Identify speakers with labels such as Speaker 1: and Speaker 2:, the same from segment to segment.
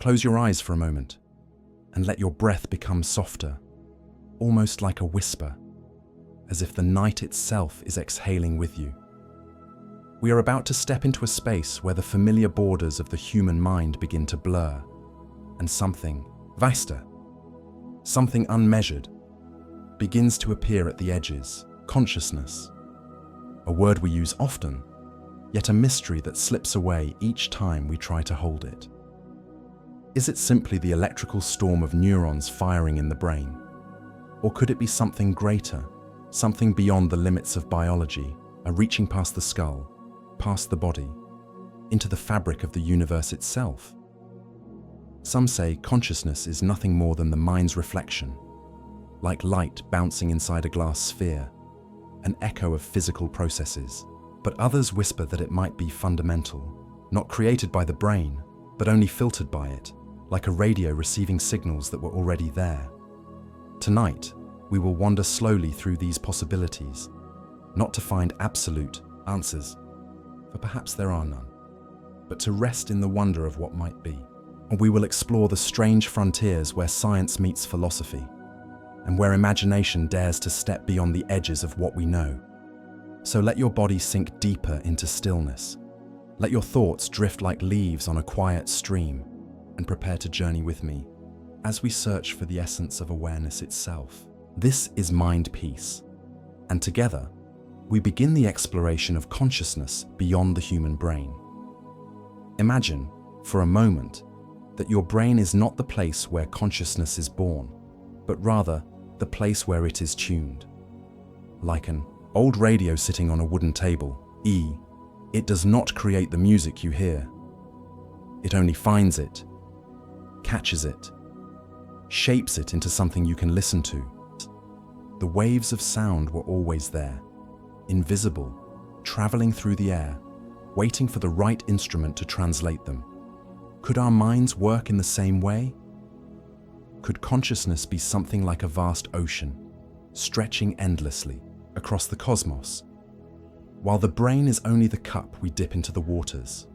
Speaker 1: Close your eyes for a moment and let your breath become softer, almost like a whisper, as if the night itself is exhaling with you. We are about to step into a space where the familiar borders of the human mind begin to blur, and something vaster, something unmeasured, begins to appear at the edges. Consciousness, a word we use often, yet a mystery that slips away each time we try to hold it. Is it simply the electrical storm of neurons firing in the brain? Or could it be something greater, something beyond the limits of biology, reaching past the skull, past the body, into the fabric of the universe itself? Some say consciousness is nothing more than the mind's reflection, like light bouncing inside a glass sphere, an echo of physical processes. But others whisper that it might be fundamental, not created by the brain, but only filtered by it, like a radio receiving signals that were already there. Tonight, we will wander slowly through these possibilities, not to find absolute answers, for perhaps there are none, but to rest in the wonder of what might be. And we will explore the strange frontiers where science meets philosophy, and where imagination dares to step beyond the edges of what we know. So let your body sink deeper into stillness. Let your thoughts drift like leaves on a quiet stream, and prepare to journey with me as we search for the essence of awareness itself. This is Mind Peace, and together we begin the exploration of consciousness beyond the human brain. Imagine, for a moment, that your brain is not the place where consciousness is born, but rather the place where it is tuned. Like an old radio sitting on a wooden table, it does not create the music you hear. It only finds it, catches it, shapes it into something you can listen to. The waves of sound were always there, invisible, traveling through the air, waiting for the right instrument to translate them. Could our minds work in the same way? Could consciousness be something like a vast ocean, stretching endlessly across the cosmos, while the brain is only the cup we dip into the waters?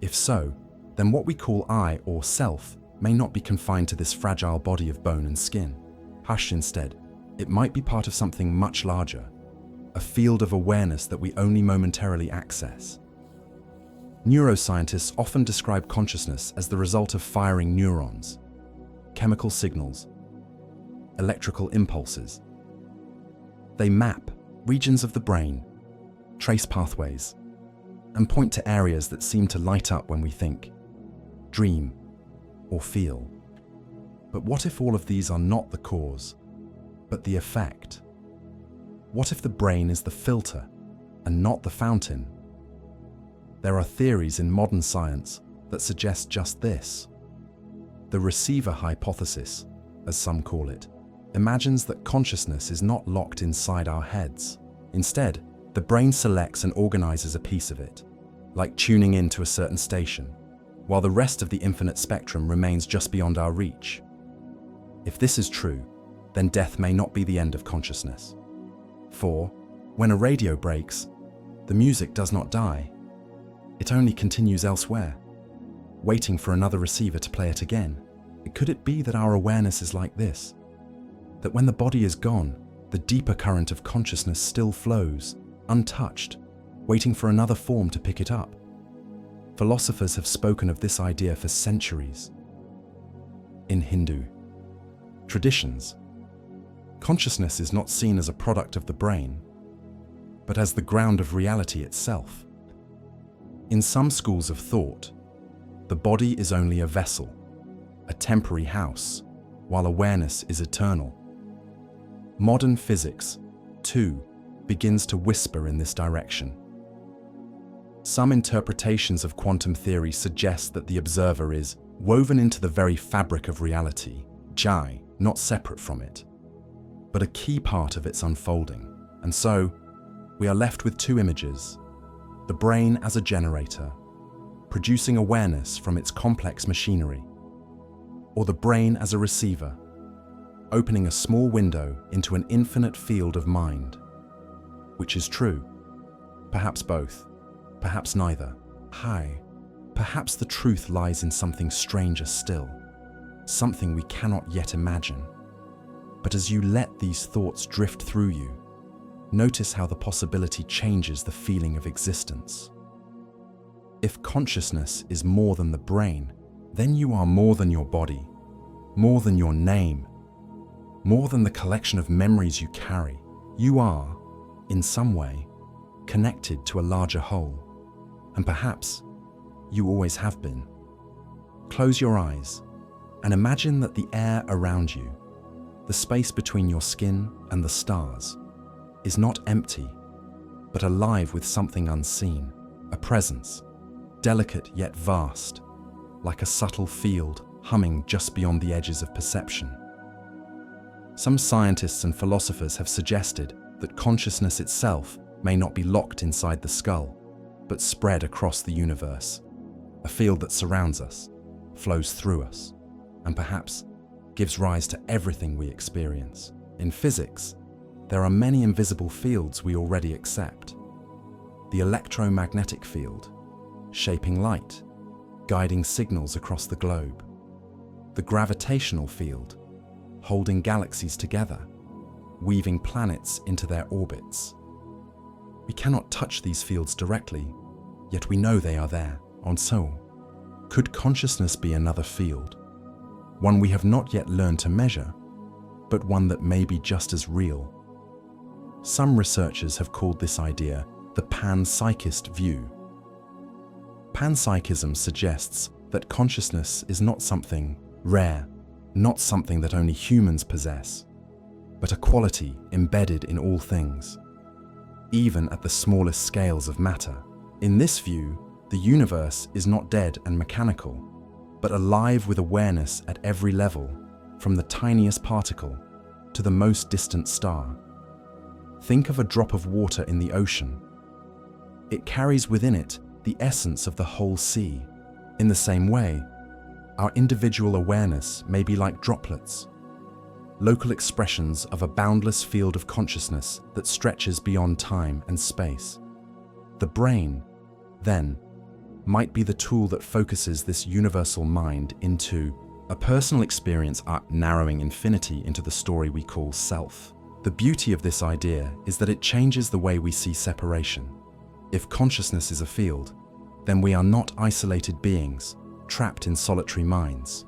Speaker 1: If so, then what we call I or self may not be confined to this fragile body of bone and skin. Hush, instead, it might be part of something much larger, a field of awareness that we only momentarily access. Neuroscientists often describe consciousness as the result of firing neurons, chemical signals, electrical impulses. They map regions of the brain, trace pathways, and point to areas that seem to light up when we think, dream, or feel. But what if all of these are not the cause, but the effect? What if the brain is the filter and not the fountain? There are theories in modern science that suggest just this. The receiver hypothesis, as some call it, imagines that consciousness is not locked inside our heads. Instead, the brain selects and organizes a piece of it, like tuning in to a certain station, while the rest of the infinite spectrum remains just beyond our reach. If this is true, then death may not be the end of consciousness. For, when a radio breaks, the music does not die. It only continues elsewhere, waiting for another receiver to play it again. Could it be that our awareness is like this? That when the body is gone, the deeper current of consciousness still flows, untouched, waiting for another form to pick it up? Philosophers have spoken of this idea for centuries. In Hindu traditions, consciousness is not seen as a product of the brain, but as the ground of reality itself. In some schools of thought, the body is only a vessel, a temporary house, while awareness is eternal. Modern physics, too, begins to whisper in this direction. Some interpretations of quantum theory suggest that the observer is woven into the very fabric of reality, not separate from it, but a key part of its unfolding. And so, we are left with two images: the brain as a generator, producing awareness from its complex machinery, or the brain as a receiver, opening a small window into an infinite field of mind. Which is true? Perhaps both, perhaps neither. Hi, Perhaps the truth lies in something stranger still, something we cannot yet imagine. But as you let these thoughts drift through you, notice how the possibility changes the feeling of existence. If consciousness is more than the brain, then you are more than your body, more than your name, more than the collection of memories you carry. You are, in some way, connected to a larger whole, and perhaps you always have been. Close your eyes and imagine that the air around you, the space between your skin and the stars, is not empty, but alive with something unseen, a presence, delicate yet vast, like a subtle field humming just beyond the edges of perception. Some scientists and philosophers have suggested that consciousness itself may not be locked inside the skull, but spread across the universe, a field that surrounds us, flows through us, and perhaps gives rise to everything we experience. In physics, there are many invisible fields we already accept. The electromagnetic field, shaping light, guiding signals across the globe. The gravitational field, holding galaxies together, weaving planets into their orbits. We cannot touch these fields directly, yet we know they are there. And so, could consciousness be another field? One we have not yet learned to measure, but one that may be just as real. Some researchers have called this idea the panpsychist view. Panpsychism suggests that consciousness is not something rare, not something that only humans possess, but a quality embedded in all things, even at the smallest scales of matter. In this view, the universe is not dead and mechanical, but alive with awareness at every level, from the tiniest particle to the most distant star. Think of a drop of water in the ocean. It carries within it the essence of the whole sea. In the same way, our individual awareness may be like droplets, local expressions of a boundless field of consciousness that stretches beyond time and space. The brain, then, might be the tool that focuses this universal mind into a personal experience arc, narrowing infinity into the story we call self. The beauty of this idea is that it changes the way we see separation. If consciousness is a field, then we are not isolated beings, trapped in solitary minds.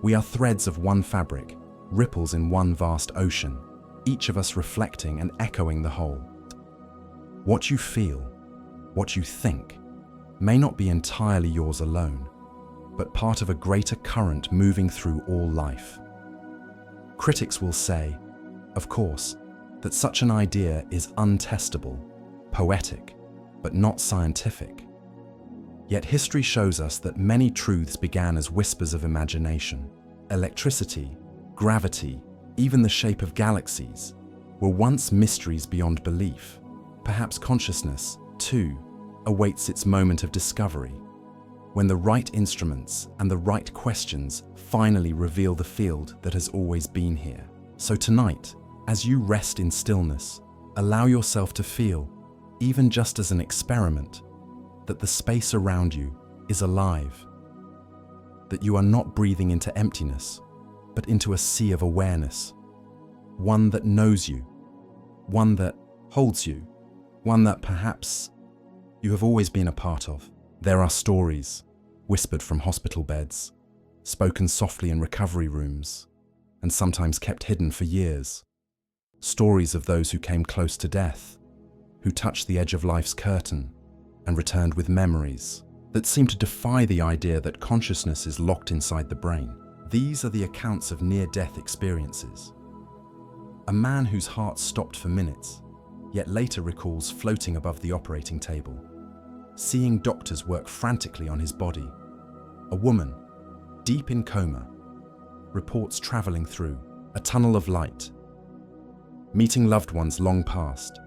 Speaker 1: We are threads of one fabric, ripples in one vast ocean, each of us reflecting and echoing the whole. What you feel, what you think, may not be entirely yours alone, but part of a greater current moving through all life. Critics will say, of course, that such an idea is untestable, poetic, but not scientific. Yet history shows us that many truths began as whispers of imagination. Electricity, gravity, even the shape of galaxies, were once mysteries beyond belief. Perhaps consciousness, too, awaits its moment of discovery, when the right instruments and the right questions finally reveal the field that has always been here. So tonight, as you rest in stillness, allow yourself to feel, even just as an experiment, that the space around you is alive, that you are not breathing into emptiness, but into a sea of awareness, one that knows you, one that holds you, one that perhaps you have always been a part of. There are stories, whispered from hospital beds, spoken softly in recovery rooms, and sometimes kept hidden for years. Stories of those who came close to death, who touched the edge of life's curtain and returned with memories that seem to defy the idea that consciousness is locked inside the brain. These are the accounts of near-death experiences. A man whose heart stopped for minutes, yet later recalls floating above the operating table, seeing doctors work frantically on his body. A woman, deep in coma, reports traveling through a tunnel of light, meeting loved ones long past,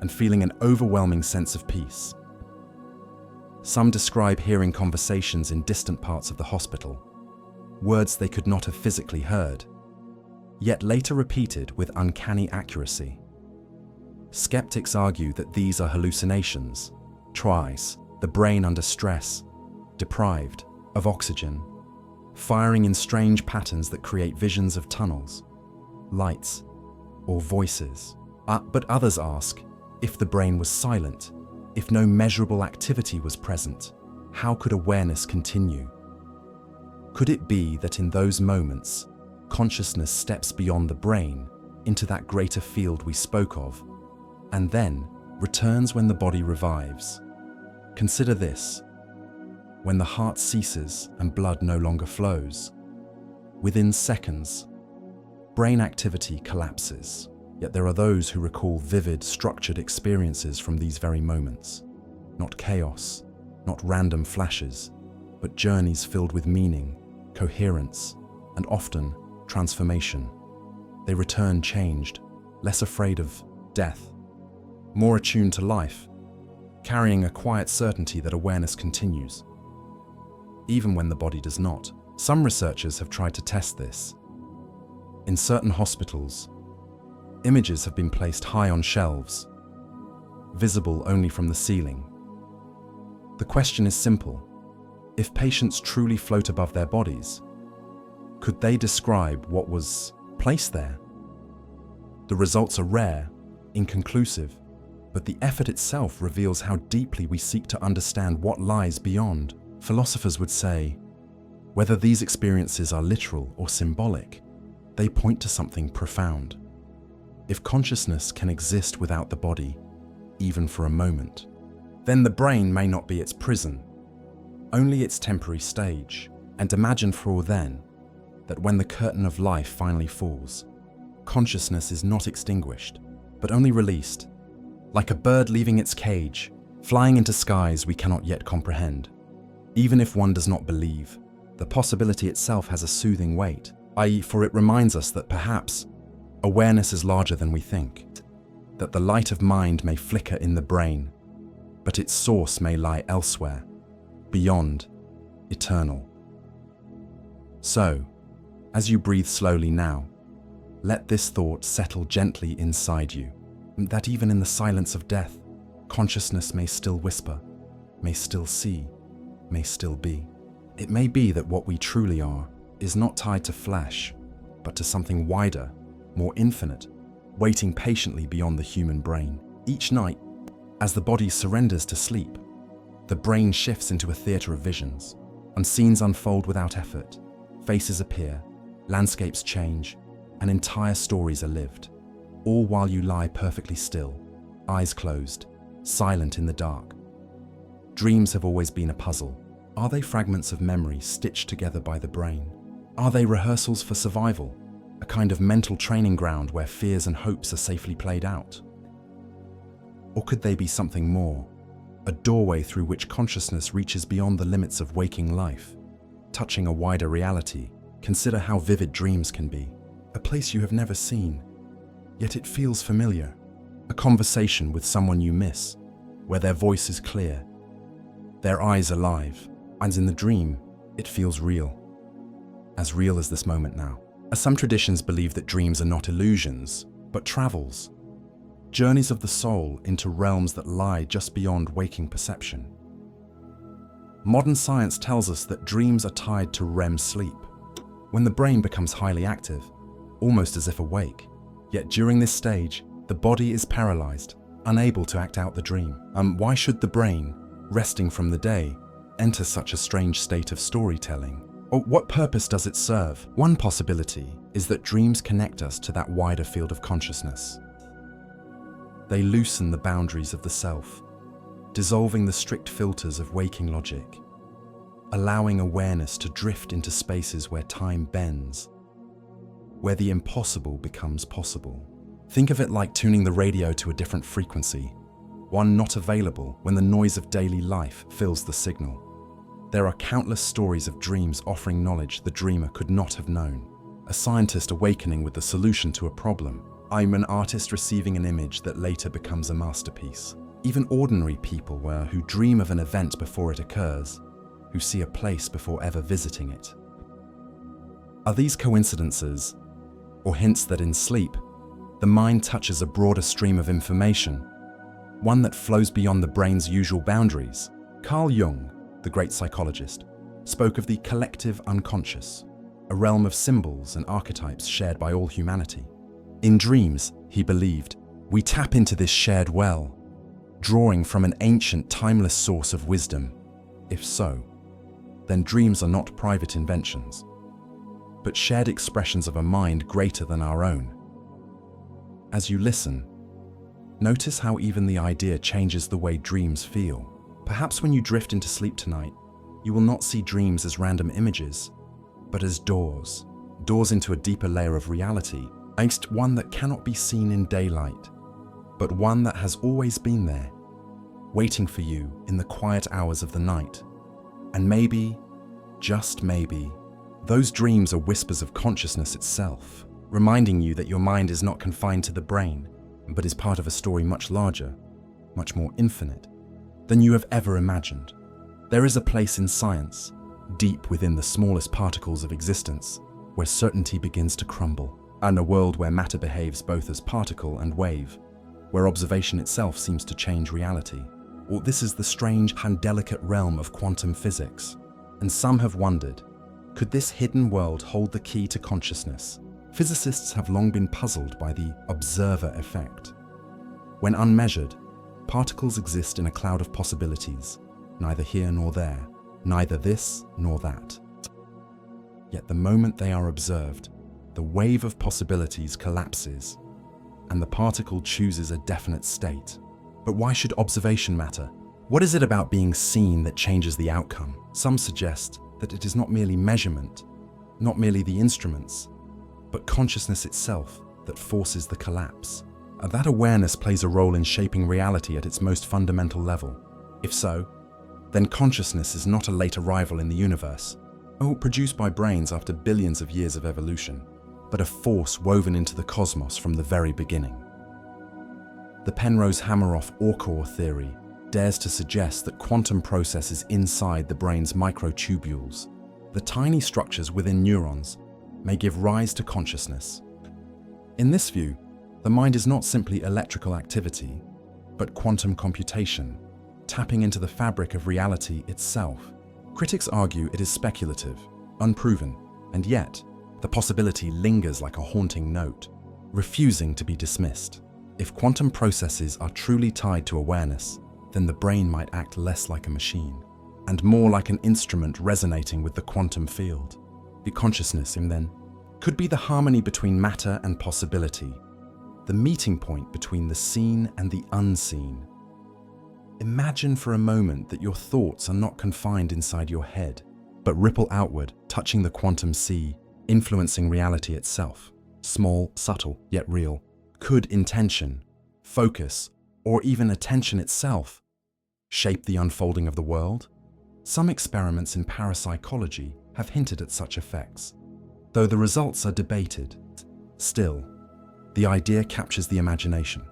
Speaker 1: and feeling an overwhelming sense of peace. Some describe hearing conversations in distant parts of the hospital, words they could not have physically heard, yet later repeated with uncanny accuracy. Skeptics argue that these are hallucinations, twice, the brain under stress, deprived of oxygen, firing in strange patterns that create visions of tunnels, lights, or voices. But others ask, if the brain was silent, if no measurable activity was present, how could awareness continue? Could it be that in those moments, consciousness steps beyond the brain into that greater field we spoke of, and then returns when the body revives? Consider this. When the heart ceases and blood no longer flows, within seconds, brain activity collapses. Yet there are those who recall vivid, structured experiences from these very moments. Not chaos, not random flashes, but journeys filled with meaning, coherence, and often transformation. They return changed, less afraid of death, more attuned to life, carrying a quiet certainty that awareness continues, even when the body does not. Some researchers have tried to test this. In certain hospitals, images have been placed high on shelves, visible only from the ceiling. The question is simple. If patients truly float above their bodies, could they describe what was placed there? The results are rare, inconclusive, but the effort itself reveals how deeply we seek to understand what lies beyond. Philosophers would say, whether these experiences are literal or symbolic, they point to something profound. If consciousness can exist without the body, even for a moment, then the brain may not be its prison, only its temporary stage. And imagine for all then, that when the curtain of life finally falls, consciousness is not extinguished, but only released, like a bird leaving its cage, flying into skies we cannot yet comprehend. Even if one does not believe, the possibility itself has a soothing weight, i.e., for it reminds us that perhaps awareness is larger than we think, that the light of mind may flicker in the brain, but its source may lie elsewhere, beyond, eternal. So, as you breathe slowly now, let this thought settle gently inside you, that even in the silence of death, consciousness may still whisper, may still see, may still be. It may be that what we truly are is not tied to flesh, but to something wider, more infinite, waiting patiently beyond the human brain. Each night, as the body surrenders to sleep, the brain shifts into a theatre of visions, and scenes unfold without effort. Faces appear, landscapes change, and entire stories are lived, all while you lie perfectly still, eyes closed, silent in the dark. Dreams have always been a puzzle. Are they fragments of memory stitched together by the brain? Are they rehearsals for survival, a kind of mental training ground where fears and hopes are safely played out? Or could they be something more, a doorway through which consciousness reaches beyond the limits of waking life, touching a wider reality? Consider how vivid dreams can be. A place you have never seen, yet it feels familiar. A conversation with someone you miss, where their voice is clear, their eyes alive, and in the dream, it feels real. As real as this moment now. Some traditions believe that dreams are not illusions, but travels, journeys of the soul into realms that lie just beyond waking perception. Modern science tells us that dreams are tied to REM sleep, when the brain becomes highly active, almost as if awake. Yet during this stage, the body is paralyzed, unable to act out the dream. Why should the brain, resting from the day, enter such a strange state of storytelling? Or what purpose does it serve? One possibility is that dreams connect us to that wider field of consciousness. They loosen the boundaries of the self, dissolving the strict filters of waking logic, allowing awareness to drift into spaces where time bends, where the impossible becomes possible. Think of it like tuning the radio to a different frequency, one not available when the noise of daily life fills the signal. There are countless stories of dreams offering knowledge the dreamer could not have known. A scientist awakening with the solution to a problem. I'm an artist receiving an image that later becomes a masterpiece. Even ordinary people who dream of an event before it occurs, who see a place before ever visiting it. Are these coincidences, or hints that in sleep, the mind touches a broader stream of information, one that flows beyond the brain's usual boundaries? Carl Jung, the the great psychologist, spoke of the collective unconscious, a realm of symbols and archetypes shared by all humanity. In dreams, he believed, we tap into this shared well, drawing from an ancient, timeless source of wisdom. If so, then dreams are not private inventions, but shared expressions of a mind greater than our own. As you listen, notice how even the idea changes the way dreams feel. Perhaps when you drift into sleep tonight, you will not see dreams as random images, but as doors into a deeper layer of reality, one that cannot be seen in daylight, but one that has always been there, waiting for you in the quiet hours of the night. And maybe, just maybe, those dreams are whispers of consciousness itself, reminding you that your mind is not confined to the brain, but is part of a story much larger, much more infinite than you have ever imagined. There is a place in science, deep within the smallest particles of existence, where certainty begins to crumble, and a world where matter behaves both as particle and wave, where observation itself seems to change reality. Or this is the strange and delicate realm of quantum physics. And some have wondered, could this hidden world hold the key to consciousness? Physicists have long been puzzled by the observer effect. When unmeasured, particles exist in a cloud of possibilities, neither here nor there, neither this nor that. Yet the moment they are observed, the wave of possibilities collapses, and the particle chooses a definite state. But why should observation matter? What is it about being seen that changes the outcome? Some suggest that it is not merely measurement, not merely the instruments, but consciousness itself that forces the collapse. And that awareness plays a role in shaping reality at its most fundamental level. If so, then consciousness is not a late arrival in the universe, produced by brains after billions of years of evolution, but a force woven into the cosmos from the very beginning. The Penrose-Hameroff-Orkor theory dares to suggest that quantum processes inside the brain's microtubules, the tiny structures within neurons, may give rise to consciousness. In this view, the mind is not simply electrical activity, but quantum computation, tapping into the fabric of reality itself. Critics argue it is speculative, unproven, and yet the possibility lingers like a haunting note, refusing to be dismissed. If quantum processes are truly tied to awareness, then the brain might act less like a machine, and more like an instrument resonating with the quantum field. The consciousness, then, could be the harmony between matter and possibility, the meeting point between the seen and the unseen. Imagine for a moment that your thoughts are not confined inside your head, but ripple outward, touching the quantum sea, influencing reality itself. Small, subtle, yet real. Could intention, focus, or even attention itself shape the unfolding of the world? Some experiments in parapsychology have hinted at such effects, though the results are debated. Still, the idea captures the imagination,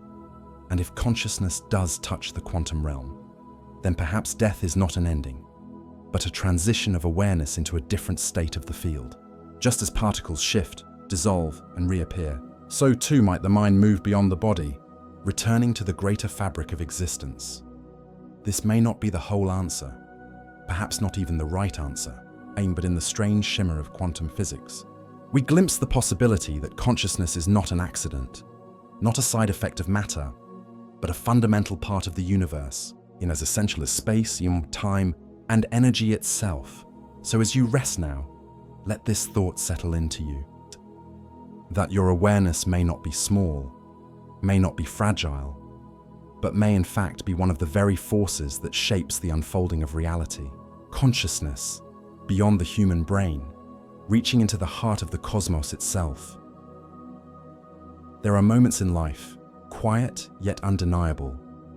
Speaker 1: and if consciousness does touch the quantum realm, then perhaps death is not an ending, but a transition of awareness into a different state of the field. Just as particles shift, dissolve, and reappear, so too might the mind move beyond the body, returning to the greater fabric of existence. This may not be the whole answer, perhaps not even the right answer, but in the strange shimmer of quantum physics, we glimpse the possibility that consciousness is not an accident, not a side effect of matter, but a fundamental part of the universe, in as essential as space, time, and energy itself. So as you rest now, let this thought settle into you, that your awareness may not be small, may not be fragile, but may in fact be one of the very forces that shapes the unfolding of reality. Consciousness, beyond the human brain, reaching into the heart of the cosmos itself. There are moments in life, quiet yet undeniable,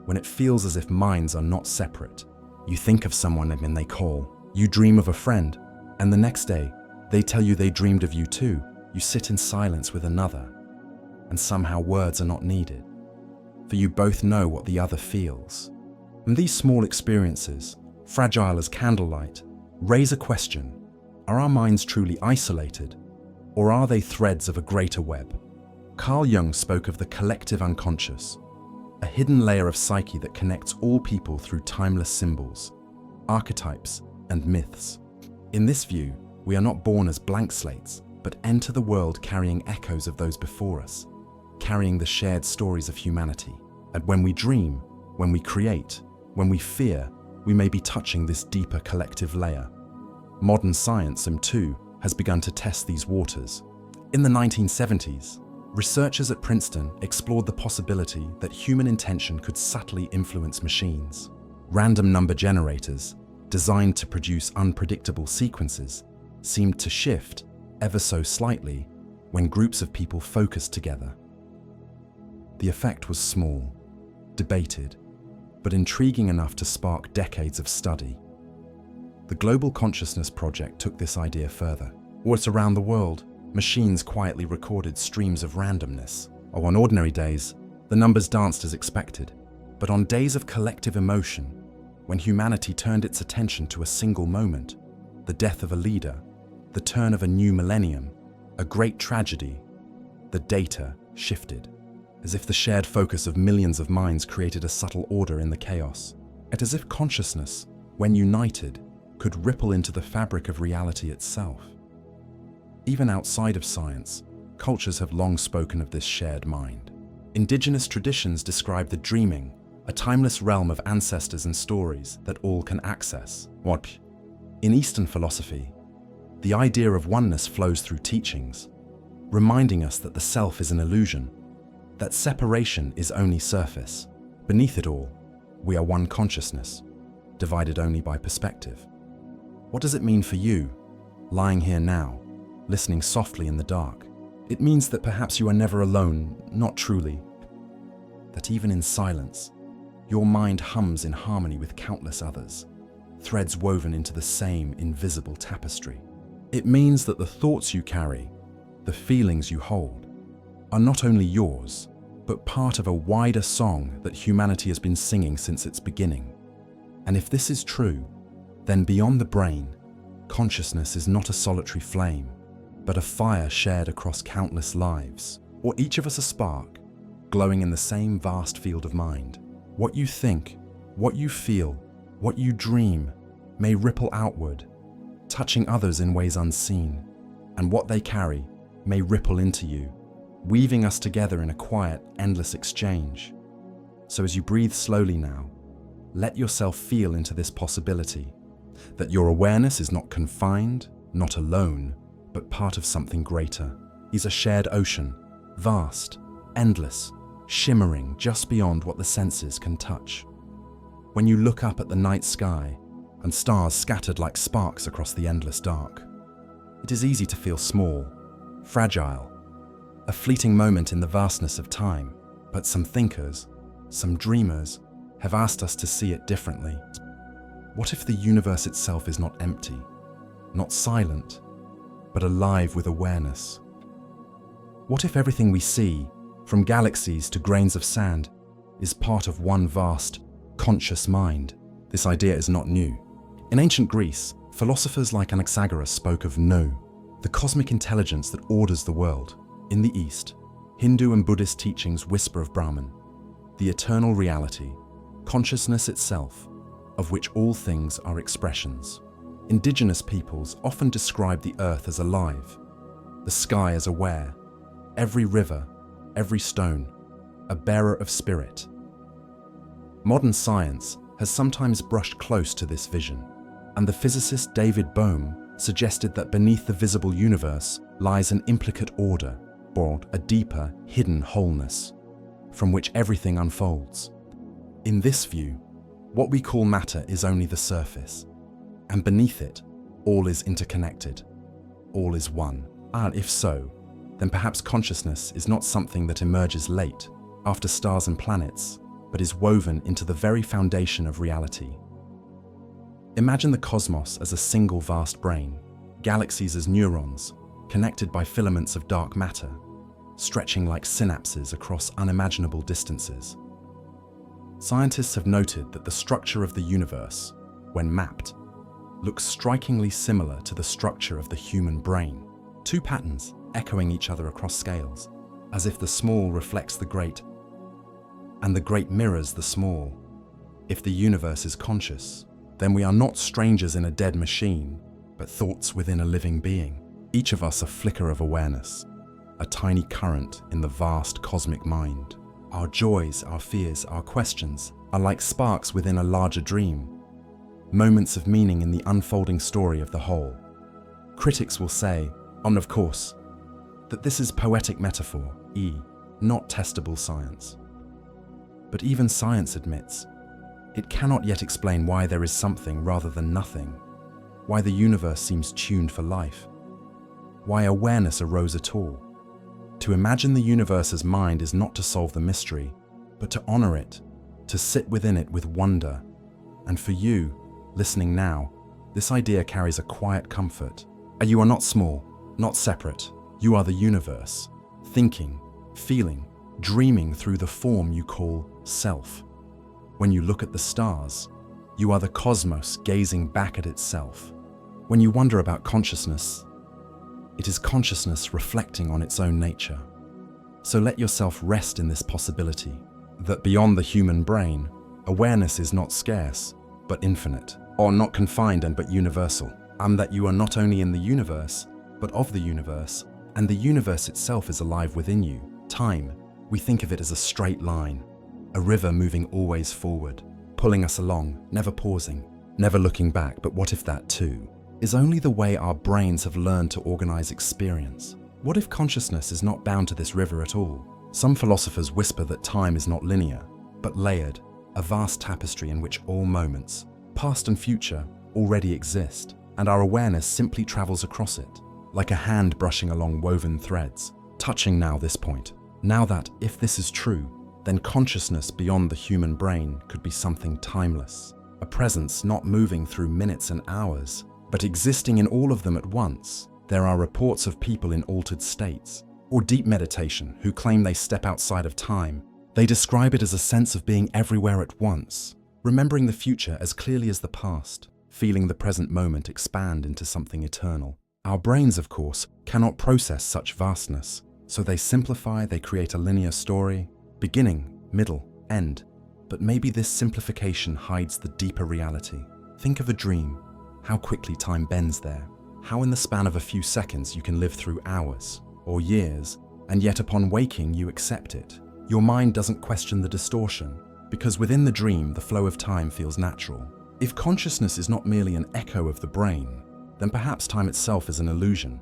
Speaker 1: when it feels as if minds are not separate. You think of someone and they call, you dream of a friend, and the next day, they tell you they dreamed of you too. You sit in silence with another, and somehow words are not needed, for you both know what the other feels. And these small experiences, fragile as candlelight, raise a question. Are our minds truly isolated, or are they threads of a greater web? Carl Jung spoke of the collective unconscious, a hidden layer of psyche that connects all people through timeless symbols, archetypes, and myths. In this view, we are not born as blank slates, but enter the world carrying echoes of those before us, carrying the shared stories of humanity. And when we dream, when we create, when we fear, we may be touching this deeper collective layer. Modern science, too, has begun to test these waters. In the 1970s, researchers at Princeton explored the possibility that human intention could subtly influence machines. Random number generators, designed to produce unpredictable sequences, seemed to shift, ever so slightly, when groups of people focused together. The effect was small, debated, but intriguing enough to spark decades of study. The Global Consciousness Project took this idea further. Around the world, machines quietly recorded streams of randomness. On ordinary days, the numbers danced as expected. But on days of collective emotion, when humanity turned its attention to a single moment, the death of a leader, the turn of a new millennium, a great tragedy, the data shifted, as if the shared focus of millions of minds created a subtle order in the chaos. It as if consciousness, when united, could ripple into the fabric of reality itself. Even outside of science, cultures have long spoken of this shared mind. Indigenous traditions describe the dreaming, a timeless realm of ancestors and stories that all can access. In Eastern philosophy, the idea of oneness flows through teachings, reminding us that the self is an illusion, that separation is only surface. Beneath it all, we are one consciousness, divided only by perspective. What does it mean for you, lying here now, listening softly in the dark? It means that perhaps you are never alone, not truly. That even in silence, your mind hums in harmony with countless others, threads woven into the same invisible tapestry. It means that the thoughts you carry, the feelings you hold, are not only yours, but part of a wider song that humanity has been singing since its beginning. And if this is true, then beyond the brain, consciousness is not a solitary flame, but a fire shared across countless lives, or each of us a spark, glowing in the same vast field of mind. What you think, what you feel, what you dream may ripple outward, touching others in ways unseen, and what they carry may ripple into you, weaving us together in a quiet, endless exchange. So as you breathe slowly now, let yourself feel into this possibility, that your awareness is not confined, not alone, but part of something greater. Is a shared ocean, vast, endless, shimmering just beyond what the senses can touch. When you look up at the night sky and stars scattered like sparks across the endless dark, it is easy to feel small, fragile, a fleeting moment in the vastness of time. But some thinkers, some dreamers, have asked us to see it differently. What if the universe itself is not empty, not silent, but alive with awareness? What if everything we see, from galaxies to grains of sand, is part of one vast, conscious mind? This idea is not new. In ancient Greece, philosophers like Anaxagoras spoke of Nu, the cosmic intelligence that orders the world. In the East, Hindu and Buddhist teachings whisper of Brahman, the eternal reality, consciousness itself, of which all things are expressions. Indigenous peoples often describe the earth as alive, the sky as aware, every river, every stone, a bearer of spirit. Modern science has sometimes brushed close to this vision, and the physicist David Bohm suggested that beneath the visible universe lies an implicate order, or a deeper, hidden wholeness, from which everything unfolds. In this view, what we call matter is only the surface, and beneath it, all is interconnected, all is one. And if so, then perhaps consciousness is not something that emerges late, after stars and planets, but is woven into the very foundation of reality. Imagine the cosmos as a single vast brain, galaxies as neurons, connected by filaments of dark matter, stretching like synapses across unimaginable distances. Scientists have noted that the structure of the universe, when mapped, looks strikingly similar to the structure of the human brain. Two patterns echoing each other across scales, as if the small reflects the great, and the great mirrors the small. If the universe is conscious, then we are not strangers in a dead machine, but thoughts within a living being. Each of us a flicker of awareness, a tiny current in the vast cosmic mind. Our joys, our fears, our questions are like sparks within a larger dream, moments of meaning in the unfolding story of the whole. Critics will say, and of course, that this is poetic metaphor, not testable science. But even science admits, it cannot yet explain why there is something rather than nothing, why the universe seems tuned for life, why awareness arose at all. To imagine the universe as mind is not to solve the mystery, but to honor it, to sit within it with wonder. And for you, listening now, this idea carries a quiet comfort. You are not small, not separate. You are the universe, thinking, feeling, dreaming through the form you call self. When you look at the stars, you are the cosmos gazing back at itself. When you wonder about consciousness, it is consciousness reflecting on its own nature. So let yourself rest in this possibility, that beyond the human brain, awareness is not scarce, but infinite, or not confined and but universal, and that you are not only in the universe, but of the universe, and the universe itself is alive within you. Time, we think of it as a straight line, a river moving always forward, pulling us along, never pausing, never looking back. But what if that too is only the way our brains have learned to organize experience? What if consciousness is not bound to this river at all? Some philosophers whisper that time is not linear, but layered, a vast tapestry in which all moments, past and future, already exist, and our awareness simply travels across it, like a hand brushing along woven threads, touching now this point. Now that, if this is true, then consciousness beyond the human brain could be something timeless, a presence not moving through minutes and hours, but existing in all of them at once. There are reports of people in altered states, or deep meditation, who claim they step outside of time. They describe it as a sense of being everywhere at once, remembering the future as clearly as the past, feeling the present moment expand into something eternal. Our brains, of course, cannot process such vastness, so they simplify, they create a linear story, beginning, middle, end. But maybe this simplification hides the deeper reality. Think of a dream, how quickly time bends there, how in the span of a few seconds you can live through hours or years, and yet upon waking you accept it. Your mind doesn't question the distortion, because within the dream the flow of time feels natural. If consciousness is not merely an echo of the brain, then perhaps time itself is an illusion,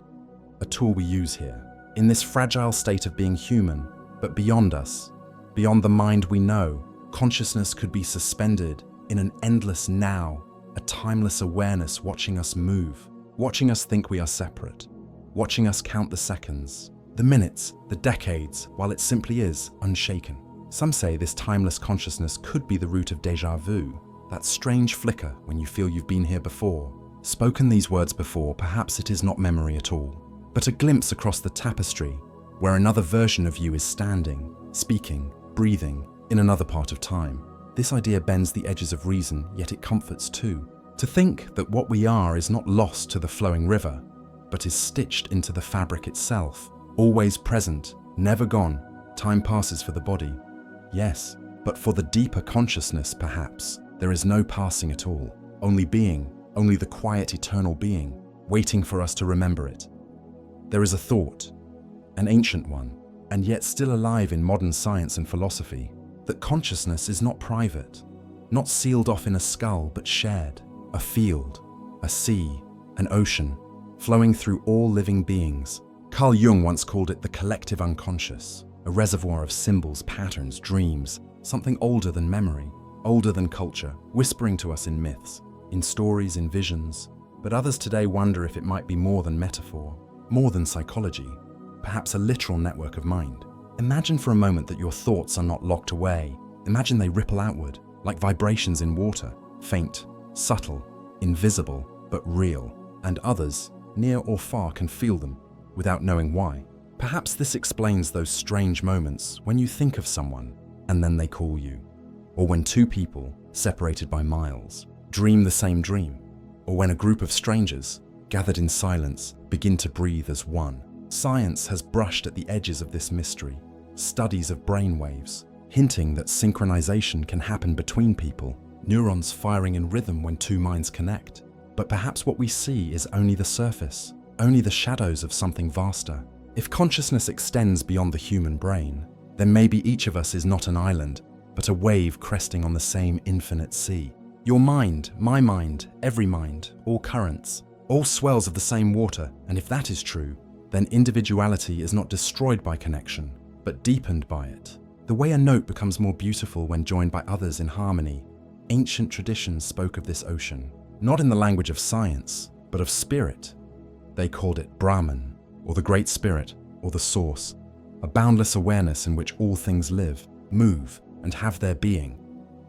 Speaker 1: a tool we use here, in this fragile state of being human, but beyond us, beyond the mind we know. Consciousness could be suspended in an endless now, a timeless awareness watching us move, watching us think we are separate, watching us count the seconds, the minutes, the decades, while it simply is unshaken. Some say this timeless consciousness could be the root of déjà vu, that strange flicker when you feel you've been here before, spoken these words before. Perhaps it is not memory at all, but a glimpse across the tapestry where another version of you is standing, speaking, breathing, in another part of time. This idea bends the edges of reason, yet it comforts too. To think that what we are is not lost to the flowing river, but is stitched into the fabric itself, always present, never gone. Time passes for the body, yes, but for the deeper consciousness, perhaps, there is no passing at all. Only being, only the quiet eternal being, waiting for us to remember it. There is a thought, an ancient one, and yet still alive in modern science and philosophy, that consciousness is not private, not sealed off in a skull, but shared. A field, a sea, an ocean, flowing through all living beings. Carl Jung once called it the collective unconscious, a reservoir of symbols, patterns, dreams, something older than memory, older than culture, whispering to us in myths, in stories, in visions. But others today wonder if it might be more than metaphor, more than psychology, perhaps a literal network of mind. Imagine for a moment that your thoughts are not locked away. Imagine they ripple outward, like vibrations in water, faint, subtle, invisible, but real, and others, near or far, can feel them without knowing why. Perhaps this explains those strange moments when you think of someone and then they call you, or when two people, separated by miles, dream the same dream, or when a group of strangers, gathered in silence, begin to breathe as one. Science has brushed at the edges of this mystery, studies of brainwaves, hinting that synchronization can happen between people, neurons firing in rhythm when two minds connect. But perhaps what we see is only the surface, only the shadows of something vaster. If consciousness extends beyond the human brain, then maybe each of us is not an island, but a wave cresting on the same infinite sea. Your mind, my mind, every mind, all currents, all swells of the same water, and if that is true, then individuality is not destroyed by connection, but deepened by it. The way a note becomes more beautiful when joined by others in harmony. Ancient traditions spoke of this ocean, not in the language of science, but of spirit. They called it Brahman, or the Great Spirit, or the Source, a boundless awareness in which all things live, move, and have their being.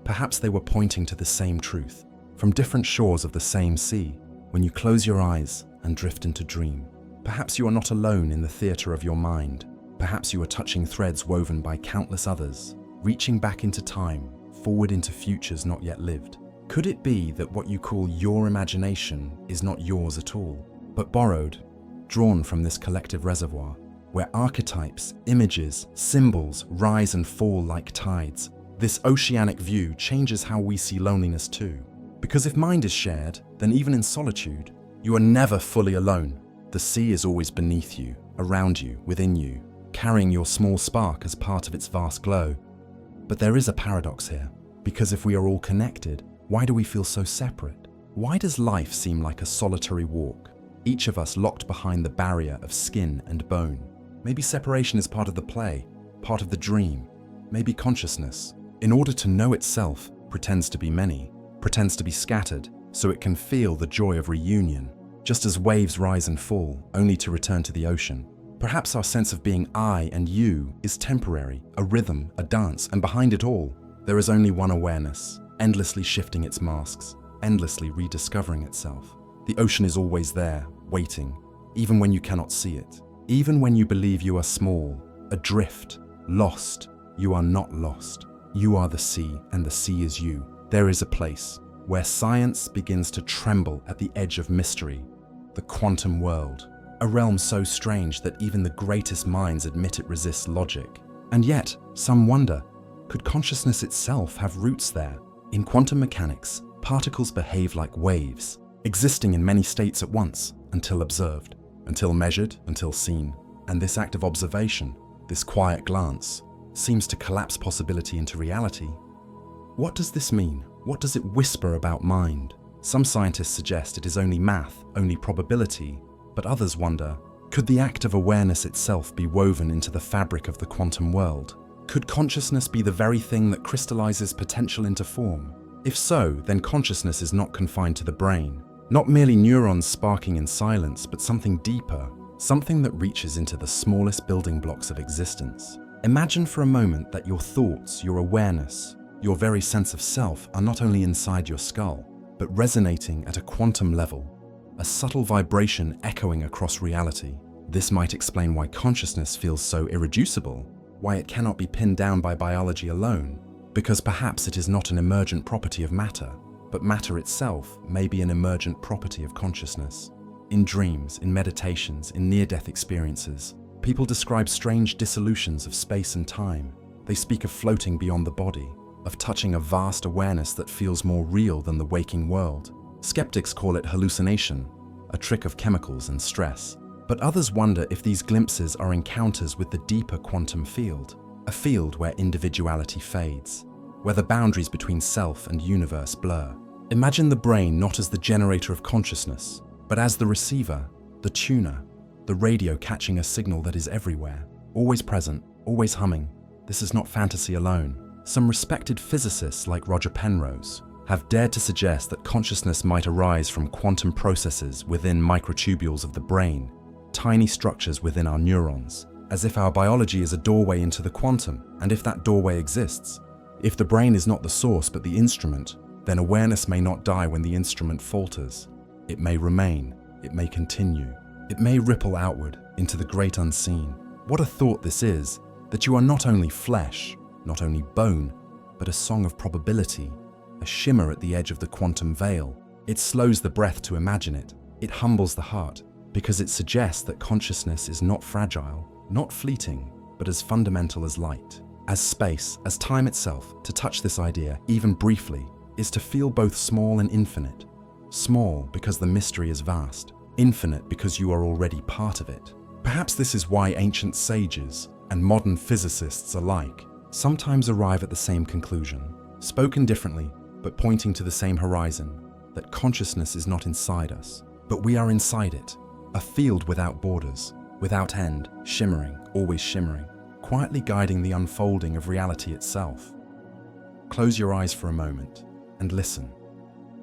Speaker 1: Perhaps they were pointing to the same truth, from different shores of the same sea, when you close your eyes and drift into dream. Perhaps you are not alone in the theatre of your mind. Perhaps you are touching threads woven by countless others, reaching back into time, forward into futures not yet lived. Could it be that what you call your imagination is not yours at all, but borrowed, drawn from this collective reservoir, where archetypes, images, symbols rise and fall like tides? This oceanic view changes how we see loneliness too. Because if mind is shared, then even in solitude, you are never fully alone. The sea is always beneath you, around you, within you, carrying your small spark as part of its vast glow. But there is a paradox here, because if we are all connected, why do we feel so separate? Why does life seem like a solitary walk, each of us locked behind the barrier of skin and bone? Maybe separation is part of the play, part of the dream. Maybe consciousness, in order to know itself, pretends to be many, pretends to be scattered, so it can feel the joy of reunion, just as waves rise and fall, only to return to the ocean. Perhaps our sense of being I and you is temporary, a rhythm, a dance, and behind it all, there is only one awareness, endlessly shifting its masks, endlessly rediscovering itself. The ocean is always there, waiting, even when you cannot see it. Even when you believe you are small, adrift, lost, you are not lost. You are the sea, and the sea is you. There is a place where science begins to tremble at the edge of mystery, the quantum world, a realm so strange that even the greatest minds admit it resists logic. And yet, some wonder, could consciousness itself have roots there? In quantum mechanics, particles behave like waves, existing in many states at once, until observed, until measured, until seen. And this act of observation, this quiet glance, seems to collapse possibility into reality. What does this mean? What does it whisper about mind? Some scientists suggest it is only math, only probability, but others wonder, could the act of awareness itself be woven into the fabric of the quantum world? Could consciousness be the very thing that crystallizes potential into form? If so, then consciousness is not confined to the brain, not merely neurons sparking in silence, but something deeper, something that reaches into the smallest building blocks of existence. Imagine for a moment that your thoughts, your awareness, your very sense of self are not only inside your skull, but resonating at a quantum level, a subtle vibration echoing across reality. This might explain why consciousness feels so irreducible, why it cannot be pinned down by biology alone, because perhaps it is not an emergent property of matter, but matter itself may be an emergent property of consciousness. In dreams, in meditations, in near-death experiences, people describe strange dissolutions of space and time. They speak of floating beyond the body, of touching a vast awareness that feels more real than the waking world. Skeptics call it hallucination, a trick of chemicals and stress. But others wonder if these glimpses are encounters with the deeper quantum field, a field where individuality fades, where the boundaries between self and universe blur. Imagine the brain not as the generator of consciousness, but as the receiver, the tuner, the radio catching a signal that is everywhere, always present, always humming. This is not fantasy alone. Some respected physicists like Roger Penrose have dared to suggest that consciousness might arise from quantum processes within microtubules of the brain, tiny structures within our neurons, as if our biology is a doorway into the quantum, and if that doorway exists, if the brain is not the source but the instrument, then awareness may not die when the instrument falters. It may remain, it may continue, it may ripple outward into the great unseen. What a thought this is, that you are not only flesh, not only bone, but a song of probability, a shimmer at the edge of the quantum veil. It slows the breath to imagine it. It humbles the heart, because it suggests that consciousness is not fragile, not fleeting, but as fundamental as light, as space, as time itself. To touch this idea, even briefly, is to feel both small and infinite. Small because the mystery is vast, infinite because you are already part of it. Perhaps this is why ancient sages and modern physicists alike sometimes arrive at the same conclusion, spoken differently but pointing to the same horizon, that consciousness is not inside us, but we are inside it, a field without borders, without end, shimmering, always shimmering, quietly guiding the unfolding of reality itself. Close your eyes for a moment and listen,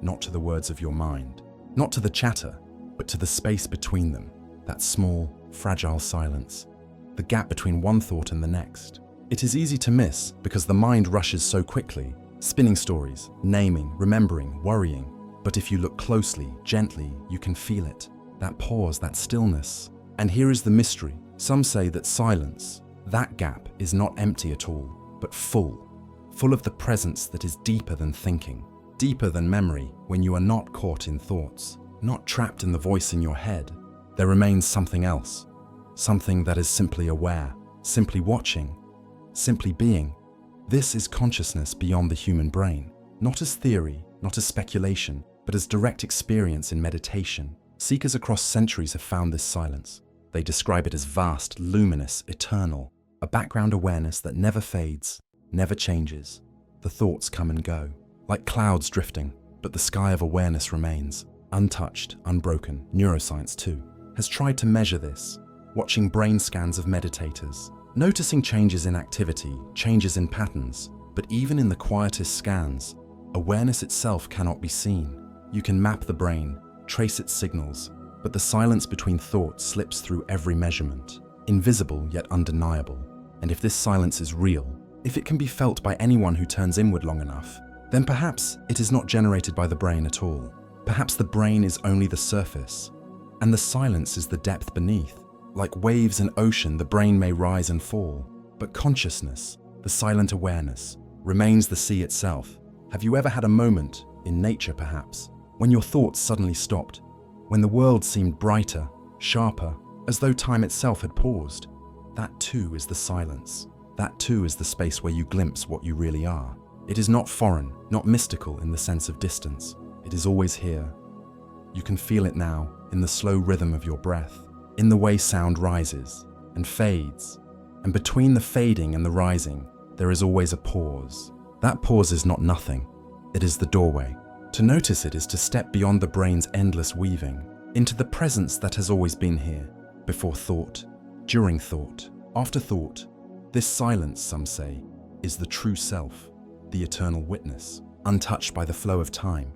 Speaker 1: not to the words of your mind, not to the chatter, but to the space between them, that small, fragile silence, the gap between one thought and the next. It is easy to miss because the mind rushes so quickly, spinning stories, naming, remembering, worrying. But if you look closely, gently, you can feel it, that pause, that stillness. And here is the mystery. Some say that silence, that gap, is not empty at all, but full of the presence that is deeper than thinking, deeper than memory. When you are not caught in thoughts, not trapped in the voice in your head, there remains something else, something that is simply aware, simply watching, simply being. This is consciousness beyond the human brain, not as theory, not as speculation, but as direct experience in meditation. Seekers across centuries have found this silence. They describe it as vast, luminous, eternal, a background awareness that never fades, never changes. The thoughts come and go, like clouds drifting, but the sky of awareness remains, untouched, unbroken. Neuroscience, too, has tried to measure this, watching brain scans of meditators, noticing changes in activity, changes in patterns. But even in the quietest scans, awareness itself cannot be seen. You can map the brain, trace its signals, but the silence between thoughts slips through every measurement, invisible yet undeniable. And if this silence is real, if it can be felt by anyone who turns inward long enough, then perhaps it is not generated by the brain at all. Perhaps the brain is only the surface, and the silence is the depth beneath. Like waves in ocean, the brain may rise and fall, but consciousness, the silent awareness, remains the sea itself. Have you ever had a moment, in nature perhaps, when your thoughts suddenly stopped, when the world seemed brighter, sharper, as though time itself had paused? That too is the silence. That too is the space where you glimpse what you really are. It is not foreign, not mystical in the sense of distance. It is always here. You can feel it now, in the slow rhythm of your breath, in the way sound rises and fades, and between the fading and the rising, there is always a pause. That pause is not nothing. It is the doorway. To notice it is to step beyond the brain's endless weaving, into the presence that has always been here, before thought, during thought, after thought. This silence, some say, is the true self, the eternal witness, untouched by the flow of time,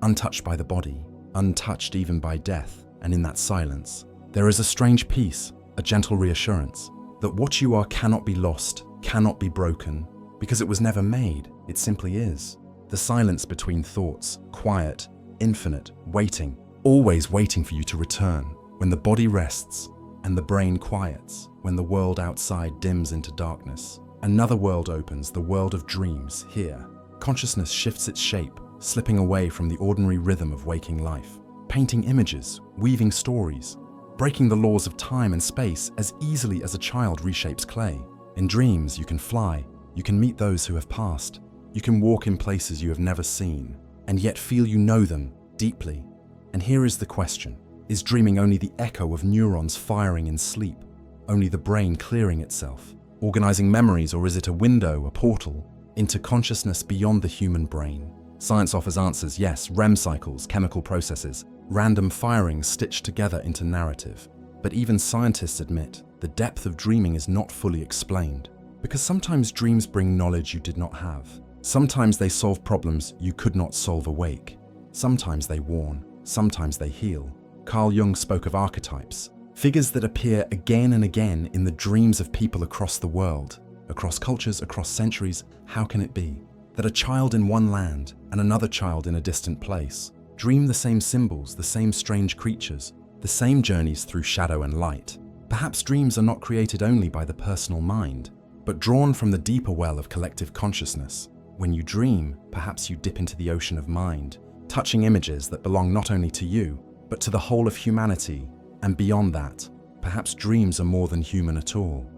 Speaker 1: untouched by the body, untouched even by death. And in that silence, there is a strange peace, a gentle reassurance, that what you are cannot be lost, cannot be broken, because it was never made, it simply is. The silence between thoughts, quiet, infinite, waiting, always waiting for you to return, when the body rests and the brain quiets, when the world outside dims into darkness. Another world opens, the world of dreams. Here, consciousness shifts its shape, slipping away from the ordinary rhythm of waking life, painting images, weaving stories, breaking the laws of time and space as easily as a child reshapes clay. In dreams, you can fly, you can meet those who have passed, you can walk in places you have never seen, and yet feel you know them deeply. And here is the question. Is dreaming only the echo of neurons firing in sleep, only the brain clearing itself, organizing memories, or is it a window, a portal, into consciousness beyond the human brain? Science offers answers, yes, REM cycles, chemical processes, random firings stitched together into narrative. But even scientists admit the depth of dreaming is not fully explained, because sometimes dreams bring knowledge you did not have. Sometimes they solve problems you could not solve awake. Sometimes they warn, sometimes they heal. Carl Jung spoke of archetypes, figures that appear again and again in the dreams of people across the world, across cultures, across centuries. How can it be that a child in one land and another child in a distant place dream the same symbols, the same strange creatures, the same journeys through shadow and light? Perhaps dreams are not created only by the personal mind, but drawn from the deeper well of collective consciousness. When you dream, perhaps you dip into the ocean of mind, touching images that belong not only to you, but to the whole of humanity. And beyond that, perhaps dreams are more than human at all.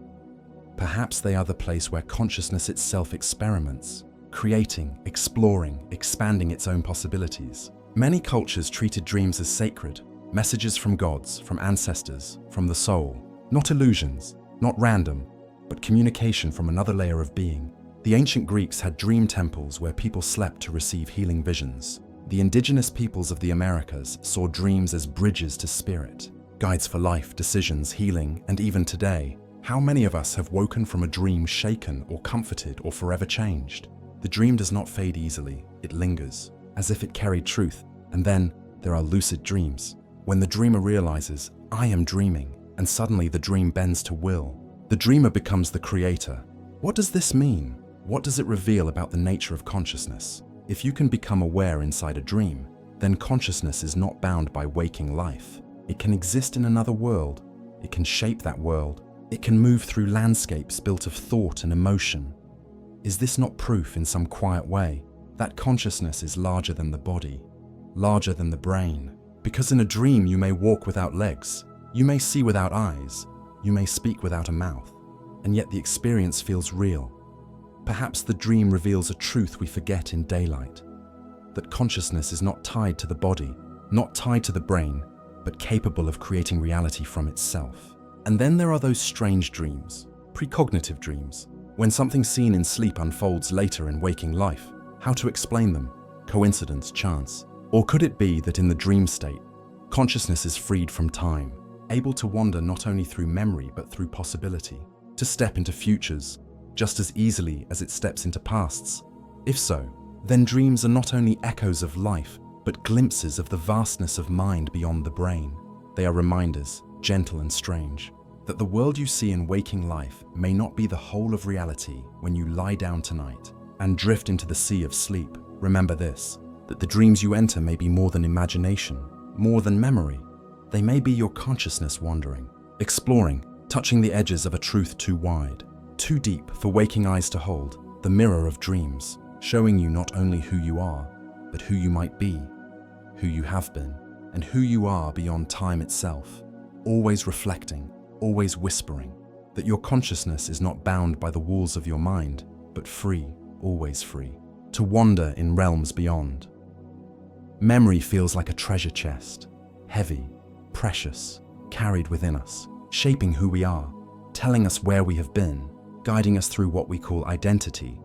Speaker 1: Perhaps they are the place where consciousness itself experiments, creating, exploring, expanding its own possibilities. Many cultures treated dreams as sacred, messages from gods, from ancestors, from the soul. Not illusions, not random, but communication from another layer of being. The ancient Greeks had dream temples where people slept to receive healing visions. The indigenous peoples of the Americas saw dreams as bridges to spirit, guides for life, decisions, healing, and even today, how many of us have woken from a dream shaken or comforted or forever changed? The dream does not fade easily, it lingers, as if it carried truth. And then there are lucid dreams, when the dreamer realizes, I am dreaming, and suddenly the dream bends to will. The dreamer becomes the creator. What does this mean? What does it reveal about the nature of consciousness? If you can become aware inside a dream, then consciousness is not bound by waking life. It can exist in another world. It can shape that world. It can move through landscapes built of thought and emotion. Is this not proof in some quiet way that consciousness is larger than the body, larger than the brain? Because in a dream you may walk without legs, you may see without eyes, you may speak without a mouth, and yet the experience feels real. Perhaps the dream reveals a truth we forget in daylight, that consciousness is not tied to the body, not tied to the brain, but capable of creating reality from itself. And then there are those strange dreams, precognitive dreams, when something seen in sleep unfolds later in waking life. How to explain them? Coincidence, chance? Or could it be that in the dream state, consciousness is freed from time, able to wander not only through memory but through possibility, to step into futures just as easily as it steps into pasts? If so, then dreams are not only echoes of life, but glimpses of the vastness of mind beyond the brain. They are reminders, gentle and strange, that the world you see in waking life may not be the whole of reality when you lie down tonight and drift into the sea of sleep. Remember this, that the dreams you enter may be more than imagination, more than memory. They may be your consciousness wandering, exploring, touching the edges of a truth too wide, too deep for waking eyes to hold, the mirror of dreams, showing you not only who you are, but who you might be, who you have been, and who you are beyond time itself. Always reflecting, always whispering, that your consciousness is not bound by the walls of your mind, but free, always free, to wander in realms beyond. Memory feels like a treasure chest, heavy, precious, carried within us, shaping who we are, telling us where we have been, guiding us through what we call identity.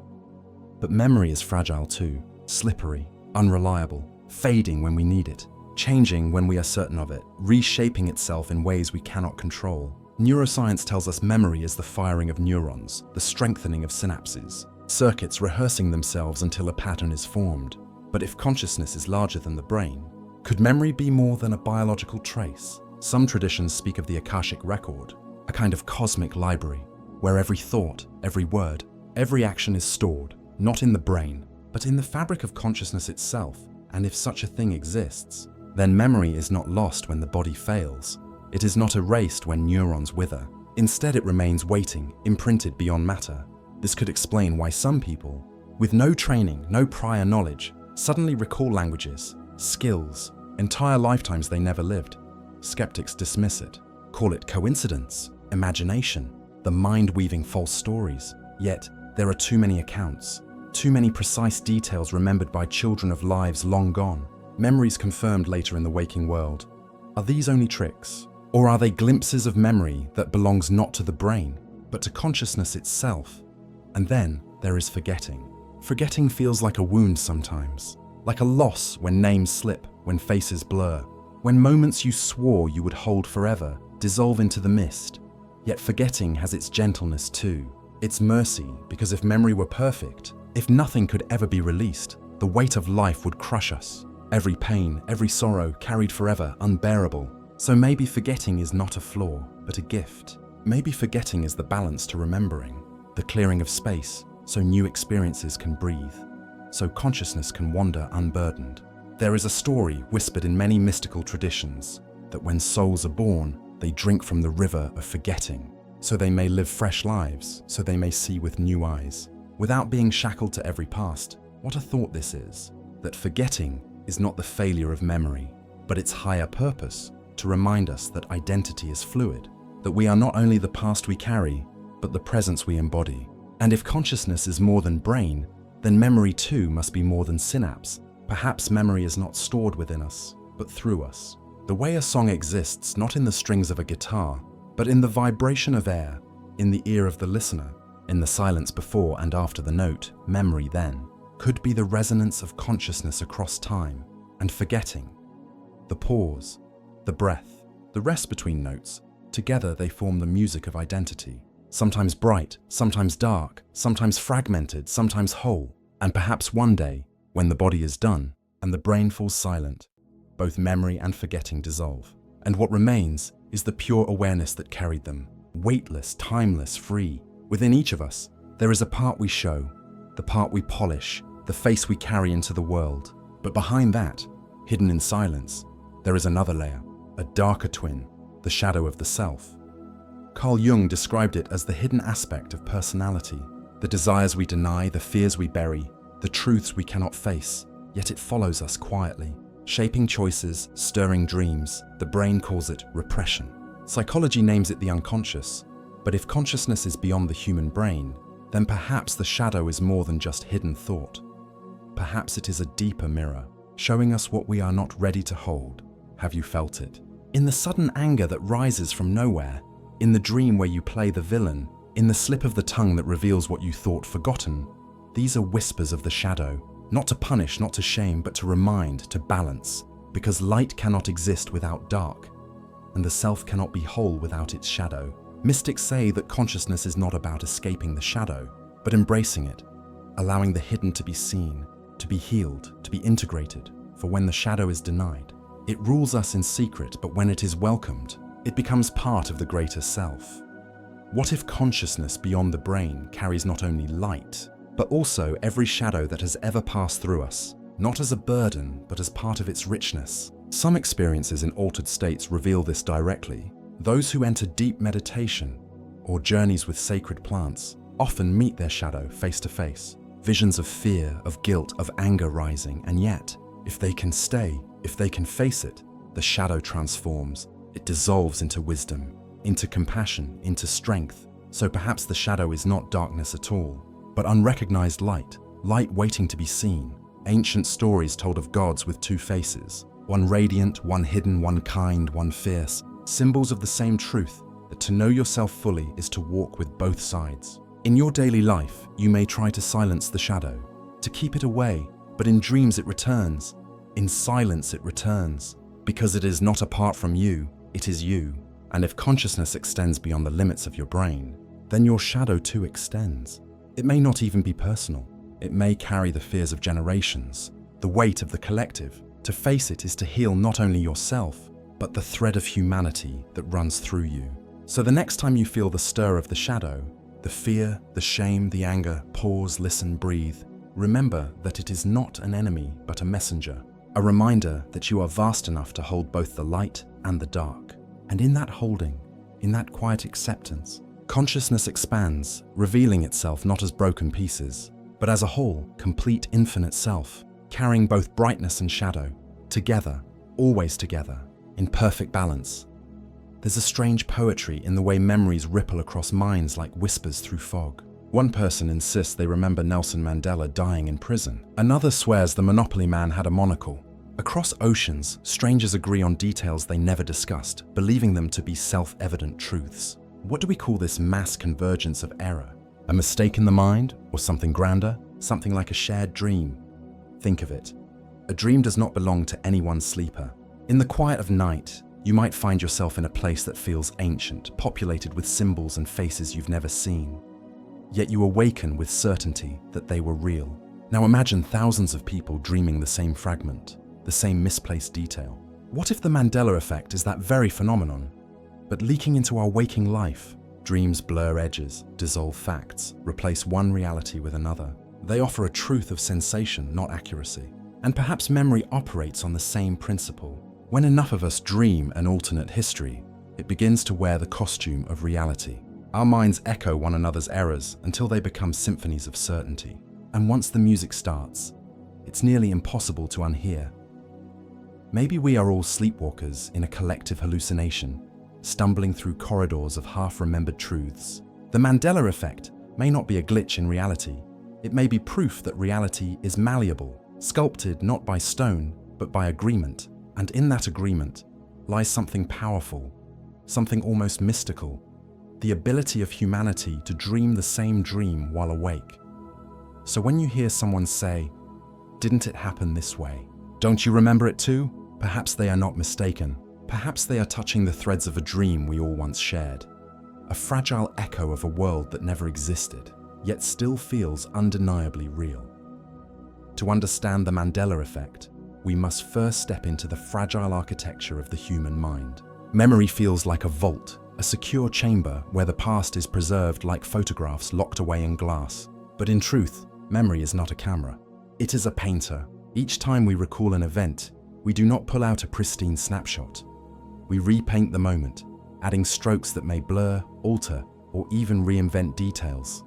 Speaker 1: But memory is fragile too, slippery, unreliable, fading when we need it, changing when we are certain of it, reshaping itself in ways we cannot control. Neuroscience tells us memory is the firing of neurons, the strengthening of synapses, circuits rehearsing themselves until a pattern is formed. But if consciousness is larger than the brain, could memory be more than a biological trace? Some traditions speak of the Akashic record, a kind of cosmic library, where every thought, every word, every action is stored, not in the brain, but in the fabric of consciousness itself. And if such a thing exists, then memory is not lost when the body fails. It is not erased when neurons wither. Instead, it remains waiting, imprinted beyond matter. This could explain why some people, with no training, no prior knowledge, suddenly recall languages, skills, entire lifetimes they never lived. Skeptics dismiss it, call it coincidence, imagination, the mind weaving false stories. Yet, there are too many accounts, too many precise details remembered by children of lives long gone, memories confirmed later in the waking world. Are these only tricks? Or are they glimpses of memory that belongs not to the brain, but to consciousness itself? And then there is forgetting. Forgetting feels like a wound sometimes, like a loss when names slip, when faces blur, when moments you swore you would hold forever dissolve into the mist. Yet forgetting has its gentleness too, its mercy, because if memory were perfect, if nothing could ever be released, the weight of life would crush us. Every pain, every sorrow carried forever, unbearable. So maybe forgetting is not a flaw, but a gift. Maybe forgetting is the balance to remembering, the clearing of space, so new experiences can breathe, so consciousness can wander unburdened. There is a story whispered in many mystical traditions that when souls are born, they drink from the river of forgetting, so they may live fresh lives, so they may see with new eyes, without being shackled to every past. What a thought this is, that forgetting is not the failure of memory, but its higher purpose, to remind us that identity is fluid, that we are not only the past we carry, but the presence we embody. And if consciousness is more than brain, then memory too must be more than synapse. Perhaps memory is not stored within us, but through us. The way a song exists not in the strings of a guitar, but in the vibration of air, in the ear of the listener, in the silence before and after the note, memory then could be the resonance of consciousness across time and forgetting. The pause, the breath, the rest between notes, together they form the music of identity. Sometimes bright, sometimes dark, sometimes fragmented, sometimes whole. And perhaps one day, when the body is done and the brain falls silent, both memory and forgetting dissolve. And what remains is the pure awareness that carried them, weightless, timeless, free. Within each of us, there is a part we show, the part we polish, the face we carry into the world. But behind that, hidden in silence, there is another layer, a darker twin, the shadow of the self. Carl Jung described it as the hidden aspect of personality, the desires we deny, the fears we bury, the truths we cannot face, yet it follows us quietly, shaping choices, stirring dreams. The brain calls it repression. Psychology names it the unconscious, but if consciousness is beyond the human brain, then perhaps the shadow is more than just hidden thought. Perhaps it is a deeper mirror, showing us what we are not ready to hold. Have you felt it? In the sudden anger that rises from nowhere, in the dream where you play the villain, in the slip of the tongue that reveals what you thought forgotten. These are whispers of the shadow, not to punish, not to shame, but to remind, to balance, because light cannot exist without dark, and the self cannot be whole without its shadow. Mystics say that consciousness is not about escaping the shadow, but embracing it, allowing the hidden to be seen, to be healed, to be integrated, for when the shadow is denied, it rules us in secret, but when it is welcomed, it becomes part of the greater self. What if consciousness beyond the brain carries not only light, but also every shadow that has ever passed through us, not as a burden, but as part of its richness? Some experiences in altered states reveal this directly. Those who enter deep meditation or journeys with sacred plants often meet their shadow face to face. Visions of fear, of guilt, of anger rising, and yet, if they can stay, if they can face it, the shadow transforms. It dissolves into wisdom, into compassion, into strength. So perhaps the shadow is not darkness at all, but unrecognized light, light waiting to be seen. Ancient stories told of gods with two faces, one radiant, one hidden, one kind, one fierce, symbols of the same truth, that to know yourself fully is to walk with both sides. In your daily life, you may try to silence the shadow, to keep it away, but in dreams it returns. In silence it returns, because it is not apart from you, it is you. And if consciousness extends beyond the limits of your brain, then your shadow too extends. It may not even be personal. It may carry the fears of generations, the weight of the collective. To face it is to heal not only yourself, but the thread of humanity that runs through you. So the next time you feel the stir of the shadow, the fear, the shame, the anger, pause, listen, breathe. Remember that it is not an enemy, but a messenger. A reminder that you are vast enough to hold both the light and the dark. And in that holding, in that quiet acceptance, consciousness expands, revealing itself not as broken pieces, but as a whole, complete, infinite self, carrying both brightness and shadow, together, always together, in perfect balance. There's a strange poetry in the way memories ripple across minds like whispers through fog. One person insists they remember Nelson Mandela dying in prison. Another swears the Monopoly man had a monocle. Across oceans, strangers agree on details they never discussed, believing them to be self-evident truths. What do we call this mass convergence of error? A mistake in the mind, or something grander? Something like a shared dream? Think of it. A dream does not belong to any one sleeper. In the quiet of night, you might find yourself in a place that feels ancient, populated with symbols and faces you've never seen. Yet you awaken with certainty that they were real. Now imagine thousands of people dreaming the same fragment, the same misplaced detail. What if the Mandela effect is that very phenomenon, but leaking into our waking life? Dreams blur edges, dissolve facts, replace one reality with another. They offer a truth of sensation, not accuracy. And perhaps memory operates on the same principle. When enough of us dream an alternate history, it begins to wear the costume of reality. Our minds echo one another's errors until they become symphonies of certainty. And once the music starts, it's nearly impossible to unhear. Maybe we are all sleepwalkers in a collective hallucination, stumbling through corridors of half-remembered truths. The Mandela effect may not be a glitch in reality. It may be proof that reality is malleable, sculpted not by stone, but by agreement. And in that agreement lies something powerful, something almost mystical, the ability of humanity to dream the same dream while awake. So when you hear someone say, "Didn't it happen this way? Don't you remember it too?" Perhaps they are not mistaken. Perhaps they are touching the threads of a dream we all once shared, a fragile echo of a world that never existed, yet still feels undeniably real. To understand the Mandela effect, we must first step into the fragile architecture of the human mind. Memory feels like a vault, a secure chamber where the past is preserved like photographs locked away in glass. But in truth, memory is not a camera. It is a painter. Each time we recall an event, we do not pull out a pristine snapshot. We repaint the moment, adding strokes that may blur, alter, or even reinvent details.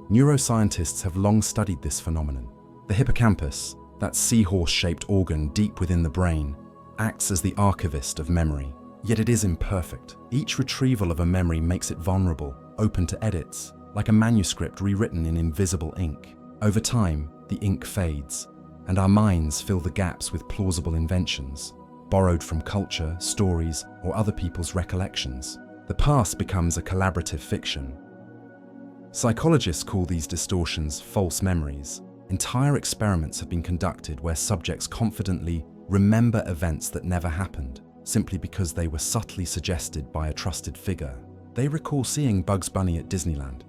Speaker 1: Neuroscientists have long studied this phenomenon. The hippocampus, that seahorse-shaped organ deep within the brain, acts as the archivist of memory. Yet it is imperfect. Each retrieval of a memory makes it vulnerable, open to edits, like a manuscript rewritten in invisible ink. Over time, the ink fades, and our minds fill the gaps with plausible inventions, borrowed from culture, stories, or other people's recollections. The past becomes a collaborative fiction. Psychologists call these distortions false memories. Entire experiments have been conducted where subjects confidently remember events that never happened, simply because they were subtly suggested by a trusted figure. They recall seeing Bugs Bunny at Disneyland,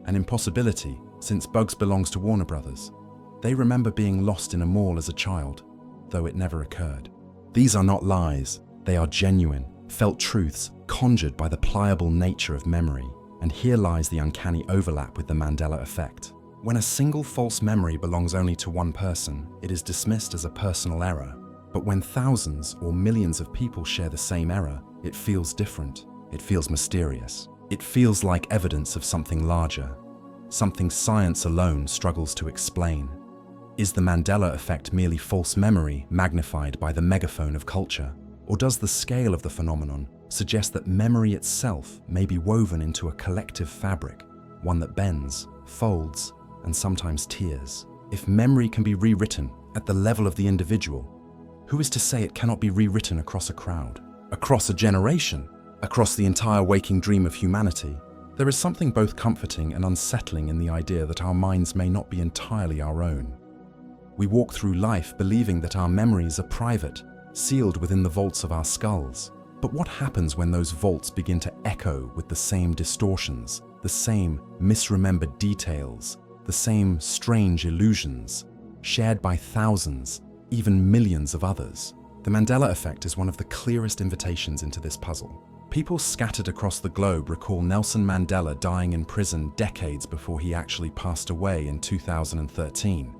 Speaker 1: an impossibility since Bugs belongs to Warner Brothers. They remember being lost in a mall as a child, though it never occurred. These are not lies, they are genuine, felt truths conjured by the pliable nature of memory. And here lies the uncanny overlap with the Mandela effect. When a single false memory belongs only to one person, it is dismissed as a personal error. But when thousands or millions of people share the same error, it feels different. It feels mysterious. It feels like evidence of something larger, something science alone struggles to explain. Is the Mandela effect merely false memory magnified by the megaphone of culture? Or does the scale of the phenomenon suggest that memory itself may be woven into a collective fabric, one that bends, folds, and sometimes tears? If memory can be rewritten at the level of the individual, who is to say it cannot be rewritten across a crowd, across a generation, across the entire waking dream of humanity? There is something both comforting and unsettling in the idea that our minds may not be entirely our own. We walk through life believing that our memories are private, sealed within the vaults of our skulls. But what happens when those vaults begin to echo with the same distortions, the same misremembered details, the same strange illusions, shared by thousands, even millions of others? The Mandela effect is one of the clearest invitations into this puzzle. People scattered across the globe recall Nelson Mandela dying in prison decades before he actually passed away in 2013.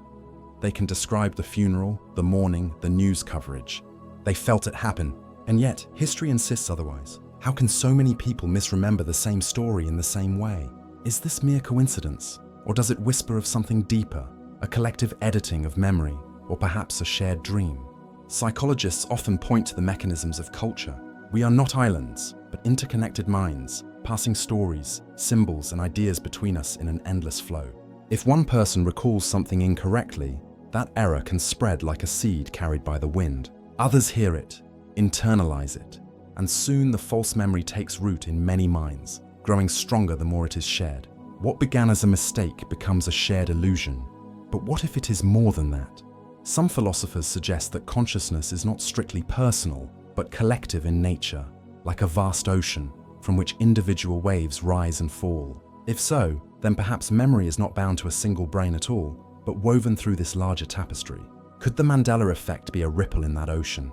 Speaker 1: They can describe the funeral, the mourning, the news coverage. They felt it happen, and yet history insists otherwise. How can so many people misremember the same story in the same way? Is this mere coincidence, or does it whisper of something deeper, a collective editing of memory, or perhaps a shared dream? Psychologists often point to the mechanisms of culture. We are not islands, but interconnected minds, passing stories, symbols, and ideas between us in an endless flow. If one person recalls something incorrectly, that error can spread like a seed carried by the wind. Others hear it, internalize it, and soon the false memory takes root in many minds, growing stronger the more it is shared. What began as a mistake becomes a shared illusion. But what if it is more than that? Some philosophers suggest that consciousness is not strictly personal, but collective in nature, like a vast ocean from which individual waves rise and fall. If so, then perhaps memory is not bound to a single brain at all, but woven through this larger tapestry. Could the Mandela effect be a ripple in that ocean?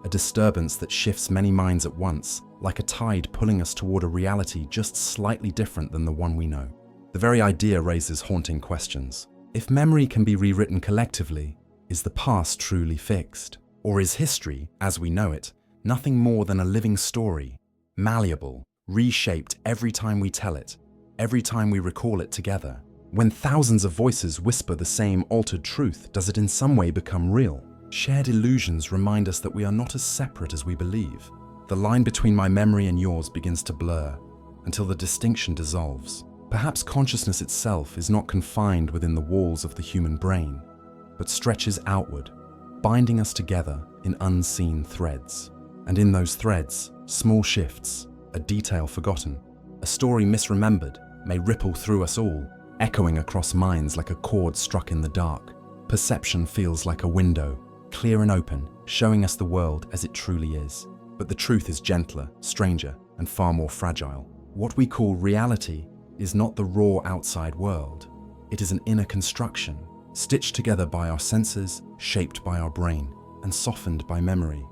Speaker 1: A disturbance that shifts many minds at once, like a tide pulling us toward a reality just slightly different than the one we know. The very idea raises haunting questions. If memory can be rewritten collectively, is the past truly fixed? Or is history, as we know it, nothing more than a living story, malleable, reshaped every time we tell it, every time we recall it together? When thousands of voices whisper the same altered truth, does it in some way become real? Shared illusions remind us that we are not as separate as we believe. The line between my memory and yours begins to blur until the distinction dissolves. Perhaps consciousness itself is not confined within the walls of the human brain, but stretches outward, binding us together in unseen threads. And in those threads, small shifts, a detail forgotten, a story misremembered, may ripple through us all, echoing across minds like a chord struck in the dark. Perception feels like a window, clear and open, showing us the world as it truly is. But the truth is gentler, stranger, and far more fragile. What we call reality is not the raw outside world. It is an inner construction, stitched together by our senses, shaped by our brain, and softened by memory.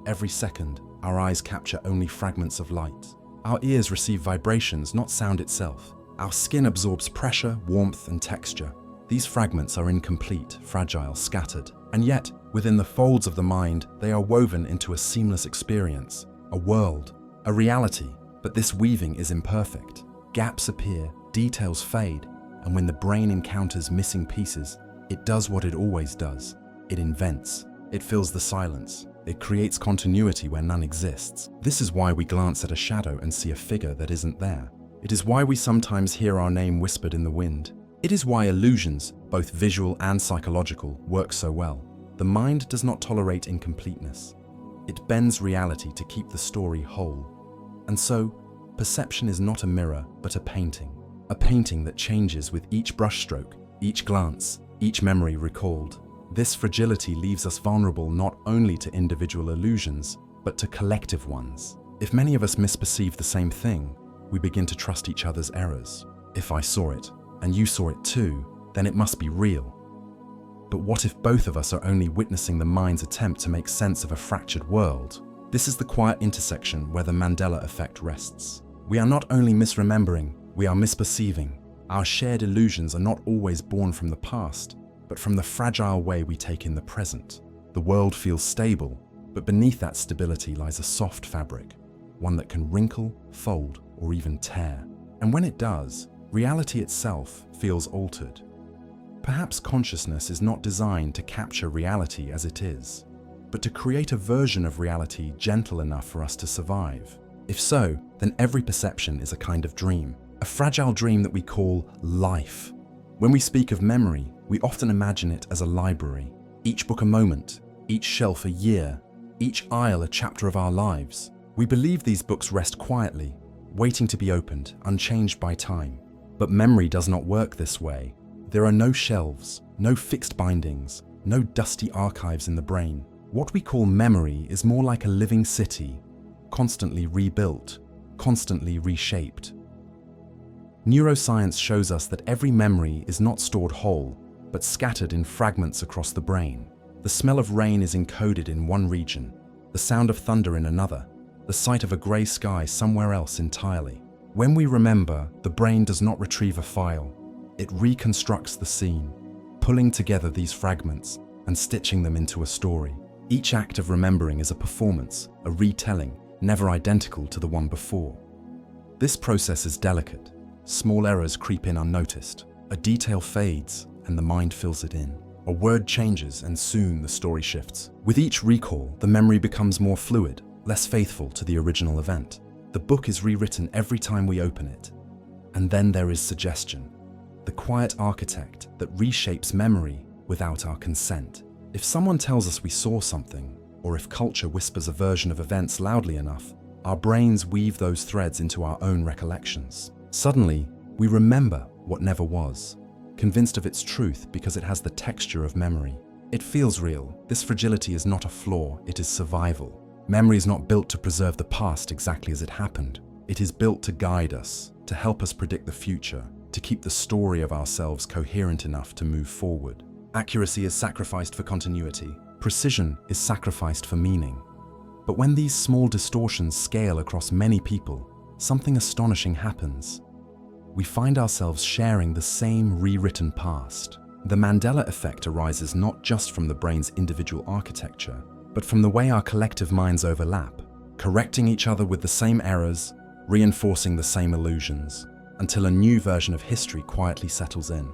Speaker 1: Every second, our eyes capture only fragments of light. Our ears receive vibrations, not sound itself. Our skin absorbs pressure, warmth, and texture. These fragments are incomplete, fragile, scattered. And yet, within the folds of the mind, they are woven into a seamless experience, a world, a reality. But this weaving is imperfect. Gaps appear, details fade, and when the brain encounters missing pieces, it does what it always does. It invents. It fills the silence. It creates continuity where none exists. This is why we glance at a shadow and see a figure that isn't there. It is why we sometimes hear our name whispered in the wind. It is why illusions, both visual and psychological, work so well. The mind does not tolerate incompleteness. It bends reality to keep the story whole. And so, perception is not a mirror, but a painting that changes with each brushstroke, each glance, each memory recalled. This fragility leaves us vulnerable not only to individual illusions, but to collective ones. If many of us misperceive the same thing, we begin to trust each other's errors. If I saw it, and you saw it too, then it must be real. But what if both of us are only witnessing the mind's attempt to make sense of a fractured world? This is the quiet intersection where the Mandela effect rests. We are not only misremembering, we are misperceiving. Our shared illusions are not always born from the past, but from the fragile way we take in the present. The world feels stable, but beneath that stability lies a soft fabric, one that can wrinkle, fold, or even tear. And when it does, reality itself feels altered. Perhaps consciousness is not designed to capture reality as it is, but to create a version of reality gentle enough for us to survive. If so, then every perception is a kind of dream, a fragile dream that we call life. When we speak of memory, we often imagine it as a library, each book a moment, each shelf a year, each aisle a chapter of our lives. We believe these books rest quietly, waiting to be opened, unchanged by time. But memory does not work this way. There are no shelves, no fixed bindings, no dusty archives in the brain. What we call memory is more like a living city, constantly rebuilt, constantly reshaped. Neuroscience shows us that every memory is not stored whole, but scattered in fragments across the brain. The smell of rain is encoded in one region, the sound of thunder in another, the sight of a grey sky somewhere else entirely. When we remember, the brain does not retrieve a file. It reconstructs the scene, pulling together these fragments and stitching them into a story. Each act of remembering is a performance, a retelling, never identical to the one before. This process is delicate. Small errors creep in unnoticed. A detail fades and the mind fills it in. A word changes and soon the story shifts. With each recall, the memory becomes more fluid, less faithful to the original event. The book is rewritten every time we open it. And then there is suggestion, the quiet architect that reshapes memory without our consent. If someone tells us we saw something, or if culture whispers a version of events loudly enough, our brains weave those threads into our own recollections. Suddenly, we remember what never was, convinced of its truth because it has the texture of memory. It feels real. This fragility is not a flaw, it is survival. Memory is not built to preserve the past exactly as it happened. It is built to guide us, to help us predict the future, to keep the story of ourselves coherent enough to move forward. Accuracy is sacrificed for continuity. Precision is sacrificed for meaning. But when these small distortions scale across many people, something astonishing happens. We find ourselves sharing the same rewritten past. The Mandela effect arises not just from the brain's individual architecture, but from the way our collective minds overlap, correcting each other with the same errors, reinforcing the same illusions, until a new version of history quietly settles in.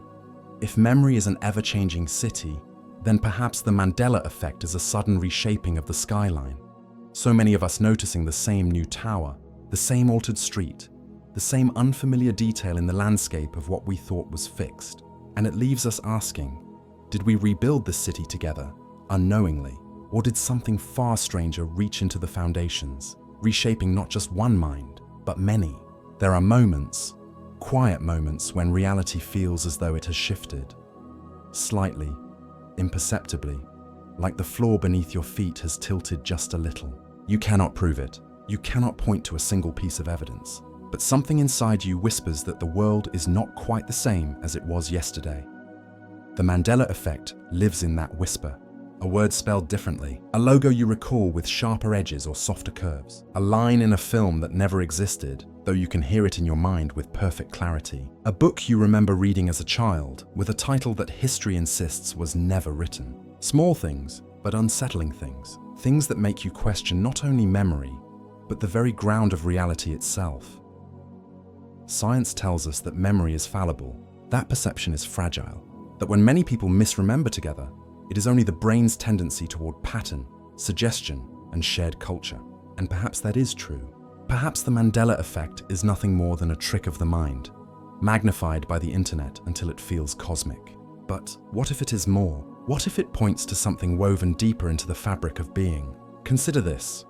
Speaker 1: If memory is an ever-changing city, then perhaps the Mandela effect is a sudden reshaping of the skyline. So many of us noticing the same new tower, the same altered street, the same unfamiliar detail in the landscape of what we thought was fixed. And it leaves us asking, did we rebuild the city together, unknowingly, or did something far stranger reach into the foundations, reshaping not just one mind, but many? There are moments, quiet moments, when reality feels as though it has shifted. Slightly, imperceptibly, like the floor beneath your feet has tilted just a little. You cannot prove it. You cannot point to a single piece of evidence. But something inside you whispers that the world is not quite the same as it was yesterday. The Mandela effect lives in that whisper. A word spelled differently, a logo you recall with sharper edges or softer curves, a line in a film that never existed, though you can hear it in your mind with perfect clarity, a book you remember reading as a child with a title that history insists was never written. Small things, but unsettling things, things that make you question not only memory, but the very ground of reality itself. Science tells us that memory is fallible, that perception is fragile, that when many people misremember together, it is only the brain's tendency toward pattern, suggestion, and shared culture. And perhaps that is true. Perhaps the Mandela effect is nothing more than a trick of the mind, magnified by the internet until it feels cosmic. But what if it is more? What if it points to something woven deeper into the fabric of being? Consider this.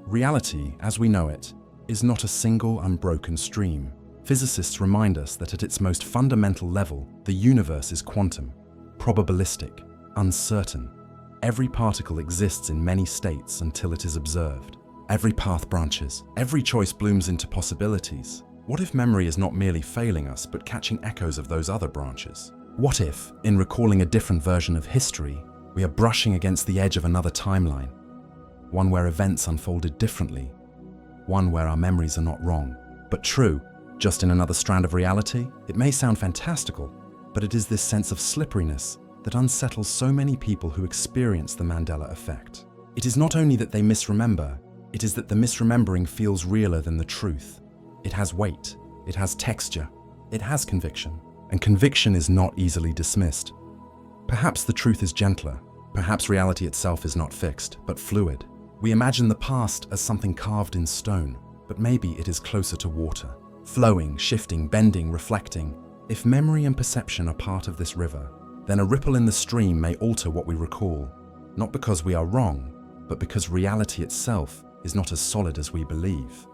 Speaker 1: Reality, as we know it, is not a single unbroken stream. Physicists remind us that at its most fundamental level, the universe is quantum, probabilistic, uncertain. Every particle exists in many states until it is observed. Every path branches, every choice blooms into possibilities. What if memory is not merely failing us, but catching echoes of those other branches? What if, in recalling a different version of history, we are brushing against the edge of another timeline? One where events unfolded differently. One where our memories are not wrong, but true, just in another strand of reality? It may sound fantastical, but it is this sense of slipperiness that unsettles so many people who experience the Mandela effect. It is not only that they misremember, it is that the misremembering feels realer than the truth. It has weight, it has texture, it has conviction, and conviction is not easily dismissed. Perhaps the truth is gentler, perhaps reality itself is not fixed, but fluid. We imagine the past as something carved in stone, but maybe it is closer to water, flowing, shifting, bending, reflecting. If memory and perception are part of this river, then a ripple in the stream may alter what we recall, not because we are wrong, but because reality itself is not as solid as we believe.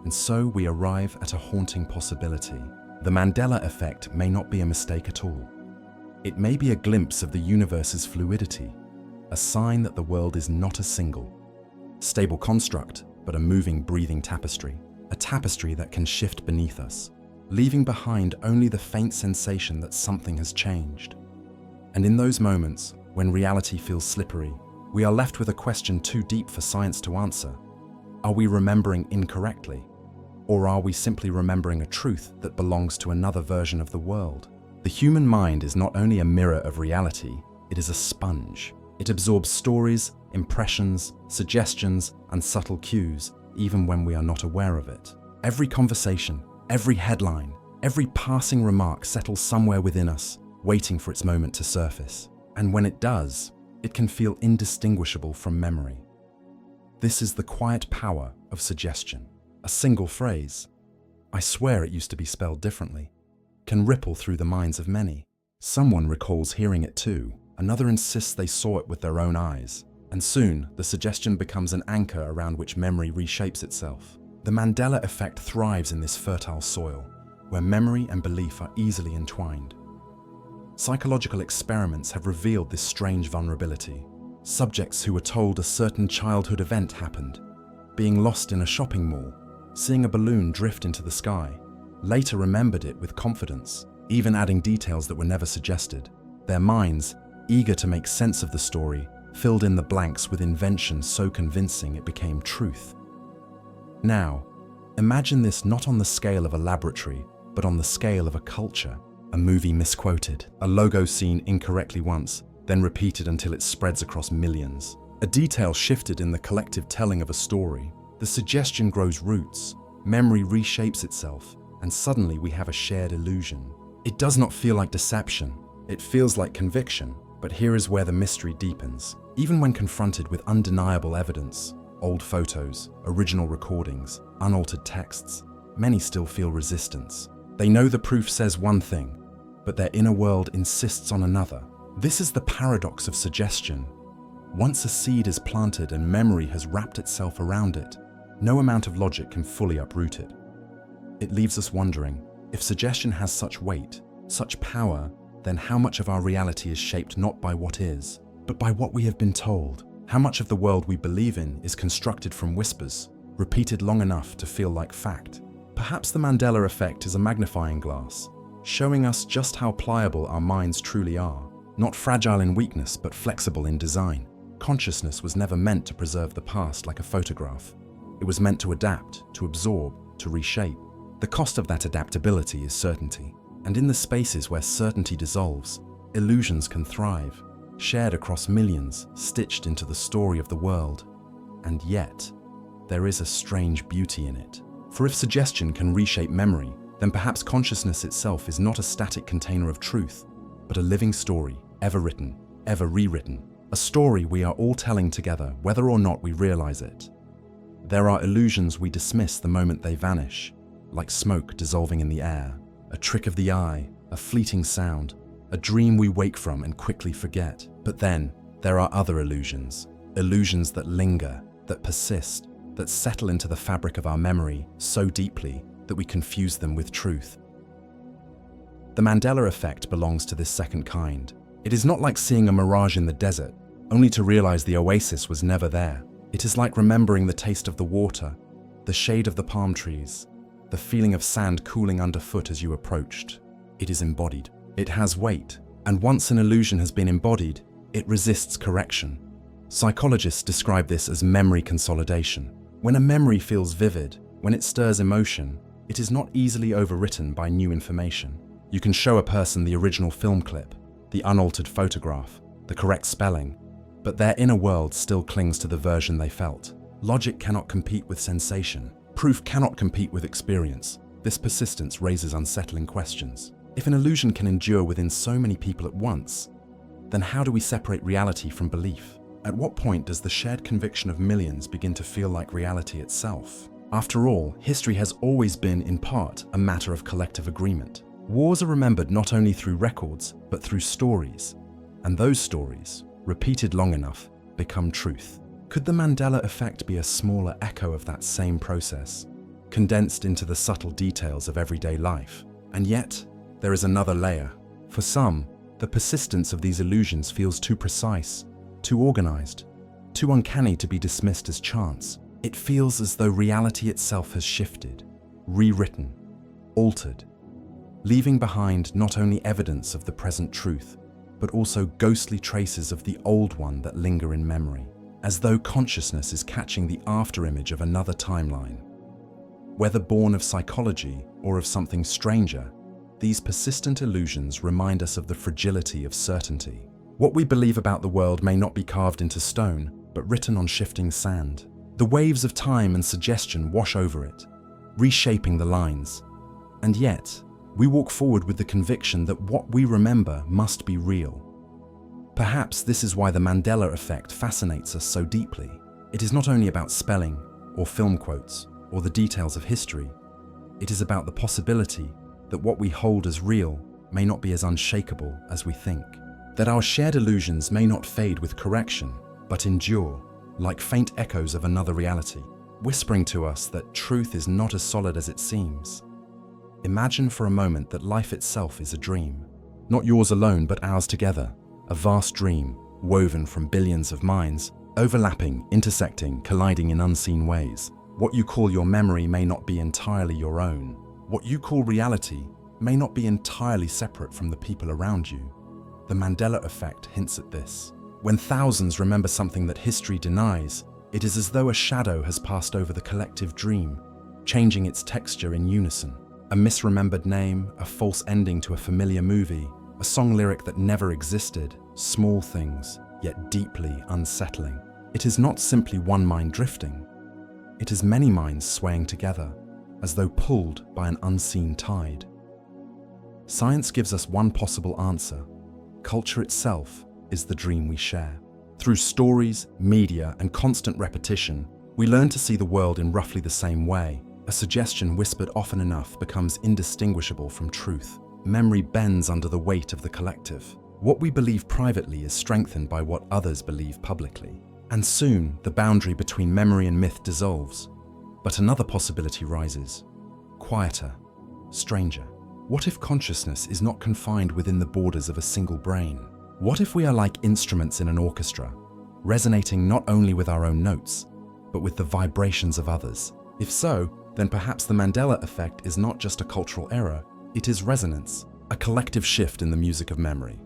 Speaker 1: And so we arrive at a haunting possibility. The Mandela effect may not be a mistake at all. It may be a glimpse of the universe's fluidity, a sign that the world is not a single, stable construct, but a moving, breathing tapestry. A tapestry that can shift beneath us, leaving behind only the faint sensation that something has changed. And in those moments, when reality feels slippery, we are left with a question too deep for science to answer. Are we remembering incorrectly? Or are we simply remembering a truth that belongs to another version of the world? The human mind is not only a mirror of reality, it is a sponge. It absorbs stories, impressions, suggestions, and subtle cues, even when we are not aware of it. Every conversation, every headline, every passing remark settles somewhere within us, waiting for its moment to surface. And when it does, it can feel indistinguishable from memory. This is the quiet power of suggestion. A single phrase, "I swear it used to be spelled differently," can ripple through the minds of many. Someone recalls hearing it too, another insists they saw it with their own eyes, and soon the suggestion becomes an anchor around which memory reshapes itself. The Mandela effect thrives in this fertile soil, where memory and belief are easily entwined. Psychological experiments have revealed this strange vulnerability. Subjects who were told a certain childhood event happened, being lost in a shopping mall, seeing a balloon drift into the sky, later remembered it with confidence, even adding details that were never suggested. Their minds, eager to make sense of the story, filled in the blanks with invention so convincing it became truth. Now, imagine this not on the scale of a laboratory, but on the scale of a culture. A movie misquoted, a logo seen incorrectly once, then repeated until it spreads across millions. A detail shifted in the collective telling of a story. The suggestion grows roots, memory reshapes itself, and suddenly we have a shared illusion. It does not feel like deception, it feels like conviction. But here is where the mystery deepens. Even when confronted with undeniable evidence, old photos, original recordings, unaltered texts, many still feel resistance. They know the proof says one thing, but their inner world insists on another. This is the paradox of suggestion. Once a seed is planted and memory has wrapped itself around it, no amount of logic can fully uproot it. It leaves us wondering, if suggestion has such weight, such power, then how much of our reality is shaped not by what is, but by what we have been told? How much of the world we believe in is constructed from whispers, repeated long enough to feel like fact? Perhaps the Mandela effect is a magnifying glass, showing us just how pliable our minds truly are, not fragile in weakness but flexible in design. Consciousness was never meant to preserve the past like a photograph. It was meant to adapt, to absorb, to reshape. The cost of that adaptability is certainty. And in the spaces where certainty dissolves, illusions can thrive, shared across millions, stitched into the story of the world. And yet, there is a strange beauty in it. For if suggestion can reshape memory, then perhaps consciousness itself is not a static container of truth, but a living story, ever written, ever rewritten. A story we are all telling together, whether or not we realize it. There are illusions we dismiss the moment they vanish, like smoke dissolving in the air, a trick of the eye, a fleeting sound, a dream we wake from and quickly forget. But then, there are other illusions, illusions that linger, that persist, that settle into the fabric of our memory so deeply that we confuse them with truth. The Mandela effect belongs to this second kind. It is not like seeing a mirage in the desert, only to realize the oasis was never there. It is like remembering the taste of the water, the shade of the palm trees, the feeling of sand cooling underfoot as you approached. It is embodied. It has weight, and once an illusion has been embodied, it resists correction. Psychologists describe this as memory consolidation. When a memory feels vivid, when it stirs emotion, it is not easily overwritten by new information. You can show a person the original film clip, the unaltered photograph, the correct spelling, but their inner world still clings to the version they felt. Logic cannot compete with sensation. Proof cannot compete with experience. This persistence raises unsettling questions. If an illusion can endure within so many people at once, then how do we separate reality from belief? At what point does the shared conviction of millions begin to feel like reality itself? After all, history has always been, in part, a matter of collective agreement. Wars are remembered not only through records, but through stories. And those stories, repeated long enough, become truth. Could the Mandela effect be a smaller echo of that same process, condensed into the subtle details of everyday life? And yet, there is another layer. For some, the persistence of these illusions feels too precise, too organized, too uncanny to be dismissed as chance. It feels as though reality itself has shifted, rewritten, altered, leaving behind not only evidence of the present truth, but also ghostly traces of the old one that linger in memory, as though consciousness is catching the afterimage of another timeline. Whether born of psychology or of something stranger, these persistent illusions remind us of the fragility of certainty. What we believe about the world may not be carved into stone, but written on shifting sand. The waves of time and suggestion wash over it, reshaping the lines. And yet, we walk forward with the conviction that what we remember must be real. Perhaps this is why the Mandela effect fascinates us so deeply. It is not only about spelling, or film quotes, or the details of history. It is about the possibility that what we hold as real may not be as unshakable as we think. That our shared illusions may not fade with correction, but endure, like faint echoes of another reality, whispering to us that truth is not as solid as it seems. Imagine for a moment that life itself is a dream. Not yours alone, but ours together. A vast dream, woven from billions of minds, overlapping, intersecting, colliding in unseen ways. What you call your memory may not be entirely your own. What you call reality may not be entirely separate from the people around you. The Mandela effect hints at this. When thousands remember something that history denies, it is as though a shadow has passed over the collective dream, changing its texture in unison. A misremembered name, a false ending to a familiar movie, a song lyric that never existed, small things, yet deeply unsettling. It is not simply one mind drifting. It is many minds swaying together, as though pulled by an unseen tide. Science gives us one possible answer. Culture itself is the dream we share. Through stories, media, and constant repetition, we learn to see the world in roughly the same way, A suggestion whispered often enough becomes indistinguishable from truth. Memory bends under the weight of the collective. What we believe privately is strengthened by what others believe publicly. And soon, the boundary between memory and myth dissolves. But another possibility rises. Quieter, stranger. What if consciousness is not confined within the borders of a single brain? What if we are like instruments in an orchestra, resonating not only with our own notes, but with the vibrations of others? If so, then perhaps the Mandela effect is not just a cultural error, it is resonance, a collective shift in the music of memory.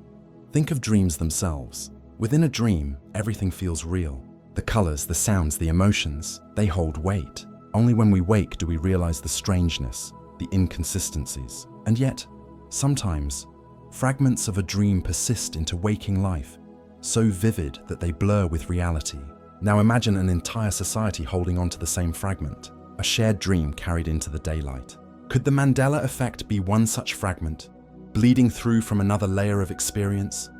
Speaker 1: Think of dreams themselves. Within a dream, everything feels real. The colors, the sounds, the emotions, they hold weight. Only when we wake do we realize the strangeness, the inconsistencies. And yet, sometimes, fragments of a dream persist into waking life, so vivid that they blur with reality. Now imagine an entire society holding on to the same fragment, a shared dream carried into the daylight. Could the Mandela effect be one such fragment, bleeding through from another layer of experience,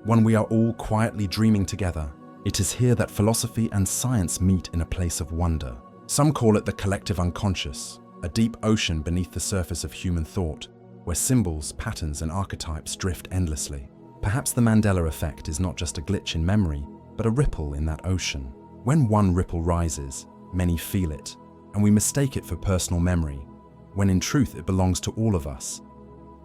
Speaker 1: one we are all quietly dreaming together? It is here that philosophy and science meet in a place of wonder. Some call it the collective unconscious, a deep ocean beneath the surface of human thought, where symbols, patterns, and archetypes drift endlessly. Perhaps the Mandela effect is not just a glitch in memory, but a ripple in that ocean. When one ripple rises, many feel it, and we mistake it for personal memory, when in truth it belongs to all of us.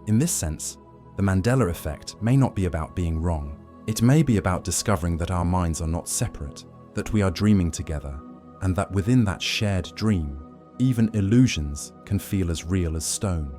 Speaker 1: In this sense, the Mandela effect may not be about being wrong. It may be about discovering that our minds are not separate, that we are dreaming together, and that within that shared dream, even illusions can feel as real as stone.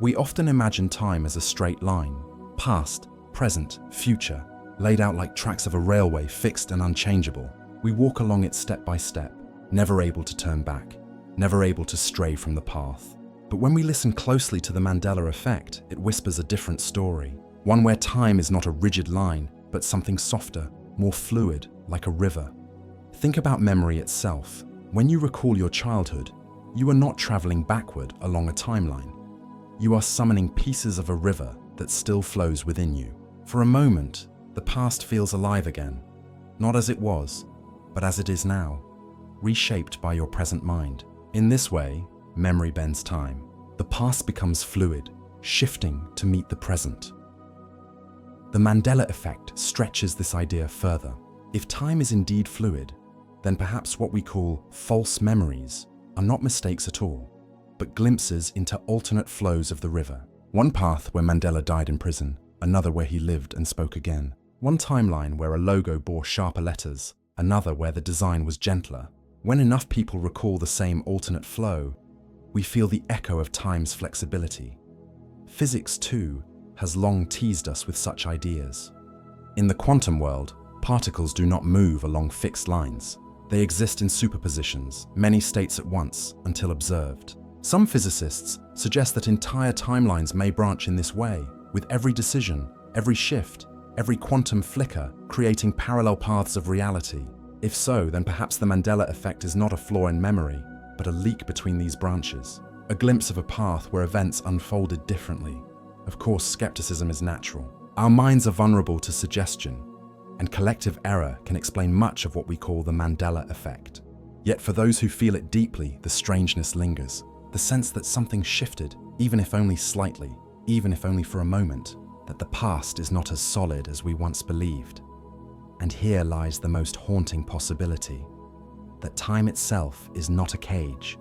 Speaker 1: We often imagine time as a straight line, past, present, future, laid out like tracks of a railway, fixed and unchangeable. We walk along it step by step, never able to turn back, never able to stray from the path. But when we listen closely to the Mandela effect, it whispers a different story, one where time is not a rigid line, but something softer, more fluid, like a river. Think about memory itself. When you recall your childhood, you are not traveling backward along a timeline. You are summoning pieces of a river that still flows within you. For a moment, the past feels alive again, not as it was, but as it is now, reshaped by your present mind. In this way, memory bends time. The past becomes fluid, shifting to meet the present. The Mandela effect stretches this idea further. If time is indeed fluid, then perhaps what we call false memories are not mistakes at all, but glimpses into alternate flows of the river. One path where Mandela died in prison, another where he lived and spoke again. One timeline where a logo bore sharper letters, another where the design was gentler. When enough people recall the same alternate flow, we feel the echo of time's flexibility. Physics, too, has long teased us with such ideas. In the quantum world, particles do not move along fixed lines. They exist in superpositions, many states at once, until observed. Some physicists suggest that entire timelines may branch in this way, with every decision, every shift, every quantum flicker creating parallel paths of reality. If so, then perhaps the Mandela effect is not a flaw in memory, but a leak between these branches, a glimpse of a path where events unfolded differently. Of course, skepticism is natural. Our minds are vulnerable to suggestion, and collective error can explain much of what we call the Mandela effect. Yet for those who feel it deeply, the strangeness lingers. The sense that something shifted, even if only slightly, even if only for a moment, that the past is not as solid as we once believed. And here lies the most haunting possibility, that time itself is not a cage,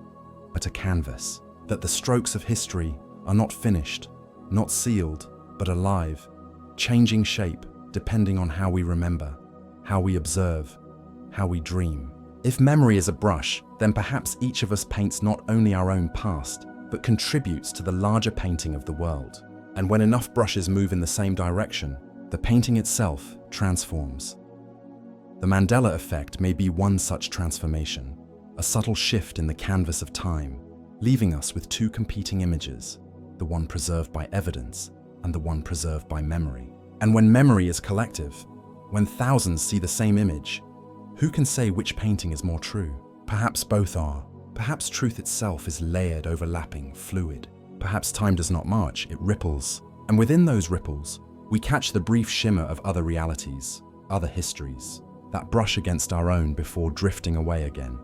Speaker 1: but a canvas, that the strokes of history are not finished, not sealed, but alive, changing shape depending on how we remember, how we observe, how we dream. If memory is a brush, then perhaps each of us paints not only our own past, but contributes to the larger painting of the world. And when enough brushes move in the same direction, the painting itself transforms. The Mandela effect may be one such transformation, a subtle shift in the canvas of time, leaving us with two competing images, the one preserved by evidence and the one preserved by memory. And when memory is collective, when thousands see the same image, who can say which painting is more true? Perhaps both are. Perhaps truth itself is layered, overlapping, fluid. Perhaps time does not march, it ripples. And within those ripples, we catch the brief shimmer of other realities, other histories, that brush against our own before drifting away again.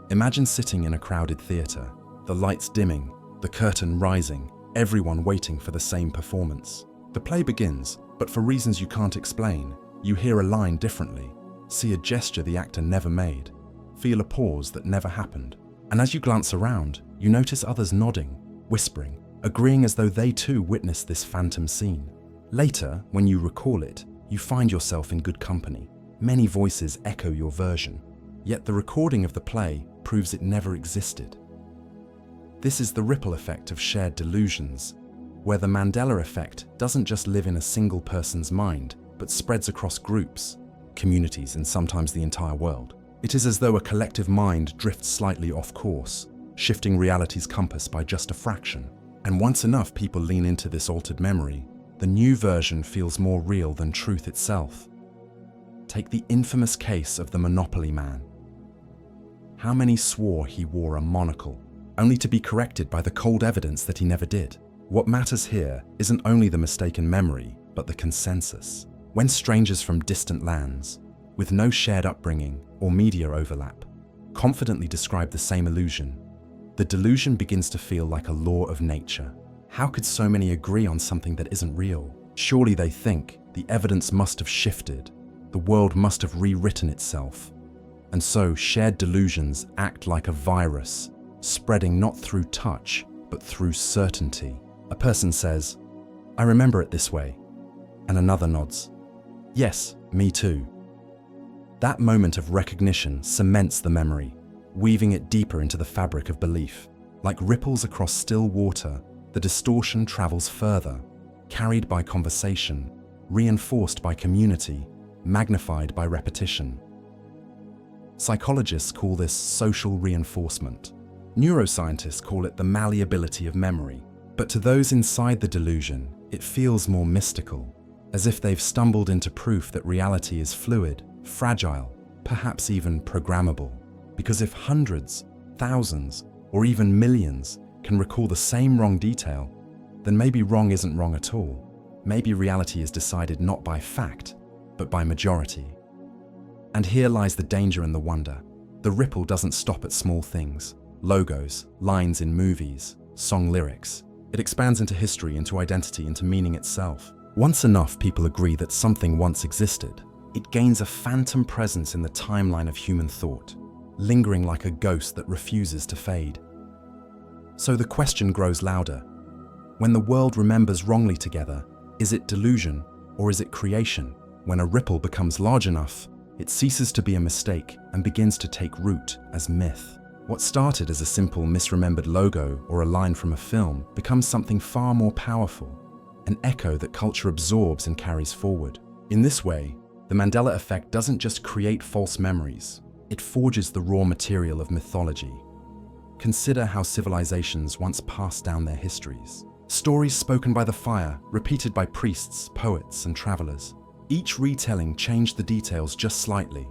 Speaker 1: Imagine sitting in a crowded theater, the lights dimming, the curtain rising, everyone waiting for the same performance. The play begins, but for reasons you can't explain, you hear a line differently, see a gesture the actor never made, feel a pause that never happened. And as you glance around, you notice others nodding, whispering, agreeing as though they too witnessed this phantom scene. Later, when you recall it, you find yourself in good company. Many voices echo your version, yet the recording of the play proves it never existed. This is the ripple effect of shared delusions, where the Mandela effect doesn't just live in a single person's mind, but spreads across groups, communities, and sometimes the entire world. It is as though a collective mind drifts slightly off course, shifting reality's compass by just a fraction. And once enough people lean into this altered memory, the new version feels more real than truth itself. Take the infamous case of the Monopoly Man. How many swore he wore a monocle, only to be corrected by the cold evidence that he never did? What matters here isn't only the mistaken memory, but the consensus. When strangers from distant lands, with no shared upbringing or media overlap, confidently describe the same illusion, the delusion begins to feel like a law of nature. How could so many agree on something that isn't real? Surely they think the evidence must have shifted, the world must have rewritten itself. And so shared delusions act like a virus, spreading not through touch, but through certainty. A person says, "I remember it this way," and another nods, "Yes, me too." That moment of recognition cements the memory, weaving it deeper into the fabric of belief. Like ripples across still water, the distortion travels further, carried by conversation, reinforced by community, magnified by repetition. Psychologists call this social reinforcement. Neuroscientists call it the malleability of memory. But to those inside the delusion, it feels more mystical, as if they've stumbled into proof that reality is fluid, fragile, perhaps even programmable. Because if hundreds, thousands, or even millions can recall the same wrong detail, then maybe wrong isn't wrong at all. Maybe reality is decided not by fact, but by majority. And here lies the danger and the wonder. The ripple doesn't stop at small things. Logos, lines in movies, song lyrics. It expands into history, into identity, into meaning itself. Once enough people agree that something once existed, it gains a phantom presence in the timeline of human thought, lingering like a ghost that refuses to fade. So the question grows louder. When the world remembers wrongly together, is it delusion or is it creation? When a ripple becomes large enough, it ceases to be a mistake and begins to take root as myth. What started as a simple misremembered logo or a line from a film becomes something far more powerful, an echo that culture absorbs and carries forward. In this way, the Mandela effect doesn't just create false memories, it forges the raw material of mythology. Consider how civilizations once passed down their histories. Stories spoken by the fire, repeated by priests, poets, and travelers. Each retelling changed the details just slightly.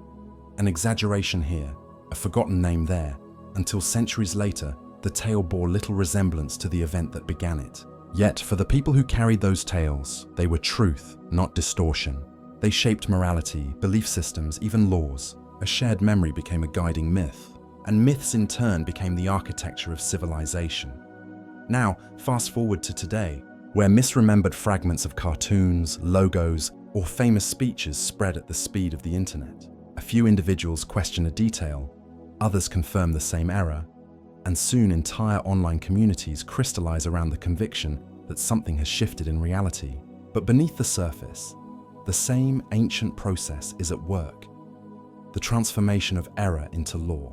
Speaker 1: An exaggeration here, a forgotten name there, until centuries later, the tale bore little resemblance to the event that began it. Yet, for the people who carried those tales, they were truth, not distortion. They shaped morality, belief systems, even laws. A shared memory became a guiding myth, and myths in turn became the architecture of civilization. Now, fast forward to today, where misremembered fragments of cartoons, logos, or famous speeches spread at the speed of the internet. A few individuals question a detail, others confirm the same error, and soon entire online communities crystallize around the conviction that something has shifted in reality. But beneath the surface, the same ancient process is at work. The transformation of error into law.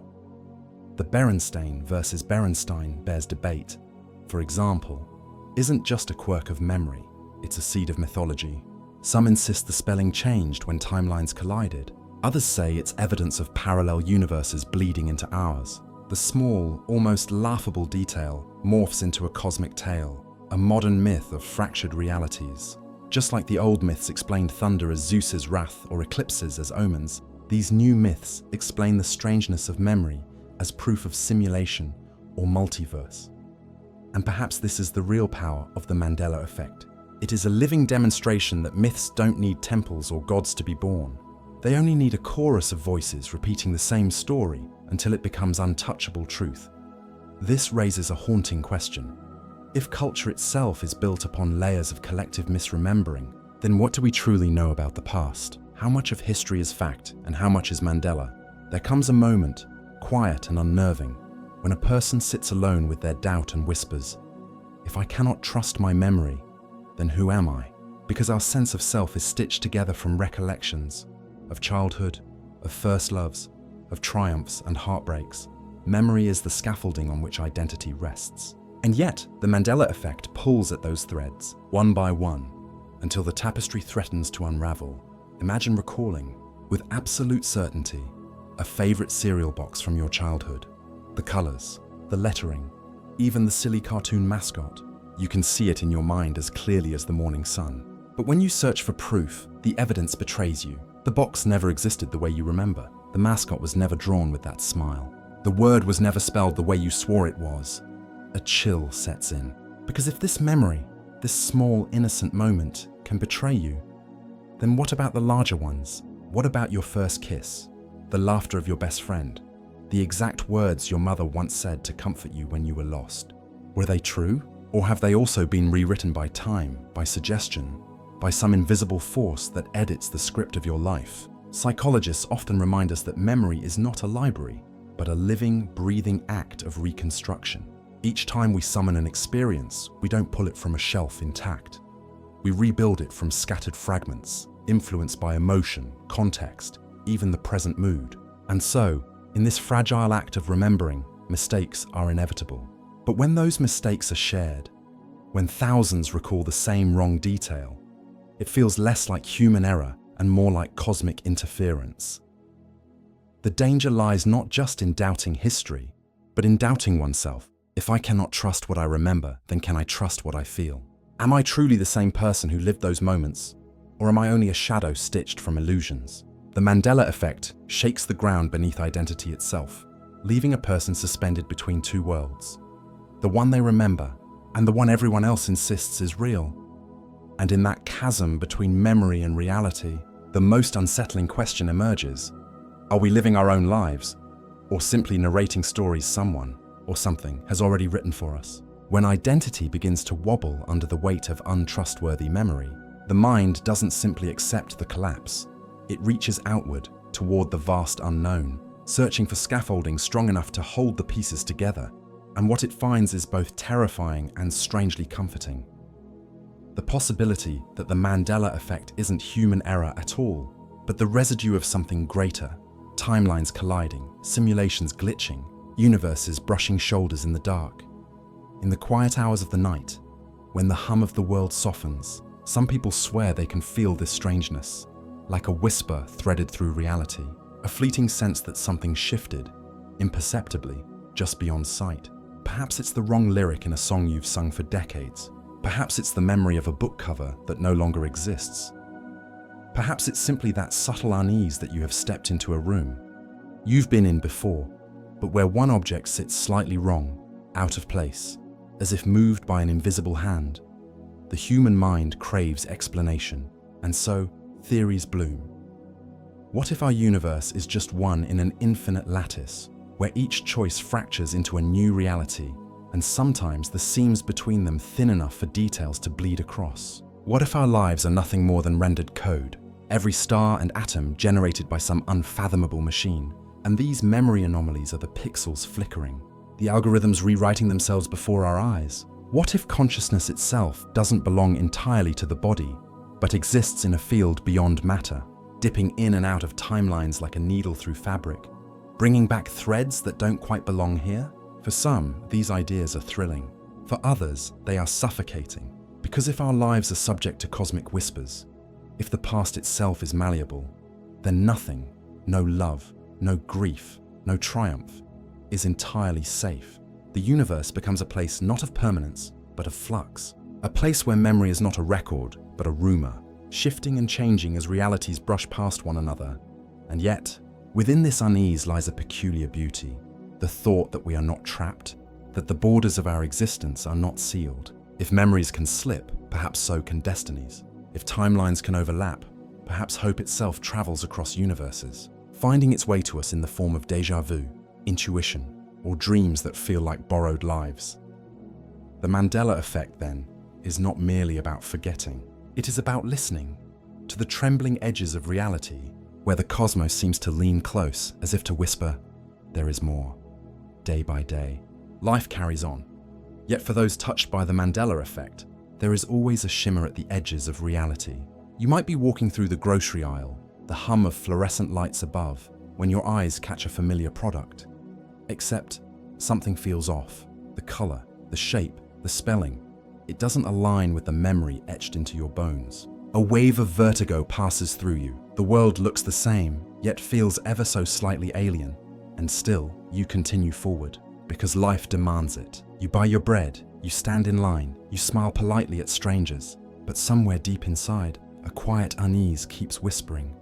Speaker 1: The Berenstain versus Berenstein bears debate. For example, isn't just a quirk of memory, it's a seed of mythology. Some insist the spelling changed when timelines collided. Others say it's evidence of parallel universes bleeding into ours. The small, almost laughable detail morphs into a cosmic tale, a modern myth of fractured realities. Just like the old myths explained thunder as Zeus's wrath or eclipses as omens, these new myths explain the strangeness of memory as proof of simulation or multiverse. And perhaps this is the real power of the Mandela effect. It is a living demonstration that myths don't need temples or gods to be born. They only need a chorus of voices repeating the same story until it becomes untouchable truth. This raises a haunting question. If culture itself is built upon layers of collective misremembering, then what do we truly know about the past? How much of history is fact and how much is Mandela? There comes a moment, quiet and unnerving, when a person sits alone with their doubt and whispers, "If I cannot trust my memory, then who am I?" Because our sense of self is stitched together from recollections of childhood, of first loves, of triumphs and heartbreaks. Memory is the scaffolding on which identity rests. And yet, the Mandela effect pulls at those threads, one by one, until the tapestry threatens to unravel. Imagine recalling, with absolute certainty, a favorite cereal box from your childhood. The colors, the lettering, even the silly cartoon mascot. You can see it in your mind as clearly as the morning sun. But when you search for proof, the evidence betrays you. The box never existed the way you remember. The mascot was never drawn with that smile. The word was never spelled the way you swore it was. A chill sets in. Because if this memory, this small, innocent moment, can betray you, then what about the larger ones? What about your first kiss? The laughter of your best friend? The exact words your mother once said to comfort you when you were lost? Were they true? Or have they also been rewritten by time, by suggestion, by some invisible force that edits the script of your life? Psychologists often remind us that memory is not a library, but a living, breathing act of reconstruction. Each time we summon an experience, we don't pull it from a shelf intact. We rebuild it from scattered fragments, influenced by emotion, context, even the present mood. And so, in this fragile act of remembering, mistakes are inevitable. But when those mistakes are shared, when thousands recall the same wrong detail, it feels less like human error and more like cosmic interference. The danger lies not just in doubting history, but in doubting oneself. If I cannot trust what I remember, then can I trust what I feel? Am I truly the same person who lived those moments, or am I only a shadow stitched from illusions? The Mandela effect shakes the ground beneath identity itself, leaving a person suspended between two worlds. The one they remember, and the one everyone else insists is real. And in that chasm between memory and reality, the most unsettling question emerges. Are we living our own lives, or simply narrating stories someone or something has already written for us? When identity begins to wobble under the weight of untrustworthy memory, the mind doesn't simply accept the collapse. It reaches outward toward the vast unknown, searching for scaffolding strong enough to hold the pieces together. And what it finds is both terrifying and strangely comforting. The possibility that the Mandela effect isn't human error at all, but the residue of something greater. Timelines colliding, simulations glitching, universes brushing shoulders in the dark. In the quiet hours of the night, when the hum of the world softens, some people swear they can feel this strangeness, like a whisper threaded through reality, a fleeting sense that something shifted, imperceptibly, just beyond sight. Perhaps it's the wrong lyric in a song you've sung for decades. Perhaps it's the memory of a book cover that no longer exists. Perhaps it's simply that subtle unease that you have stepped into a room you've been in before, but where one object sits slightly wrong, out of place, as if moved by an invisible hand. The human mind craves explanation, and so theories bloom. What if our universe is just one in an infinite lattice, where each choice fractures into a new reality, and sometimes the seams between them thin enough for details to bleed across? What if our lives are nothing more than rendered code, every star and atom generated by some unfathomable machine, and these memory anomalies are the pixels flickering, the algorithms rewriting themselves before our eyes? What if consciousness itself doesn't belong entirely to the body, but exists in a field beyond matter, dipping in and out of timelines like a needle through fabric, bringing back threads that don't quite belong here? For some, these ideas are thrilling. For others, they are suffocating. Because if our lives are subject to cosmic whispers, if the past itself is malleable, then nothing, no love, no grief, no triumph, is entirely safe. The universe becomes a place not of permanence, but of flux. A place where memory is not a record, but a rumor, shifting and changing as realities brush past one another. And yet, within this unease lies a peculiar beauty. The thought that we are not trapped, that the borders of our existence are not sealed. If memories can slip, perhaps so can destinies. If timelines can overlap, perhaps hope itself travels across universes, finding its way to us in the form of déjà vu, intuition, or dreams that feel like borrowed lives. The Mandela effect, then, is not merely about forgetting. It is about listening to the trembling edges of reality, where the cosmos seems to lean close, as if to whisper, "There is more." Day by day, life carries on. Yet for those touched by the Mandela effect, there is always a shimmer at the edges of reality. You might be walking through the grocery aisle, the hum of fluorescent lights above, when your eyes catch a familiar product. Except something feels off. The color, the shape, the spelling. It doesn't align with the memory etched into your bones. A wave of vertigo passes through you. The world looks the same, yet feels ever so slightly alien. And still, you continue forward, because life demands it. You buy your bread, you stand in line, you smile politely at strangers, but somewhere deep inside, a quiet unease keeps whispering,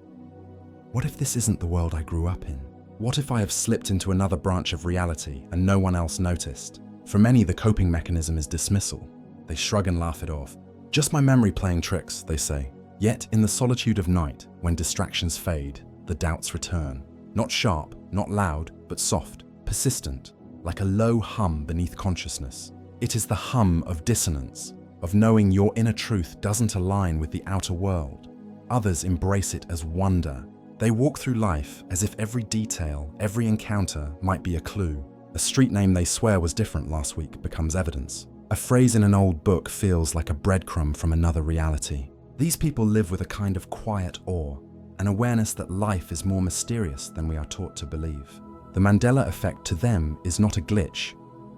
Speaker 1: "What if this isn't the world I grew up in? What if I have slipped into another branch of reality and no one else noticed?" For many, the coping mechanism is dismissal. They shrug and laugh it off. "Just my memory playing tricks," they say. Yet, in the solitude of night, when distractions fade, the doubts return. Not sharp, not loud, but soft, persistent, like a low hum beneath consciousness. It is the hum of dissonance, of knowing your inner truth doesn't align with the outer world. Others embrace it as wonder. They walk through life as if every detail, every encounter might be a clue. A street name they swear was different last week becomes evidence. A phrase in an old book feels like a breadcrumb from another reality. These people live with a kind of quiet awe, an awareness that life is more mysterious than we are taught to believe. The Mandela effect to them is not a glitch,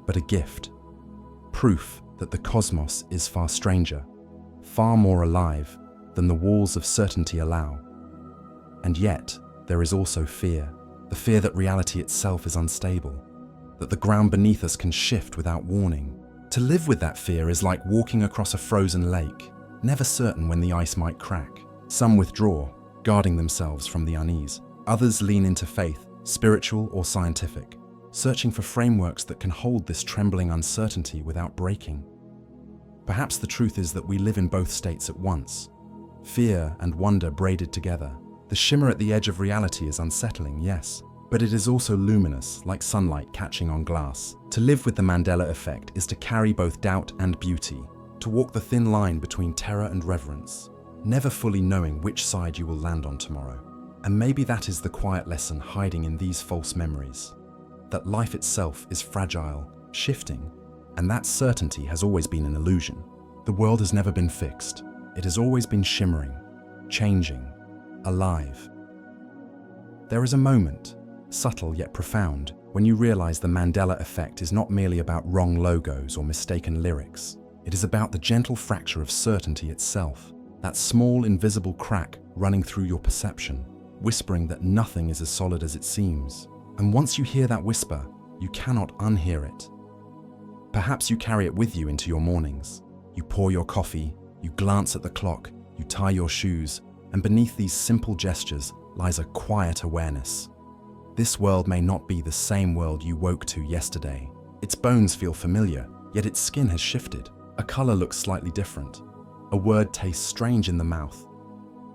Speaker 1: but a gift. Proof that the cosmos is far stranger, far more alive than the walls of certainty allow. And yet, there is also fear. The fear that reality itself is unstable, that the ground beneath us can shift without warning. To live with that fear is like walking across a frozen lake, never certain when the ice might crack. Some withdraw, guarding themselves from the unease. Others lean into faith, spiritual or scientific, searching for frameworks that can hold this trembling uncertainty without breaking. Perhaps the truth is that we live in both states at once, fear and wonder braided together. The shimmer at the edge of reality is unsettling, yes, but it is also luminous, like sunlight catching on glass. To live with the Mandela effect is to carry both doubt and beauty, to walk the thin line between terror and reverence, never fully knowing which side you will land on tomorrow. And maybe that is the quiet lesson hiding in these false memories, that life itself is fragile, shifting, and that certainty has always been an illusion. The world has never been fixed. It has always been shimmering, changing, alive. There is a moment, subtle yet profound, when you realize the Mandela effect is not merely about wrong logos or mistaken lyrics. It is about the gentle fracture of certainty itself, that small invisible crack running through your perception, whispering that nothing is as solid as it seems. And once you hear that whisper, you cannot unhear it. Perhaps you carry it with you into your mornings. You pour your coffee, you glance at the clock, you tie your shoes, and beneath these simple gestures lies a quiet awareness. This world may not be the same world you woke to yesterday. Its bones feel familiar, yet its skin has shifted. A color looks slightly different. A word tastes strange in the mouth.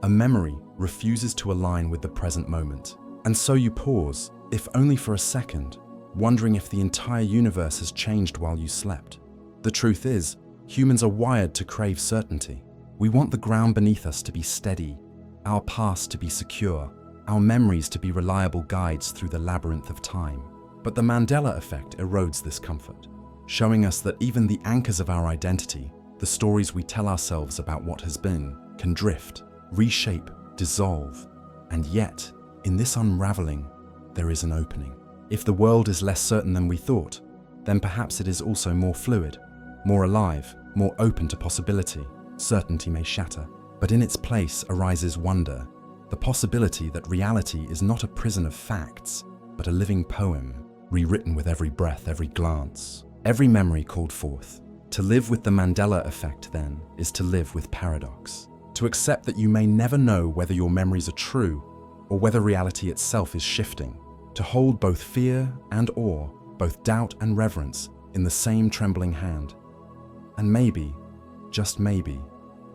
Speaker 1: A memory refuses to align with the present moment. And so you pause, if only for a second, wondering if the entire universe has changed while you slept. The truth is, humans are wired to crave certainty. We want the ground beneath us to be steady, our past to be secure, our memories to be reliable guides through the labyrinth of time. But the Mandela effect erodes this comfort, showing us that even the anchors of our identity, the stories we tell ourselves about what has been, can drift, reshape, dissolve. And yet, in this unraveling, there is an opening. If the world is less certain than we thought, then perhaps it is also more fluid, more alive, more open to possibility. Certainty may shatter, but in its place arises wonder, the possibility that reality is not a prison of facts, but a living poem, rewritten with every breath, every glance, every memory called forth. To live with the Mandela effect, then, is to live with paradox. To accept that you may never know whether your memories are true or whether reality itself is shifting. To hold both fear and awe, both doubt and reverence in the same trembling hand. And maybe, just maybe,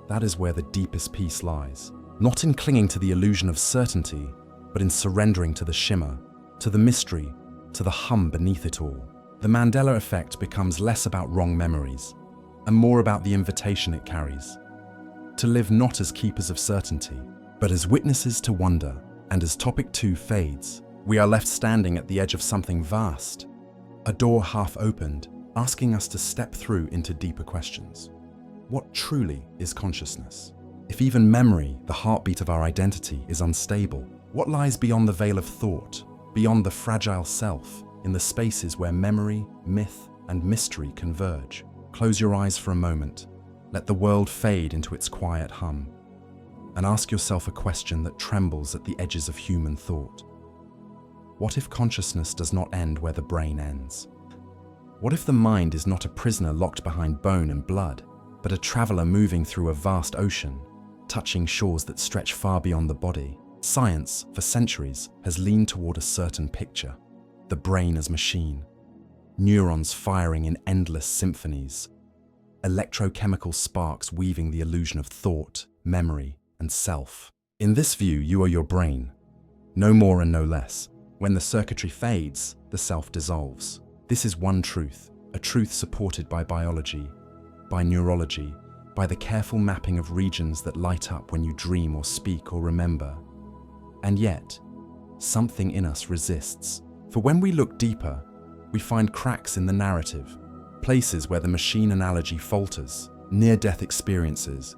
Speaker 1: that is where the deepest peace lies. Not in clinging to the illusion of certainty, but in surrendering to the shimmer, to the mystery, to the hum beneath it all. The Mandela effect becomes less about wrong memories and more about the invitation it carries. To live not as keepers of certainty, but as witnesses to wonder. And as topic 2 fades, we are left standing at the edge of something vast, a door half opened, asking us to step through into deeper questions. What truly is consciousness? If even memory, the heartbeat of our identity, is unstable, what lies beyond the veil of thought, beyond the fragile self, in the spaces where memory, myth, and mystery converge? Close your eyes for a moment. Let the world fade into its quiet hum, and ask yourself a question that trembles at the edges of human thought. What if consciousness does not end where the brain ends? What if the mind is not a prisoner locked behind bone and blood, but a traveler moving through a vast ocean, touching shores that stretch far beyond the body? Science, for centuries, has leaned toward a certain picture: the brain as machine, neurons firing in endless symphonies, electrochemical sparks weaving the illusion of thought, memory, and self. In this view, you are your brain, no more and no less. When the circuitry fades, the self dissolves. This is one truth, a truth supported by biology, by neurology, by the careful mapping of regions that light up when you dream or speak or remember. And yet, something in us resists. For when we look deeper, we find cracks in the narrative, places where the machine analogy falters, near-death experiences,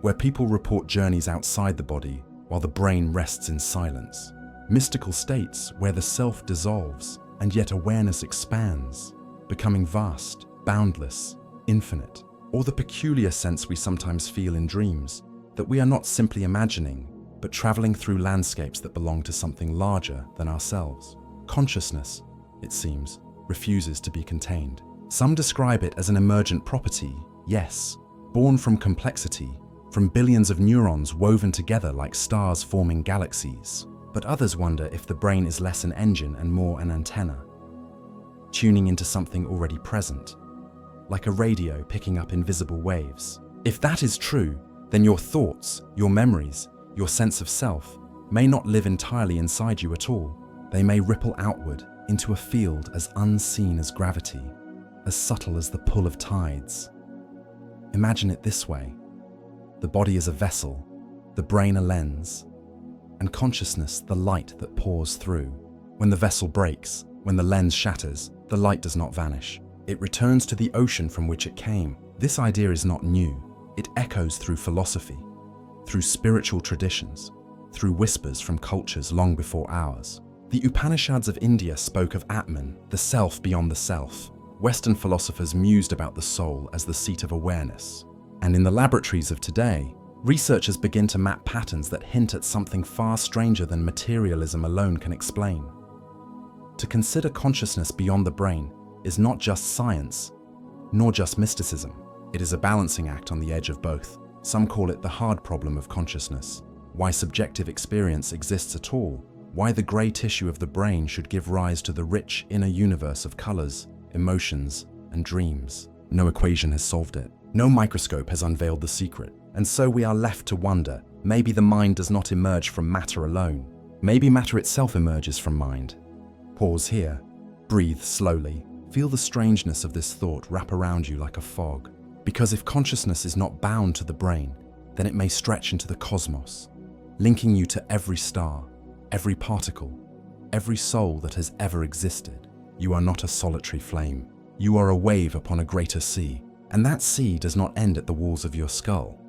Speaker 1: where people report journeys outside the body while the brain rests in silence, mystical states where the self dissolves and yet awareness expands, becoming vast, boundless, infinite, or the peculiar sense we sometimes feel in dreams that we are not simply imagining, but traveling through landscapes that belong to something larger than ourselves. Consciousness, it seems, refuses to be contained. Some describe it as an emergent property, yes, born from complexity, from billions of neurons woven together like stars forming galaxies. But others wonder if the brain is less an engine and more an antenna, tuning into something already present, like a radio picking up invisible waves. If that is true, then your thoughts, your memories, your sense of self may not live entirely inside you at all. They may ripple outward into a field as unseen as gravity, as subtle as the pull of tides. Imagine it this way: the body is a vessel, the brain a lens, and consciousness the light that pours through. When the vessel breaks, when the lens shatters, the light does not vanish. It returns to the ocean from which it came. This idea is not new. It echoes through philosophy, through spiritual traditions, through whispers from cultures long before ours. The Upanishads of India spoke of Atman, the self beyond the self. Western philosophers mused about the soul as the seat of awareness. And in the laboratories of today, researchers begin to map patterns that hint at something far stranger than materialism alone can explain. To consider consciousness beyond the brain is not just science, nor just mysticism. It is a balancing act on the edge of both. Some call it the hard problem of consciousness, why subjective experience exists at all, why the grey tissue of the brain should give rise to the rich inner universe of colors, emotions, and dreams. No equation has solved it. No microscope has unveiled the secret. And so we are left to wonder, maybe the mind does not emerge from matter alone. Maybe matter itself emerges from mind. Pause here. Breathe slowly. Feel the strangeness of this thought wrap around you like a fog. Because if consciousness is not bound to the brain, then it may stretch into the cosmos, linking you to every star, every particle, every soul that has ever existed. You are not a solitary flame. You are a wave upon a greater sea. And that sea does not end at the walls of your skull.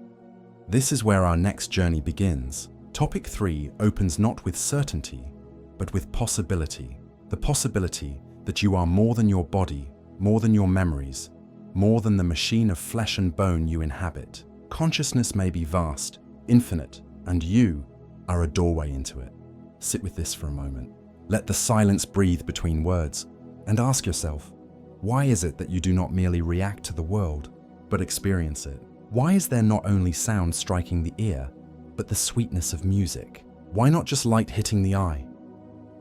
Speaker 1: This is where our next journey begins. Topic 3 opens not with certainty, but with possibility. The possibility that you are more than your body, more than your memories, more than the machine of flesh and bone you inhabit. Consciousness may be vast, infinite, and you are a doorway into it. Sit with this for a moment. Let the silence breathe between words, and ask yourself, why is it that you do not merely react to the world, but experience it? Why is there not only sound striking the ear, but the sweetness of music? Why not just light hitting the eye,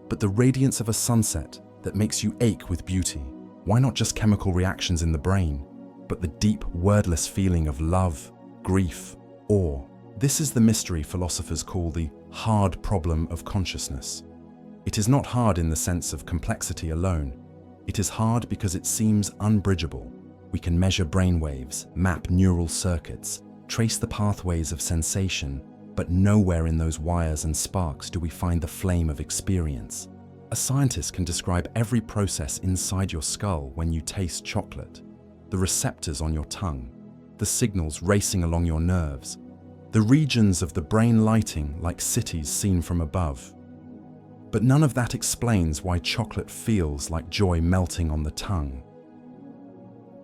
Speaker 1: but the radiance of a sunset that makes you ache with beauty? Why not just chemical reactions in the brain, but the deep, wordless feeling of love, grief, awe? This is the mystery philosophers call the hard problem of consciousness. It is not hard in the sense of complexity alone. It is hard because it seems unbridgeable. We can measure brainwaves, map neural circuits, trace the pathways of sensation, but nowhere in those wires and sparks do we find the flame of experience. A scientist can describe every process inside your skull when you taste chocolate, the receptors on your tongue, the signals racing along your nerves, the regions of the brain lighting like cities seen from above. But none of that explains why chocolate feels like joy melting on the tongue.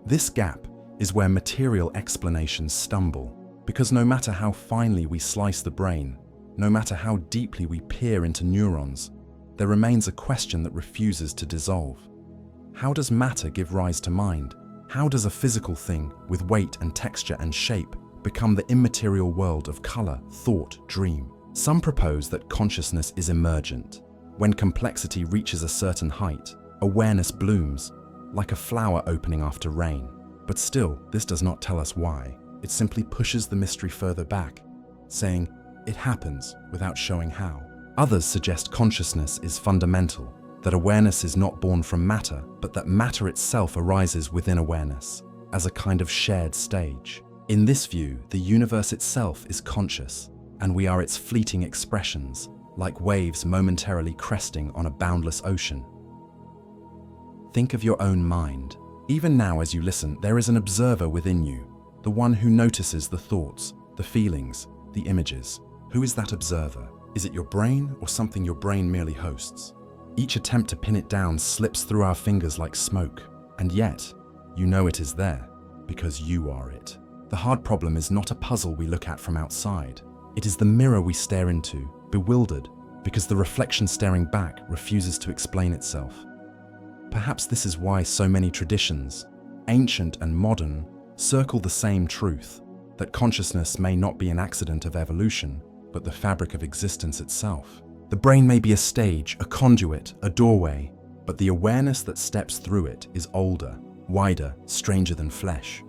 Speaker 1: This gap is where material explanations stumble, because no matter how finely we slice the brain, no matter how deeply we peer into neurons, there remains a question that refuses to dissolve. How does matter give rise to mind? How does a physical thing with weight and texture and shape become the immaterial world of color, thought, dream? Some propose that consciousness is emergent. When complexity reaches a certain height, awareness blooms, like a flower opening after rain. But still, this does not tell us why. It simply pushes the mystery further back, saying it happens without showing how. Others suggest consciousness is fundamental, that awareness is not born from matter, but that matter itself arises within awareness, as a kind of shared stage. In this view, the universe itself is conscious, and we are its fleeting expressions, like waves momentarily cresting on a boundless ocean. Think of your own mind. Even now as you listen, there is an observer within you, the one who notices the thoughts, the feelings, the images. Who is that observer? Is it your brain or something your brain merely hosts? Each attempt to pin it down slips through our fingers like smoke, and yet, you know it is there, because you are it. The hard problem is not a puzzle we look at from outside. It is the mirror we stare into, bewildered, because the reflection staring back refuses to explain itself. Perhaps this is why so many traditions, ancient and modern, circle the same truth, that consciousness may not be an accident of evolution, but the fabric of existence itself. The brain may be a stage, a conduit, a doorway, but the awareness that steps through it is older, wider, stranger than flesh.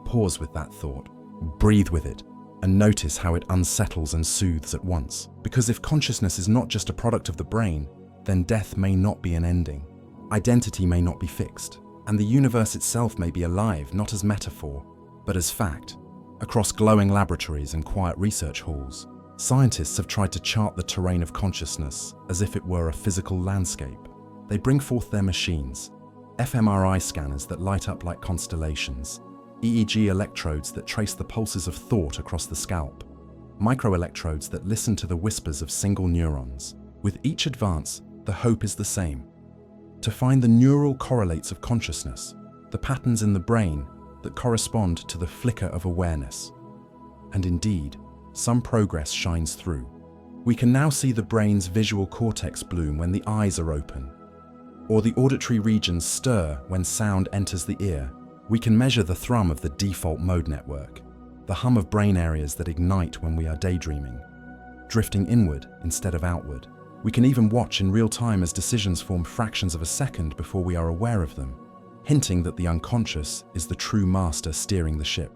Speaker 1: Pause with that thought, breathe with it, and notice how it unsettles and soothes at once. Because if consciousness is not just a product of the brain, then death may not be an ending. Identity may not be fixed, and the universe itself may be alive not as metaphor, but as fact. Across glowing laboratories and quiet research halls, scientists have tried to chart the terrain of consciousness as if it were a physical landscape. They bring forth their machines, fMRI scanners that light up like constellations, EEG electrodes that trace the pulses of thought across the scalp, microelectrodes that listen to the whispers of single neurons. With each advance, the hope is the same: to find the neural correlates of consciousness, the patterns in the brain that correspond to the flicker of awareness. And indeed, some progress shines through. We can now see the brain's visual cortex bloom when the eyes are open, or the auditory regions stir when sound enters the ear. We can measure the thrum of the default mode network, the hum of brain areas that ignite when we are daydreaming, drifting inward instead of outward. We can even watch in real time as decisions form fractions of a second before we are aware of them, hinting that the unconscious is the true master steering the ship.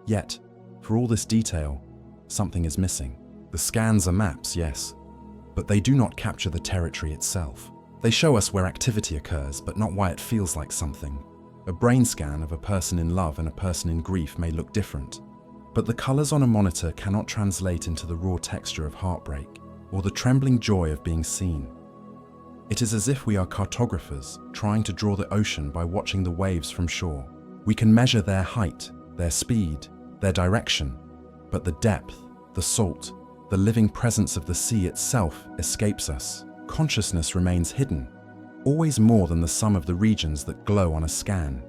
Speaker 1: Yet, for all this detail, something is missing. The scans are maps, yes, but they do not capture the territory itself. They show us where activity occurs, but not why it feels like something. A brain scan of a person in love and a person in grief may look different, but the colors on a monitor cannot translate into the raw texture of heartbreak or the trembling joy of being seen. It is as if we are cartographers trying to draw the ocean by watching the waves from shore. We can measure their height, their speed, their direction, but the depth, the salt, the living presence of the sea itself escapes us. Consciousness remains hidden, always more than the sum of the regions that glow on a scan.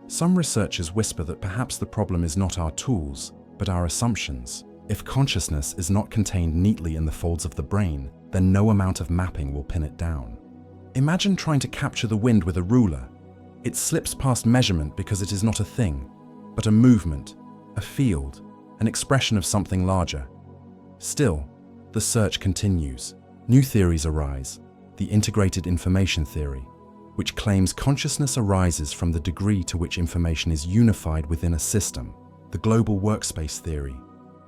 Speaker 1: Some researchers whisper that perhaps the problem is not our tools, but our assumptions. If consciousness is not contained neatly in the folds of the brain, then no amount of mapping will pin it down. Imagine trying to capture the wind with a ruler. It slips past measurement because it is not a thing, but a movement, a field, an expression of something larger. Still, the search continues. New theories arise. The integrated information theory, which claims consciousness arises from the degree to which information is unified within a system. The global workspace theory,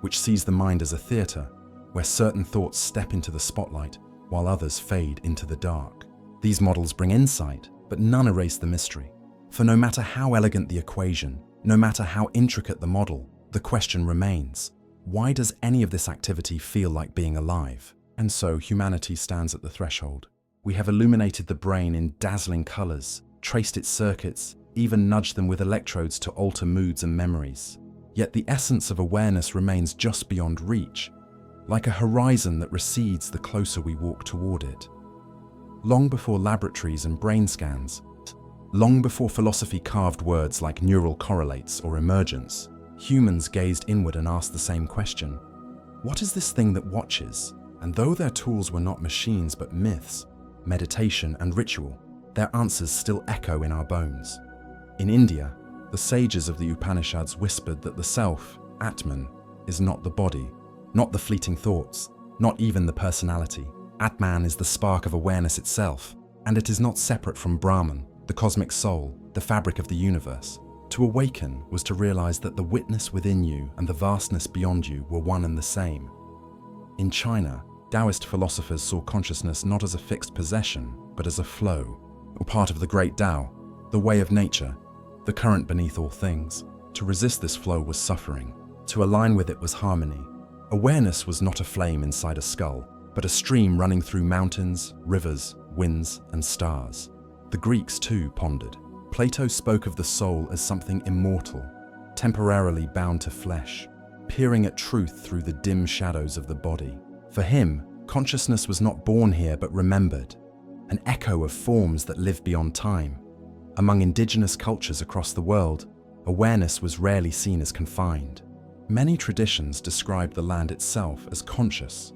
Speaker 1: which sees the mind as a theater, where certain thoughts step into the spotlight, while others fade into the dark. These models bring insight, but none erase the mystery. For no matter how elegant the equation, no matter how intricate the model, the question remains, why does any of this activity feel like being alive? And so humanity stands at the threshold. We have illuminated the brain in dazzling colors, traced its circuits, even nudged them with electrodes to alter moods and memories. Yet the essence of awareness remains just beyond reach, like a horizon that recedes the closer we walk toward it. Long before laboratories and brain scans, long before philosophy carved words like neural correlates or emergence, humans gazed inward and asked the same question. What is this thing that watches? And though their tools were not machines but myths, meditation and ritual, their answers still echo in our bones. In India, the sages of the Upanishads whispered that the self, Atman, is not the body, not the fleeting thoughts, not even the personality. Atman is the spark of awareness itself, and it is not separate from Brahman, the cosmic soul, the fabric of the universe. To awaken was to realize that the witness within you and the vastness beyond you were one and the same. In China, Taoist philosophers saw consciousness not as a fixed possession, but as a flow, or part of the great Tao, the way of nature, the current beneath all things. To resist this flow was suffering. To align with it was harmony. Awareness was not a flame inside a skull, but a stream running through mountains, rivers, winds, and stars. The Greeks too pondered. Plato spoke of the soul as something immortal, temporarily bound to flesh, peering at truth through the dim shadows of the body. For him, consciousness was not born here but remembered, an echo of forms that live beyond time. Among indigenous cultures across the world, awareness was rarely seen as confined. Many traditions described the land itself as conscious,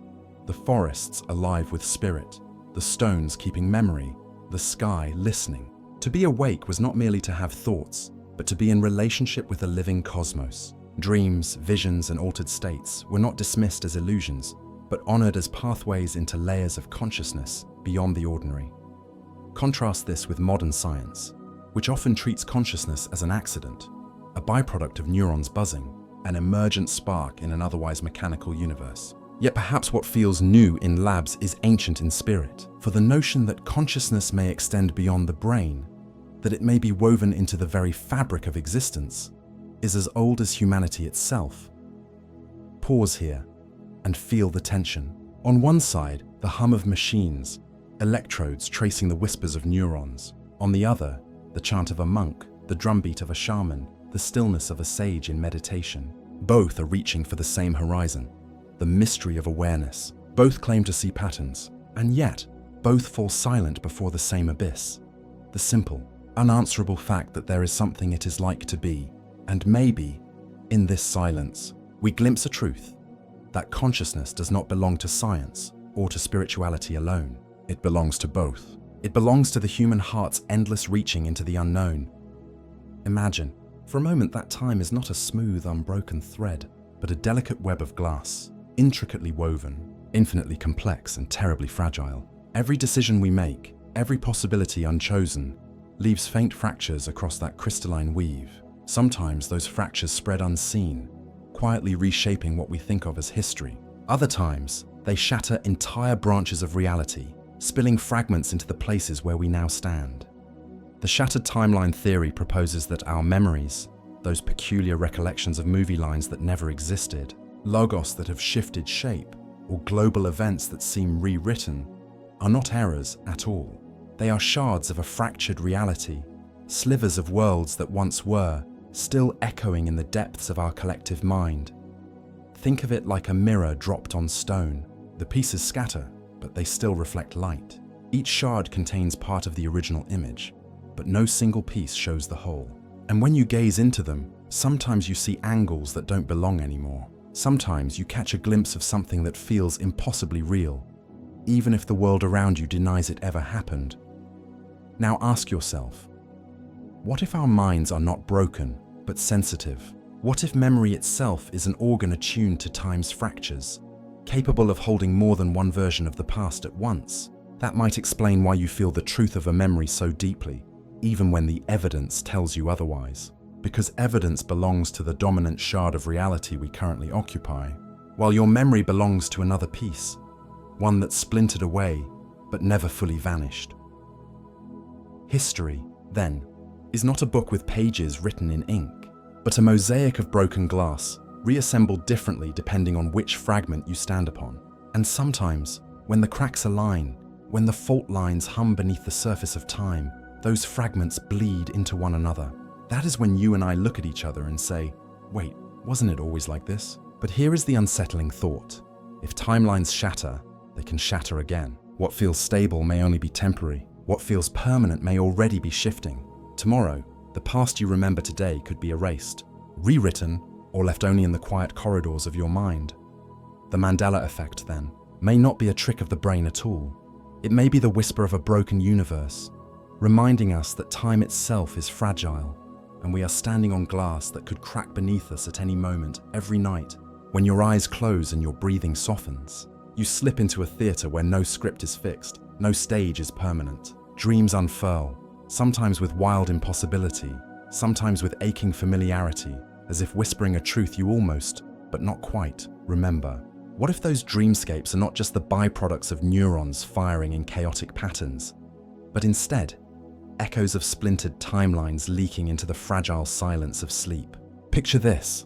Speaker 1: the forests alive with spirit, the stones keeping memory, the sky listening. To be awake was not merely to have thoughts, but to be in relationship with a living cosmos. Dreams, visions, and altered states were not dismissed as illusions, but honored as pathways into layers of consciousness beyond the ordinary. Contrast this with modern science, which often treats consciousness as an accident, a byproduct of neurons buzzing, an emergent spark in an otherwise mechanical universe. Yet perhaps what feels new in labs is ancient in spirit, for the notion that consciousness may extend beyond the brain, that it may be woven into the very fabric of existence, is as old as humanity itself. Pause here and feel the tension. On one side, the hum of machines, electrodes tracing the whispers of neurons. On the other, the chant of a monk, the drumbeat of a shaman, the stillness of a sage in meditation. Both are reaching for the same horizon, the mystery of awareness. Both claim to see patterns, and yet both fall silent before the same abyss. The simple, unanswerable fact that there is something it is like to be, and maybe, in this silence, we glimpse a truth, that consciousness does not belong to science or to spirituality alone. It belongs to both. It belongs to the human heart's endless reaching into the unknown. Imagine, for a moment, that time is not a smooth, unbroken thread, but a delicate web of glass, intricately woven, infinitely complex and terribly fragile. Every decision we make, every possibility unchosen, leaves faint fractures across that crystalline weave. Sometimes those fractures spread unseen, quietly reshaping what we think of as history. Other times, they shatter entire branches of reality, spilling fragments into the places where we now stand. The shattered timeline theory proposes that our memories, those peculiar recollections of movie lines that never existed, logos that have shifted shape, or global events that seem rewritten, are not errors at all. They are shards of a fractured reality, slivers of worlds that once were, still echoing in the depths of our collective mind. Think of it like a mirror dropped on stone. The pieces scatter, but they still reflect light. Each shard contains part of the original image, but no single piece shows the whole. And when you gaze into them, sometimes you see angles that don't belong anymore. Sometimes you catch a glimpse of something that feels impossibly real, even if the world around you denies it ever happened. Now ask yourself, what if our minds are not broken, but sensitive? What if memory itself is an organ attuned to time's fractures, capable of holding more than one version of the past at once? That might explain why you feel the truth of a memory so deeply, even when the evidence tells you otherwise. Because evidence belongs to the dominant shard of reality we currently occupy, while your memory belongs to another piece, one that splintered away but never fully vanished. History, then, is not a book with pages written in ink, but a mosaic of broken glass, reassembled differently depending on which fragment you stand upon. And sometimes, when the cracks align, when the fault lines hum beneath the surface of time, those fragments bleed into one another. That is when you and I look at each other and say, wait, wasn't it always like this? But here is the unsettling thought. If timelines shatter, they can shatter again. What feels stable may only be temporary. What feels permanent may already be shifting. Tomorrow, the past you remember today could be erased, rewritten, or left only in the quiet corridors of your mind. The Mandela effect, then, may not be a trick of the brain at all. It may be the whisper of a broken universe, reminding us that time itself is fragile, and we are standing on glass that could crack beneath us at any moment, every night. When your eyes close and your breathing softens, you slip into a theater where no script is fixed, no stage is permanent. Dreams unfurl, sometimes with wild impossibility, sometimes with aching familiarity, as if whispering a truth you almost, but not quite, remember. What if those dreamscapes are not just the byproducts of neurons firing in chaotic patterns, but instead, echoes of splintered timelines leaking into the fragile silence of sleep? Picture this.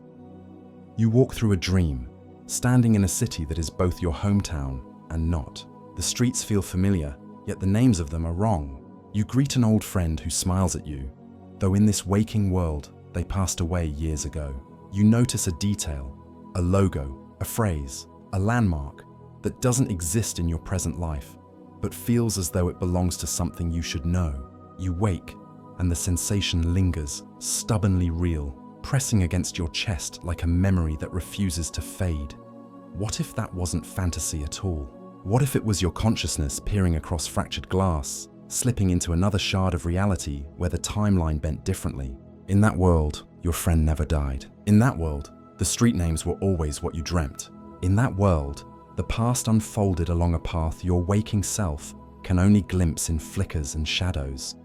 Speaker 1: You walk through a dream, standing in a city that is both your hometown and not. The streets feel familiar, yet the names of them are wrong. You greet an old friend who smiles at you, though in this waking world, they passed away years ago. You notice a detail, a logo, a phrase, a landmark that doesn't exist in your present life, but feels as though it belongs to something you should know. You wake, and the sensation lingers, stubbornly real, pressing against your chest like a memory that refuses to fade. What if that wasn't fantasy at all? What if it was your consciousness peering across fractured glass, slipping into another shard of reality where the timeline bent differently? In that world, your friend never died. In that world, the street names were always what you dreamt. In that world, the past unfolded along a path your waking self can only glimpse in flickers and shadows.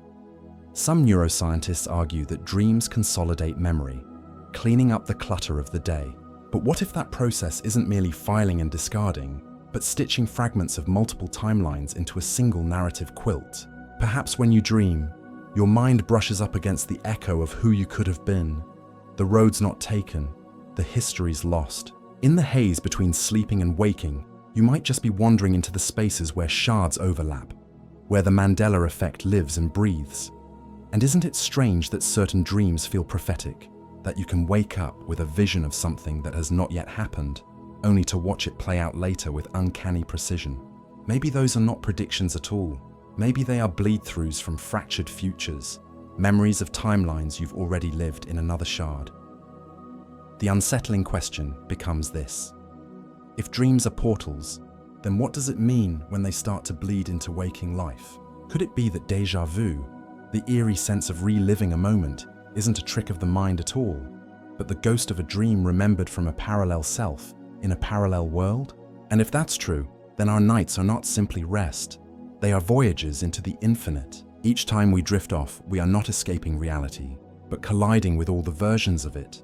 Speaker 1: Some neuroscientists argue that dreams consolidate memory, cleaning up the clutter of the day. But what if that process isn't merely filing and discarding, but stitching fragments of multiple timelines into a single narrative quilt? Perhaps when you dream, your mind brushes up against the echo of who you could have been. The road's not taken, the history's lost. In the haze between sleeping and waking, you might just be wandering into the spaces where shards overlap, where the Mandela effect lives and breathes. And isn't it strange that certain dreams feel prophetic, that you can wake up with a vision of something that has not yet happened, only to watch it play out later with uncanny precision? Maybe those are not predictions at all. Maybe they are bleed-throughs from fractured futures, memories of timelines you've already lived in another shard. The unsettling question becomes this. If dreams are portals, then what does it mean when they start to bleed into waking life? Could it be that déjà vu, the eerie sense of reliving a moment, isn't a trick of the mind at all, but the ghost of a dream remembered from a parallel self in a parallel world? And if that's true, then our nights are not simply rest. They are voyages into the infinite. Each time we drift off, we are not escaping reality, but colliding with all the versions of it,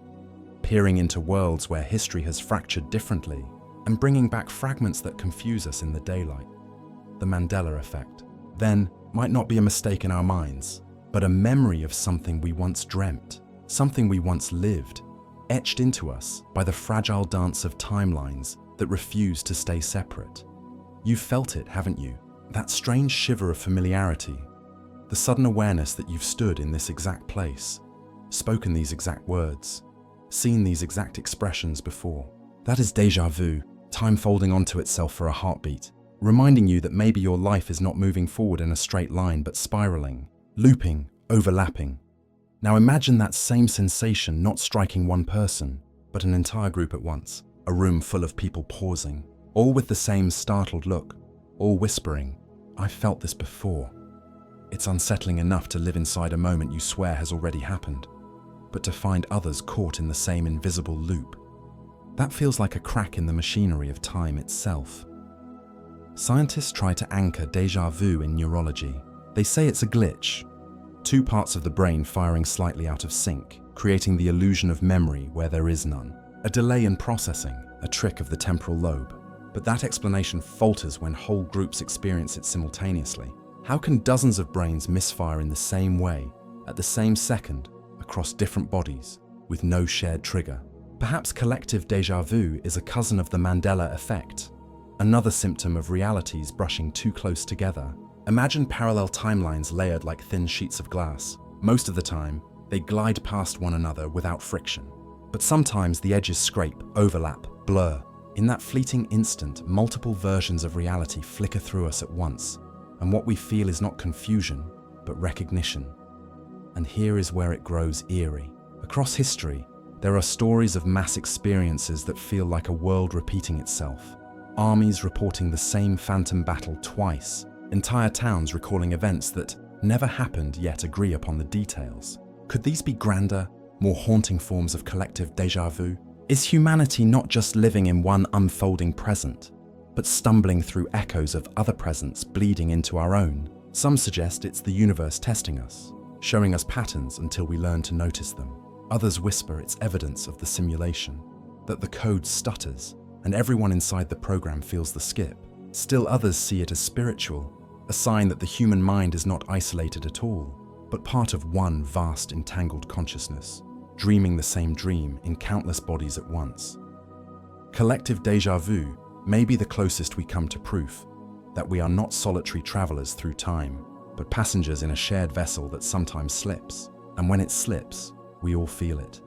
Speaker 1: peering into worlds where history has fractured differently, and bringing back fragments that confuse us in the daylight. The Mandela effect, then, might not be a mistake in our minds, but a memory of something we once dreamt, something we once lived, etched into us by the fragile dance of timelines that refuse to stay separate. You've felt it, haven't you? That strange shiver of familiarity, the sudden awareness that you've stood in this exact place, spoken these exact words, seen these exact expressions before. That is déjà vu, time folding onto itself for a heartbeat, reminding you that maybe your life is not moving forward in a straight line but spiraling, looping, overlapping. Now imagine that same sensation not striking one person, but an entire group at once, a room full of people pausing, all with the same startled look, all whispering, "I've felt this before." It's unsettling enough to live inside a moment you swear has already happened, but to find others caught in the same invisible loop, that feels like a crack in the machinery of time itself. Scientists try to anchor déjà vu in neurology. They say it's a glitch, two parts of the brain firing slightly out of sync, creating the illusion of memory where there is none. A delay in processing, a trick of the temporal lobe. But that explanation falters when whole groups experience it simultaneously. How can dozens of brains misfire in the same way, at the same second, across different bodies, with no shared trigger? Perhaps collective déjà vu is a cousin of the Mandela effect, another symptom of realities brushing too close together. Imagine parallel timelines layered like thin sheets of glass. Most of the time, they glide past one another without friction. But sometimes the edges scrape, overlap, blur. In that fleeting instant, multiple versions of reality flicker through us at once, and what we feel is not confusion, but recognition. And here is where it grows eerie. Across history, there are stories of mass experiences that feel like a world repeating itself. Armies reporting the same phantom battle twice, entire towns recalling events that never happened yet agree upon the details. Could these be grander, more haunting forms of collective déjà vu? Is humanity not just living in one unfolding present, but stumbling through echoes of other presents bleeding into our own? Some suggest it's the universe testing us, showing us patterns until we learn to notice them. Others whisper it's evidence of the simulation, that the code stutters, and everyone inside the program feels the skip. Still others see it as spiritual, a sign that the human mind is not isolated at all, but part of one vast entangled consciousness, dreaming the same dream in countless bodies at once. Collective déjà vu may be the closest we come to proof that we are not solitary travelers through time, but passengers in a shared vessel that sometimes slips, and when it slips, we all feel it.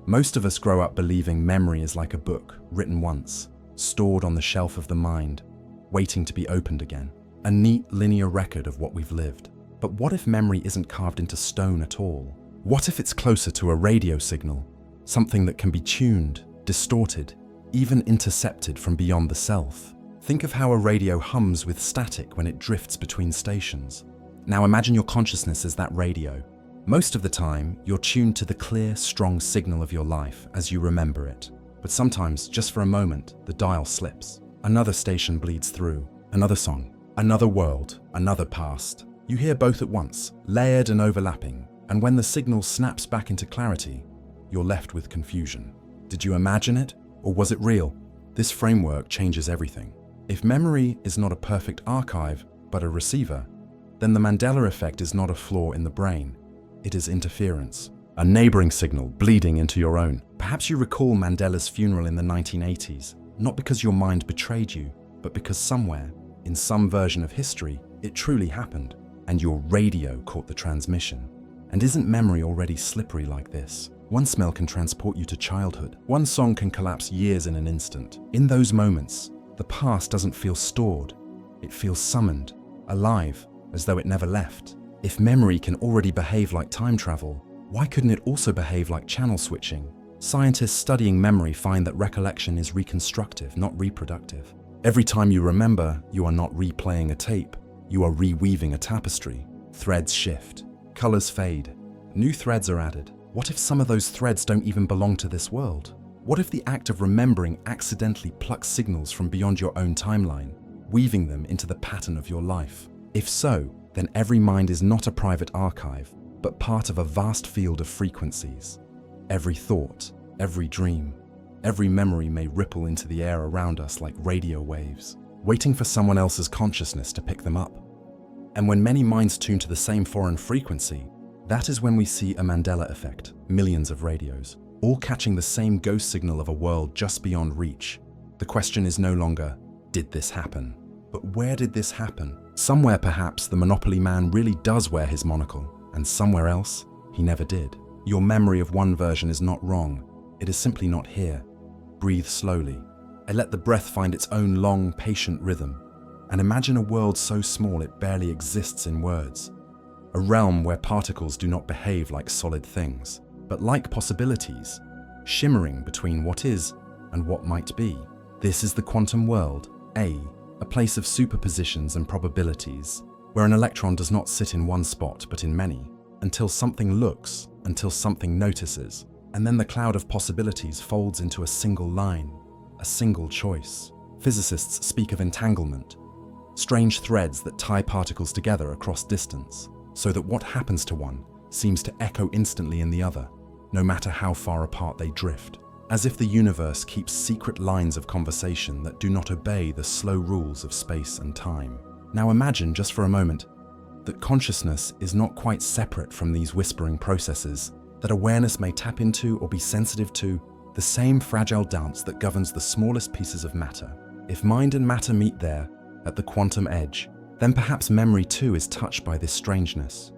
Speaker 1: Most of us grow up believing memory is like a book written once, stored on the shelf of the mind, waiting to be opened again. A neat linear record of what we've lived. But what if memory isn't carved into stone at all? What if it's closer to a radio signal, something that can be tuned, distorted, even intercepted from beyond the self? Think of how a radio hums with static when it drifts between stations. Now imagine your consciousness as that radio. Most of the time, you're tuned to the clear, strong signal of your life as you remember it. But sometimes, just for a moment, the dial slips. Another station bleeds through, another song, another world, another past. You hear both at once, layered and overlapping, and when the signal snaps back into clarity, you're left with confusion. Did you imagine it, or was it real? This framework changes everything. If memory is not a perfect archive, but a receiver, then the Mandela effect is not a flaw in the brain. It is interference, a neighboring signal bleeding into your own. Perhaps you recall Mandela's funeral in the 1980s, not because your mind betrayed you, but because somewhere, in some version of history, it truly happened, and your radio caught the transmission. And isn't memory already slippery like this? One smell can transport you to childhood. One song can collapse years in an instant. In those moments, the past doesn't feel stored. It feels summoned, alive, as though it never left. If memory can already behave like time travel, why couldn't it also behave like channel switching? Scientists studying memory find that recollection is reconstructive, not reproductive. Every time you remember, you are not replaying a tape, you are reweaving a tapestry. Threads shift, colors fade, new threads are added. What if some of those threads don't even belong to this world? What if the act of remembering accidentally plucks signals from beyond your own timeline, weaving them into the pattern of your life? If so, then every mind is not a private archive, but part of a vast field of frequencies. Every thought, every dream, every memory may ripple into the air around us like radio waves, waiting for someone else's consciousness to pick them up. And when many minds tune to the same foreign frequency, that is when we see a Mandela effect, millions of radios, all catching the same ghost signal of a world just beyond reach. The question is no longer, did this happen? But where did this happen? Somewhere perhaps the Monopoly man really does wear his monocle, and somewhere else, he never did. Your memory of one version is not wrong, it is simply not here. Breathe slowly, and let the breath find its own long, patient rhythm. And imagine a world so small it barely exists in words. A realm where particles do not behave like solid things, but like possibilities, shimmering between what is and what might be. This is the quantum world, a place of superpositions and probabilities, where an electron does not sit in one spot but in many, until something looks, until something notices, and then the cloud of possibilities folds into a single line, a single choice. Physicists speak of entanglement, strange threads that tie particles together across distance, so that what happens to one seems to echo instantly in the other, no matter how far apart they drift. as if the universe keeps secret lines of conversation that do not obey the slow rules of space and time. Now imagine, just for a moment, that consciousness is not quite separate from these whispering processes, that awareness may tap into or be sensitive to the same fragile dance that governs the smallest pieces of matter. If mind and matter meet there, at the quantum edge, then perhaps memory too is touched by this strangeness.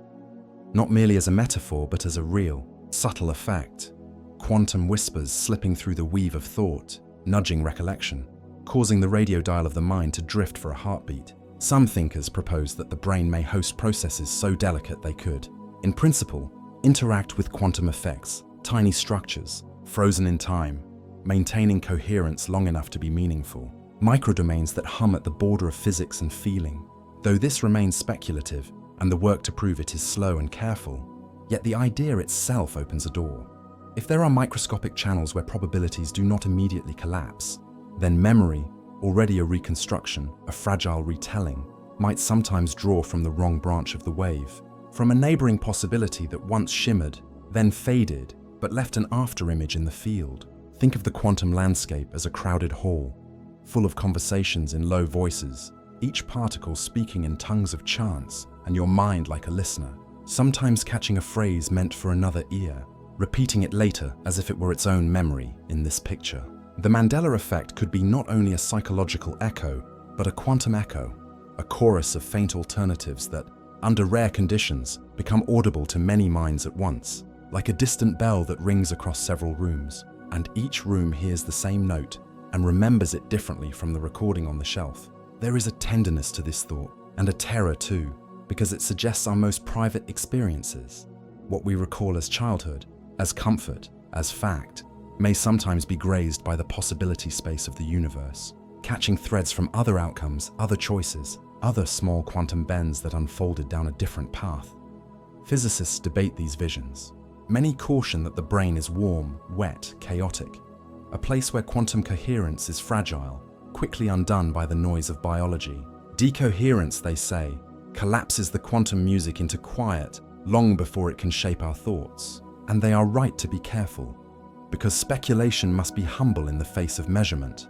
Speaker 1: Not merely as a metaphor, but as a real, subtle effect. Quantum whispers slipping through the weave of thought, nudging recollection, causing the radio dial of the mind to drift for a heartbeat. Some thinkers propose that the brain may host processes so delicate they could, in principle, interact with quantum effects, tiny structures, frozen in time, maintaining coherence long enough to be meaningful. Microdomains that hum at the border of physics and feeling. Though this remains speculative, and the work to prove it is slow and careful, yet the idea itself opens a door. If there are microscopic channels where probabilities do not immediately collapse, then memory, already a reconstruction, a fragile retelling, might sometimes draw from the wrong branch of the wave, from a neighboring possibility that once shimmered, then faded, but left an afterimage in the field. Think of the quantum landscape as a crowded hall, full of conversations in low voices, each particle speaking in tongues of chance, and your mind like a listener, sometimes catching a phrase meant for another ear, repeating it later as if it were its own memory in this picture. The Mandela effect could be not only a psychological echo, but a quantum echo, a chorus of faint alternatives that, under rare conditions, become audible to many minds at once, like a distant bell that rings across several rooms, and each room hears the same note and remembers it differently from the recording on the shelf. There is a tenderness to this thought, and a terror too, because it suggests our most private experiences, what we recall as childhood, as comfort, as fact, may sometimes be grazed by the possibility space of the universe, catching threads from other outcomes, other choices, other small quantum bends that unfolded down a different path. Physicists debate these visions. Many caution that the brain is warm, wet, chaotic, a place where quantum coherence is fragile, quickly undone by the noise of biology. Decoherence, they say, collapses the quantum music into quiet long before it can shape our thoughts. And they are right to be careful, because speculation must be humble in the face of measurement.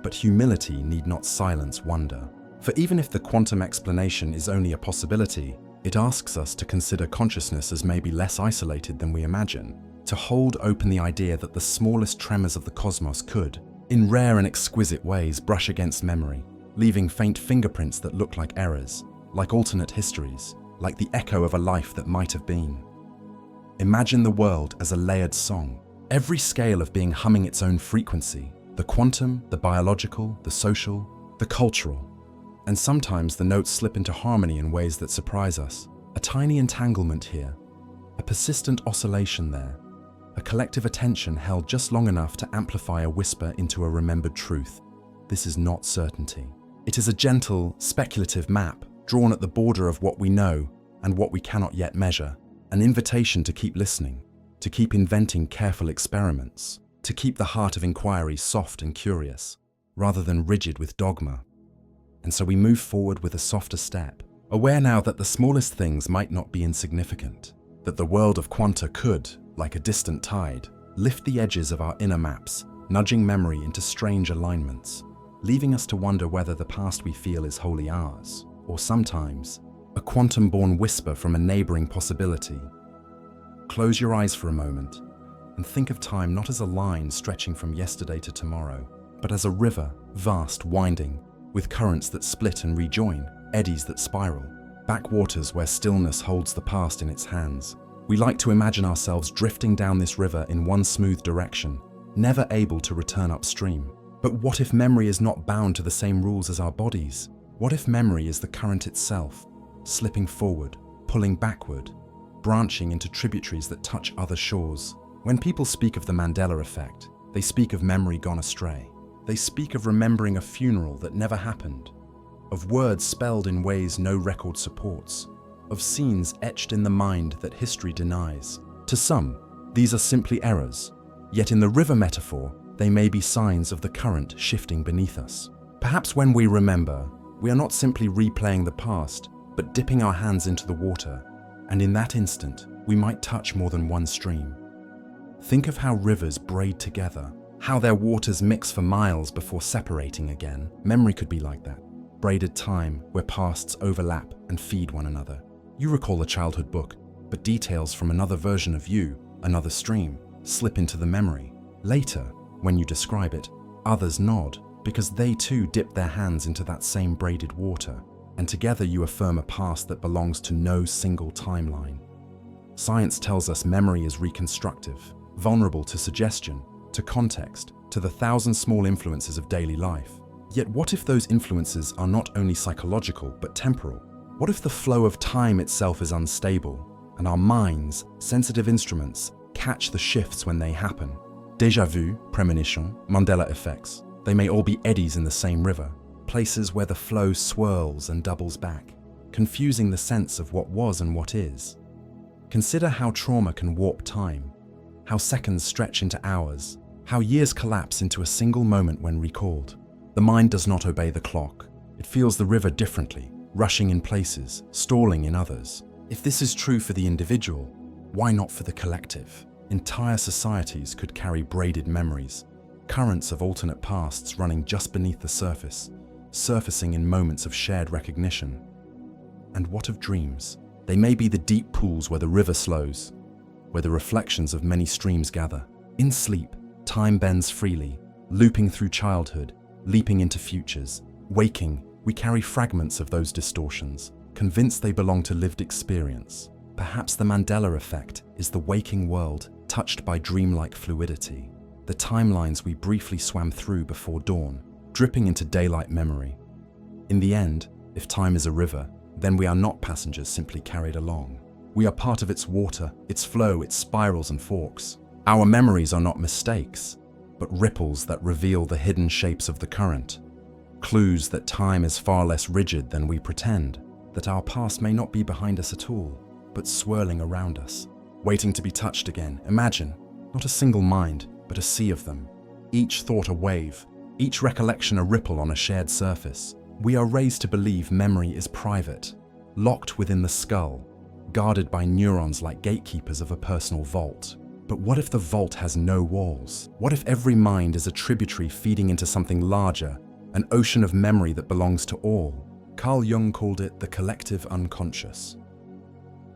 Speaker 1: But humility need not silence wonder. For even if the quantum explanation is only a possibility, it asks us to consider consciousness as maybe less isolated than we imagine, to hold open the idea that the smallest tremors of the cosmos could, in rare and exquisite ways, brush against memory, leaving faint fingerprints that look like errors, like alternate histories, like the echo of a life that might have been. Imagine the world as a layered song, every scale of being humming its own frequency, the quantum, the biological, the social, the cultural. And sometimes the notes slip into harmony in ways that surprise us. A tiny entanglement here, a persistent oscillation there, a collective attention held just long enough to amplify a whisper into a remembered truth. This is not certainty. It is a gentle, speculative map drawn at the border of what we know and what we cannot yet measure, an invitation to keep listening, to keep inventing careful experiments, to keep the heart of inquiry soft and curious, rather than rigid with dogma. And so we move forward with a softer step, aware now that the smallest things might not be insignificant, that the world of quanta could, like a distant tide, lift the edges of our inner maps, nudging memory into strange alignments, leaving us to wonder whether the past we feel is wholly ours, or sometimes a quantum-born whisper from a neighboring possibility. Close your eyes for a moment and think of time not as a line stretching from yesterday to tomorrow, but as a river, vast, winding, with currents that split and rejoin, eddies that spiral, backwaters where stillness holds the past in its hands. We like to imagine ourselves drifting down this river in one smooth direction, never able to return upstream. But what if memory is not bound to the same rules as our bodies? What if memory is the current itself, slipping forward, pulling backward, branching into tributaries that touch other shores? When people speak of the Mandela effect, they speak of memory gone astray. They speak of remembering a funeral that never happened, of words spelled in ways no record supports, of scenes etched in the mind that history denies. To some, these are simply errors, yet in the river metaphor, they may be signs of the current shifting beneath us. Perhaps when we remember, we are not simply replaying the past, but dipping our hands into the water, and in that instant, we might touch more than one stream. Think of how rivers braid together, how their waters mix for miles before separating again. Memory could be like that. Braided time where pasts overlap and feed one another. You recall a childhood book, but details from another version of you, another stream, slip into the memory. Later, when you describe it, others nod because they too dip their hands into that same braided water, and together you affirm a past that belongs to no single timeline. Science tells us memory is reconstructive, vulnerable to suggestion, to context, to the thousand small influences of daily life. Yet what if those influences are not only psychological but temporal? What if the flow of time itself is unstable, and our minds, sensitive instruments, catch the shifts when they happen? Déjà vu, premonition, Mandela effects, they may all be eddies in the same river, places where the flow swirls and doubles back, confusing the sense of what was and what is. Consider how trauma can warp time, how seconds stretch into hours, how years collapse into a single moment when recalled. The mind does not obey the clock. It feels the river differently, rushing in places, stalling in others. If this is true for the individual, why not for the collective? Entire societies could carry braided memories, currents of alternate pasts running just beneath the surface, surfacing in moments of shared recognition. And what of dreams? They may be the deep pools where the river slows, where the reflections of many streams gather. In sleep, time bends freely, looping through childhood, leaping into futures. Waking, we carry fragments of those distortions, convinced they belong to lived experience. Perhaps the Mandela effect is the waking world touched by dreamlike fluidity, the timelines we briefly swam through before dawn, dripping into daylight memory. In the end, if time is a river, then we are not passengers simply carried along. We are part of its water, its flow, its spirals and forks. Our memories are not mistakes, but ripples that reveal the hidden shapes of the current. Clues that time is far less rigid than we pretend, that our past may not be behind us at all, but swirling around us, waiting to be touched again. Imagine, not a single mind, but a sea of them. Each thought a wave, each recollection a ripple on a shared surface. We are raised to believe memory is private, locked within the skull, guarded by neurons like gatekeepers of a personal vault. But what if the vault has no walls? What if every mind is a tributary feeding into something larger, an ocean of memory that belongs to all? Carl Jung called it the collective unconscious,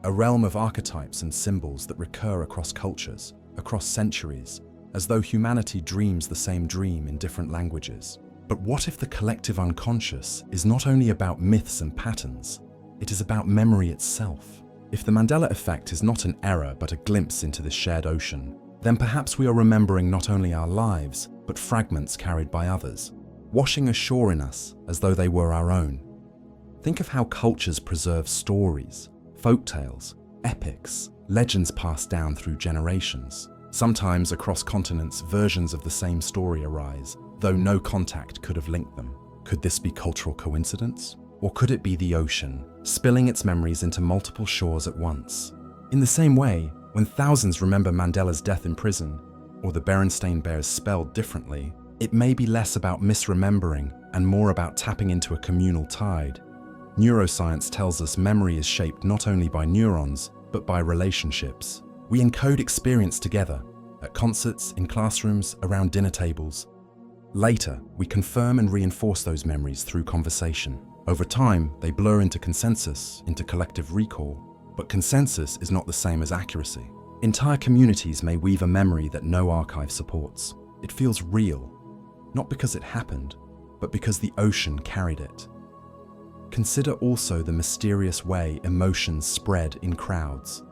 Speaker 1: a realm of archetypes and symbols that recur across cultures, across centuries, as though humanity dreams the same dream in different languages. But what if the collective unconscious is not only about myths and patterns, it is about memory itself? If the Mandela effect is not an error but a glimpse into this shared ocean, then perhaps we are remembering not only our lives, but fragments carried by others, washing ashore in us as though they were our own. Think of how cultures preserve stories, folktales, epics, legends passed down through generations. Sometimes across continents, versions of the same story arise, though no contact could have linked them. Could this be cultural coincidence? Or could it be the ocean, spilling its memories into multiple shores at once? In the same way, when thousands remember Mandela's death in prison, or the Berenstain Bears spelled differently, it may be less about misremembering and more about tapping into a communal tide. Neuroscience tells us memory is shaped not only by neurons, but by relationships. We encode experience together, at concerts, in classrooms, around dinner tables. Later, we confirm and reinforce those memories through conversation. Over time, they blur into consensus, into collective recall. But consensus is not the same as accuracy. Entire communities may weave a memory that no archive supports. It feels real, not because it happened, but because the ocean carried it. Consider also the mysterious way emotions spread in crowds.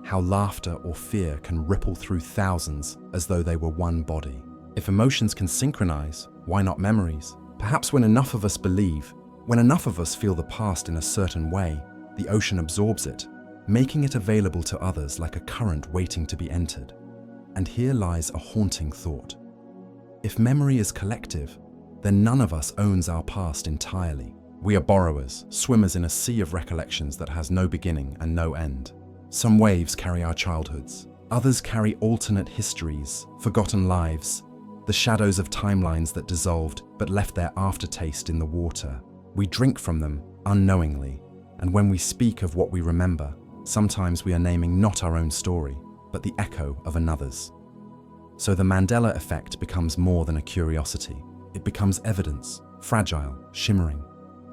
Speaker 1: How laughter or fear can ripple through thousands as though they were one body. If emotions can synchronize, why not memories? Perhaps when enough of us believe, when enough of us feel the past in a certain way, the ocean absorbs it, making it available to others like a current waiting to be entered. And here lies a haunting thought. If memory is collective, then none of us owns our past entirely. We are borrowers, swimmers in a sea of recollections that has no beginning and no end. Some waves carry our childhoods, others carry alternate histories, forgotten lives, the shadows of timelines that dissolved but left their aftertaste in the water. We drink from them unknowingly, and when we speak of what we remember, sometimes we are naming not our own story, but the echo of another's. So the Mandela effect becomes more than a curiosity. It becomes evidence, fragile, shimmering,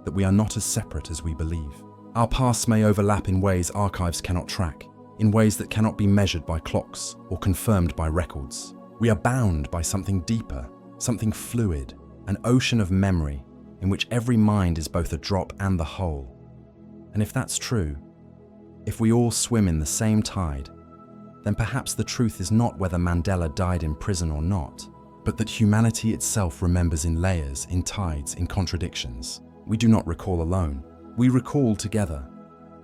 Speaker 1: that we are not as separate as we believe. Our pasts may overlap in ways archives cannot track, in ways that cannot be measured by clocks or confirmed by records. We are bound by something deeper, something fluid, an ocean of memory in which every mind is both a drop and the whole. And if that's true, if we all swim in the same tide, then perhaps the truth is not whether Mandela died in prison or not, but that humanity itself remembers in layers, in tides, in contradictions. We do not recall alone. We recall together.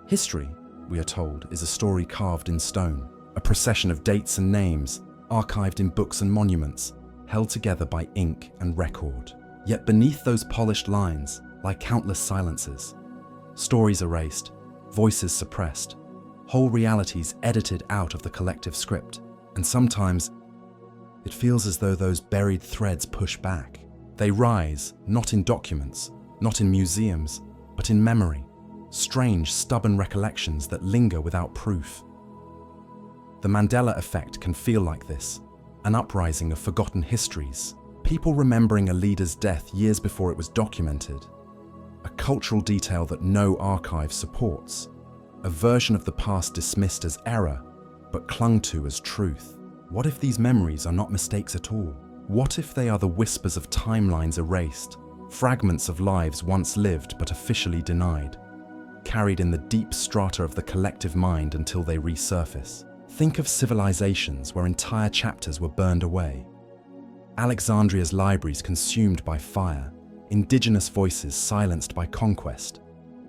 Speaker 1: History, we are told, is a story carved in stone, a procession of dates and names, archived in books and monuments, held together by ink and record. Yet beneath those polished lines lie countless silences, stories erased, voices suppressed, whole realities edited out of the collective script. And sometimes it feels as though those buried threads push back. They rise, not in documents, not in museums, but in memory, strange, stubborn recollections that linger without proof. The Mandela effect can feel like this, an uprising of forgotten histories, people remembering a leader's death years before it was documented, a cultural detail that no archive supports, a version of the past dismissed as error, but clung to as truth. What if these memories are not mistakes at all? What if they are the whispers of timelines erased, fragments of lives once lived but officially denied, carried in the deep strata of the collective mind until they resurface? Think of civilizations where entire chapters were burned away, Alexandria's libraries consumed by fire, indigenous voices silenced by conquest,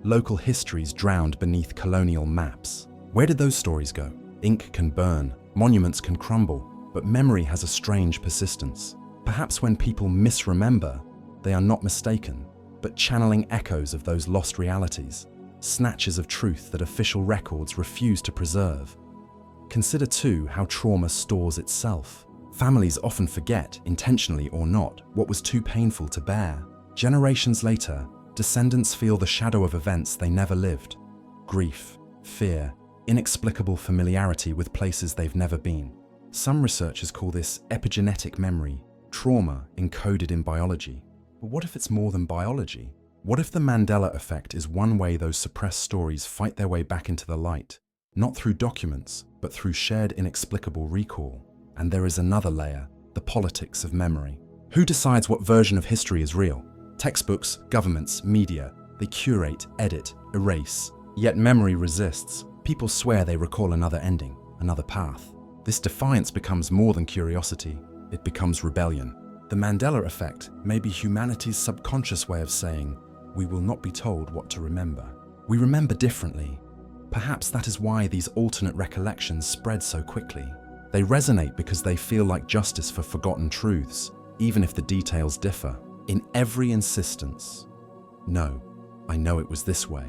Speaker 1: local histories drowned beneath colonial maps. Where did those stories go? Ink can burn, monuments can crumble, but memory has a strange persistence. Perhaps when people misremember, they are not mistaken, but channeling echoes of those lost realities, snatches of truth that official records refuse to preserve. Consider too how trauma stores itself. Families often forget, intentionally or not, what was too painful to bear. Generations later, descendants feel the shadow of events they never lived. Grief, fear, inexplicable familiarity with places they've never been. Some researchers call this epigenetic memory, trauma encoded in biology. But what if it's more than biology? What if the Mandela effect is one way those suppressed stories fight their way back into the light? Not through documents, but through shared inexplicable recall. And there is another layer, the politics of memory. Who decides what version of history is real? Textbooks, governments, media, they curate, edit, erase. Yet memory resists. People swear they recall another ending, another path. This defiance becomes more than curiosity, it becomes rebellion. The Mandela effect may be humanity's subconscious way of saying, we will not be told what to remember. We remember differently. Perhaps that is why these alternate recollections spread so quickly. They resonate because they feel like justice for forgotten truths, even if the details differ. In every insistence, no, I know it was this way,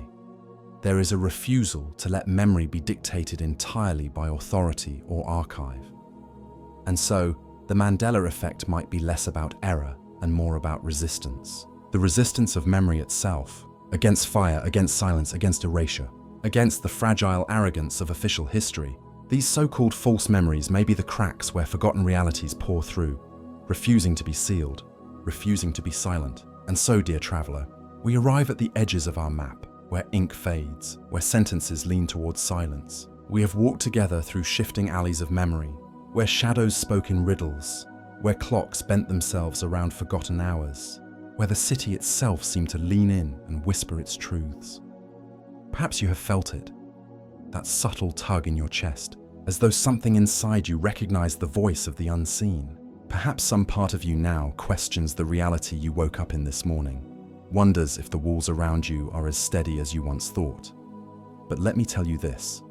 Speaker 1: there is a refusal to let memory be dictated entirely by authority or archive. And so, the Mandela effect might be less about error and more about resistance. The resistance of memory itself, against fire, against silence, against erasure, against the fragile arrogance of official history. These so-called false memories may be the cracks where forgotten realities pour through, refusing to be sealed, refusing to be silent. And so, dear traveler, we arrive at the edges of our map, where ink fades, where sentences lean towards silence. We have walked together through shifting alleys of memory, where shadows spoke in riddles, where clocks bent themselves around forgotten hours, where the city itself seemed to lean in and whisper its truths. Perhaps you have felt it, that subtle tug in your chest, as though something inside you recognized the voice of the unseen. Perhaps some part of you now questions the reality you woke up in this morning, wonders if the walls around you are as steady as you once thought. But let me tell you this,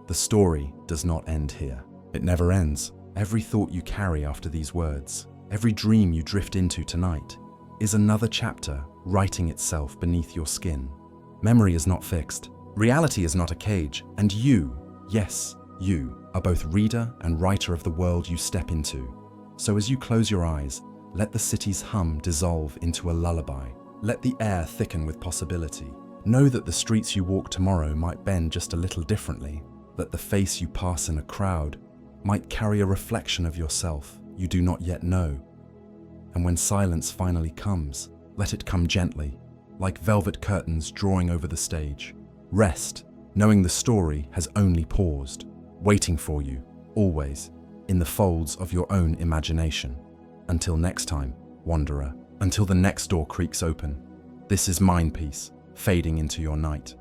Speaker 1: the story does not end here. It never ends. Every thought you carry after these words, every dream you drift into tonight, is another chapter writing itself beneath your skin. Memory is not fixed. Reality is not a cage. And you, yes, you, are both reader and writer of the world you step into. So as you close your eyes, let the city's hum dissolve into a lullaby. Let the air thicken with possibility. Know that the streets you walk tomorrow might bend just a little differently, that the face you pass in a crowd might carry a reflection of yourself you do not yet know. And when silence finally comes, let it come gently, like velvet curtains drawing over the stage. Rest, knowing the story has only paused, waiting for you, always, in the folds of your own imagination. Until next time, wanderer, until the next door creaks open, this is Mind Peace, fading into your night.